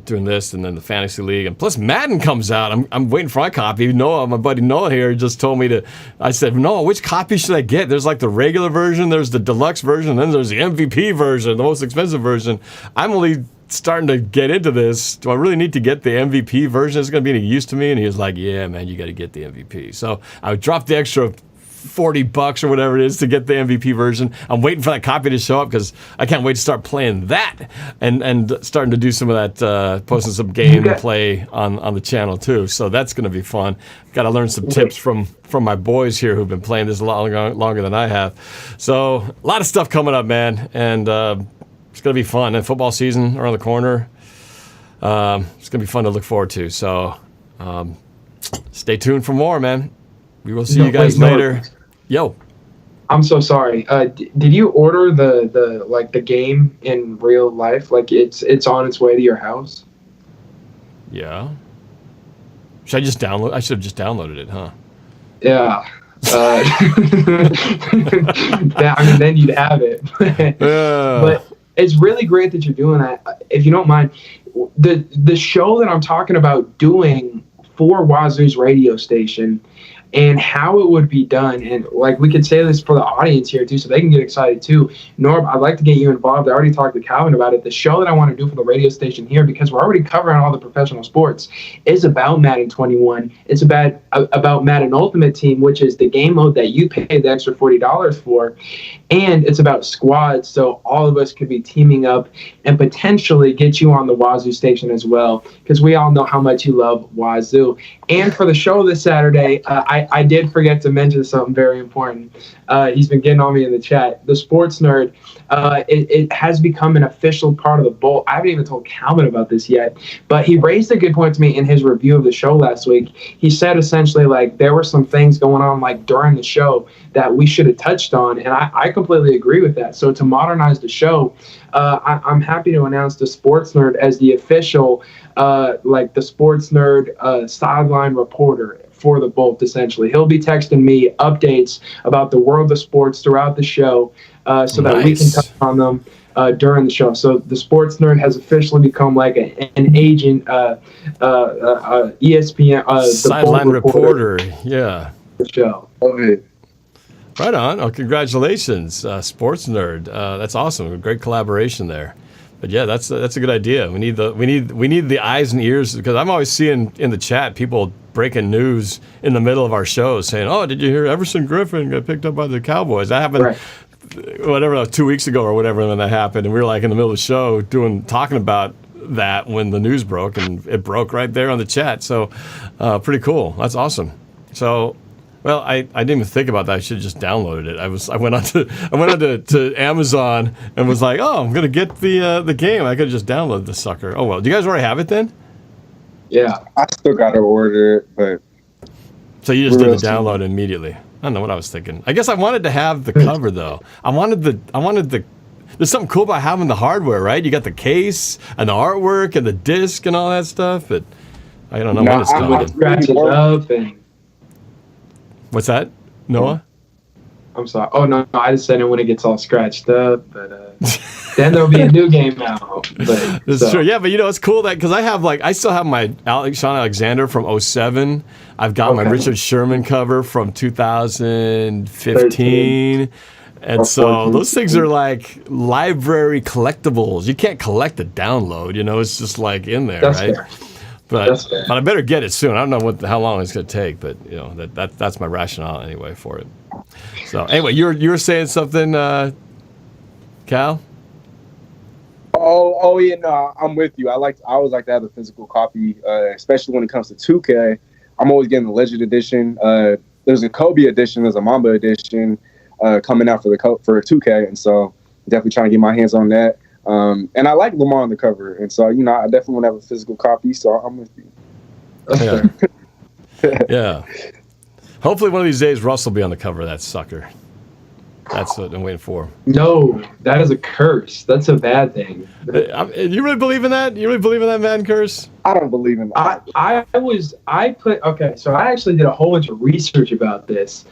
Doing this, and then the fantasy league, and plus Madden comes out. I'm waiting for my copy. Noah, my buddy Noah here, just told me to. I said, Noah, which copy should I get? There's like the regular version, there's the deluxe version, and then there's the MVP version, the most expensive version. I'm only starting to get into this. Do I really need to get the MVP version? It's going to be any use to me? And he was like, yeah, man, you got to get the MVP. So I dropped the extra $40 or whatever it is to get the MVP version. I'm waiting for that copy to show up because I can't wait to start playing that and starting to do some of that, posting some game play on the channel too. So that's going to be fun. Got to learn some tips from my boys here who've been playing this a lot longer than I have. So a lot of stuff coming up, man, and it's going to be fun. And football season around the corner. It's going to be fun to look forward to. So stay tuned for more, man. We will see you guys later. Yo, I'm so sorry. Did you order the game in real life? Like it's on its way to your house? Yeah. Should I just download? I should have just downloaded it, huh? Yeah. Then you'd have it. But it's really great that you're doing that. If you don't mind, the show that I'm talking about doing for Wazoo's radio station, and how it would be done. And like we could say this for the audience here too, so they can get excited too. Norb, I'd like to get you involved. I already talked to Calvin about it. The show that I want to do for the radio station here, because we're already covering all the professional sports, is about Madden 21. It's about Madden Ultimate Team, which is the game mode that you pay the extra $40 for. And it's about squads, so all of us could be teaming up and potentially get you on the Wazoo station as well, because we all know how much you love Wazoo. And for the show this Saturday, I did forget to mention something very important. He's been getting on me in the chat. The Sports Nerd, it has become an official part of the Bolt. I haven't even told Calvin about this yet, but he raised a good point to me in his review of the show last week. He said essentially like there were some things going on like during the show that we should have touched on, and I completely agree with that. So to modernize the show, I'm happy to announce the Sports Nerd as the official, the Sports Nerd sideline reporter for the Bolt, essentially. He'll be texting me updates about the world of sports throughout the show so that we can touch on them during the show. So the Sports Nerd has officially become like an agent, ESPN, the sideline reporter. Yeah. The show. Love it. Right on. Oh, congratulations, Sports Nerd. That's awesome. A great collaboration there. But yeah, that's a good idea. We need the eyes and ears, because I'm always seeing in the chat people breaking news in the middle of our shows saying, "Oh, did you hear Everson Griffin got picked up by the Cowboys?" That happened, whatever, 2 weeks ago or whatever when that happened, and we were like in the middle of the show talking about that when the news broke, and it broke right there on the chat. So pretty cool. That's awesome. So. Well, I didn't even think about that. I should have just downloaded it. I went on to Amazon and was like, oh, I'm gonna get the game. I could have just downloaded the sucker. Oh well. Do you guys already have it then? Yeah. I still gotta order it, but so you just did the download immediately. I don't know what I was thinking. I guess I wanted to have the cover though. I wanted the. There's something cool about having the hardware, right? You got the case and the artwork and the disc and all that stuff, but I don't know when it's coming. Scratch it up and. What's that, Noah? I'm sorry. Oh, no, I just said it when it gets all scratched up, but then there'll be a new game out. That's true. Yeah, but it's cool that because I still have my Sean Alexander from 2007. I've got my Richard Sherman cover from 2015. And so those things are like library collectibles. You can't collect a download, it's just like in there, That's right? Fair. But I better get it soon. I don't know how long it's going to take, but that's my rationale anyway for it. So anyway, you were saying something, Cal? Oh yeah, no, I'm with you. I always like to have a physical copy, especially when it comes to 2K. I'm always getting the Legend edition. There's a Kobe edition, there's a Mamba edition coming out for 2K, and so definitely trying to get my hands on that. And I like Lamar on the cover, and so I definitely want to have a physical copy. So I'm with you. Yeah. Yeah. Hopefully, one of these days, Russ will be on the cover of that sucker. That's what I'm waiting for. No, that is a curse. That's a bad thing. You really believe in that? You really believe in that man curse? I don't believe in that. So I actually did a whole bunch of research about this.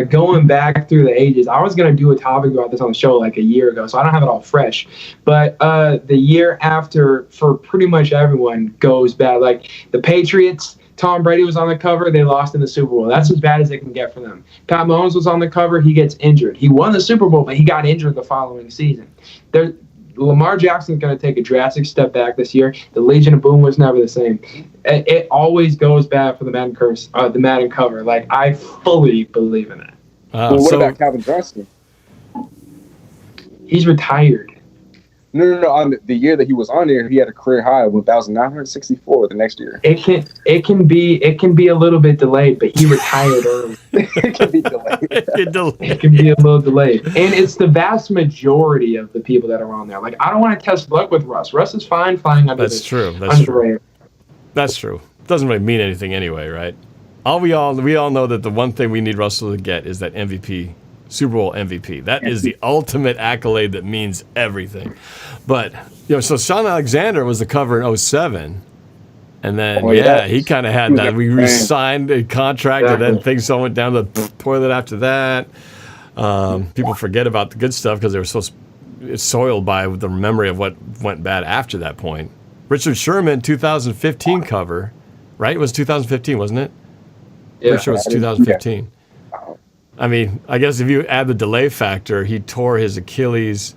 Going back through the ages, I was going to do a topic about this on the show like a year ago, so I don't have it all fresh. But the year after, for pretty much everyone, goes bad. Like the Patriots, Tom Brady was on the cover. They lost in the Super Bowl. That's as bad as it can get for them. Pat Mahomes was on the cover. He gets injured. He won the Super Bowl, but he got injured the following season. Lamar Jackson's going to take a drastic step back this year. The Legion of Boom was never the same. It always goes bad for the Madden curse, the Madden cover. Like, I fully believe in that. What about Calvin Johnson? He's retired. No. On the year that he was on there, he had a career high of 1,964 the next year. It can be a little bit delayed, but he retired early. It can be delayed. It can be a little delayed, and it's the vast majority of the people that are on there. Like, I don't want to test luck with Russ. Russ is fine flying under. That's true. That's true. That's true. Doesn't really mean anything anyway, right? We all know that the one thing we need Russell to get is that MVP. Super Bowl MVP. That is the ultimate accolade that means everything. But, so Sean Alexander was the cover in 2007. And then, he kind of had that. We re-signed a contract, and then things all went down the toilet after that. People forget about the good stuff because they were so soiled by the memory of what went bad after that point. Richard Sherman, 2015 cover, right? It was 2015, wasn't it? Pretty sure it's 2015. I mean, I guess if you add the delay factor, he tore his Achilles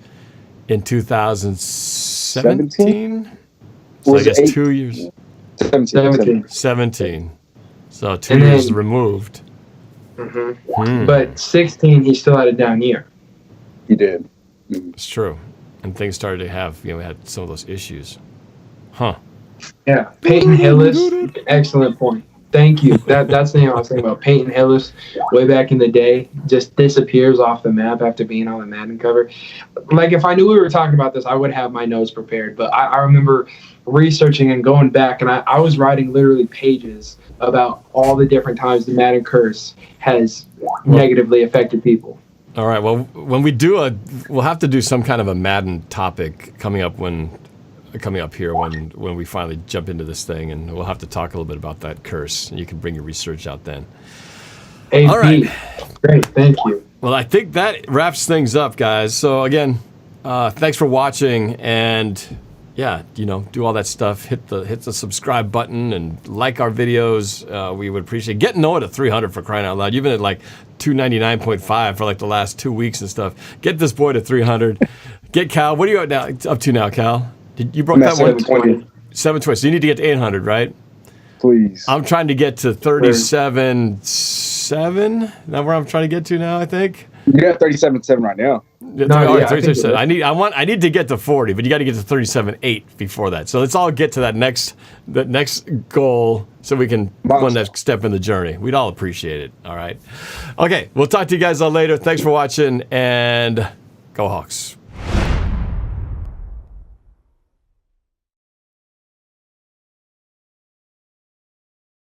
in 2017. So I guess 2 years. 17. So 2 years removed. But 16, he still had a down year. He did. It's true. And things started to have, we had some of those issues. Huh. Yeah. Peyton Hillis, excellent point. Thank you. That's the name I was thinking about. Peyton Hillis, way back in the day, just disappears off the map after being on the Madden cover. Like, if I knew we were talking about this, I would have my notes prepared. But I remember researching and going back, and I was writing literally pages about all the different times the Madden curse has negatively affected people. All right. Well, when we do we'll have to do some kind of a Madden topic coming up here when we finally jump into this thing, and we'll have to talk a little bit about that curse, and you can bring your research out then. All right. Great. Thank you. Well, I think that wraps things up, guys. So again, thanks for watching, and yeah, do all that stuff. Hit the subscribe button and like our videos. We would appreciate getting Noah to 300 for crying out loud. You've been at like 299.5 for like the last 2 weeks and stuff. Get this boy to 300. Get Cal. What are you up to now, Cal? You broke that 720. 720. So you need to get to 800, right? Please. I'm trying to get to 37.7. Is that where I'm trying to get to now, I think? You're at 37.7 right now. Yeah, 37. I need to get to 40, but you got to get to 37.8 before that. So let's all get to that next goal so we can one next step in the journey. We'd all appreciate it. All right. Okay, we'll talk to you guys all later. Thanks for watching, and go Hawks.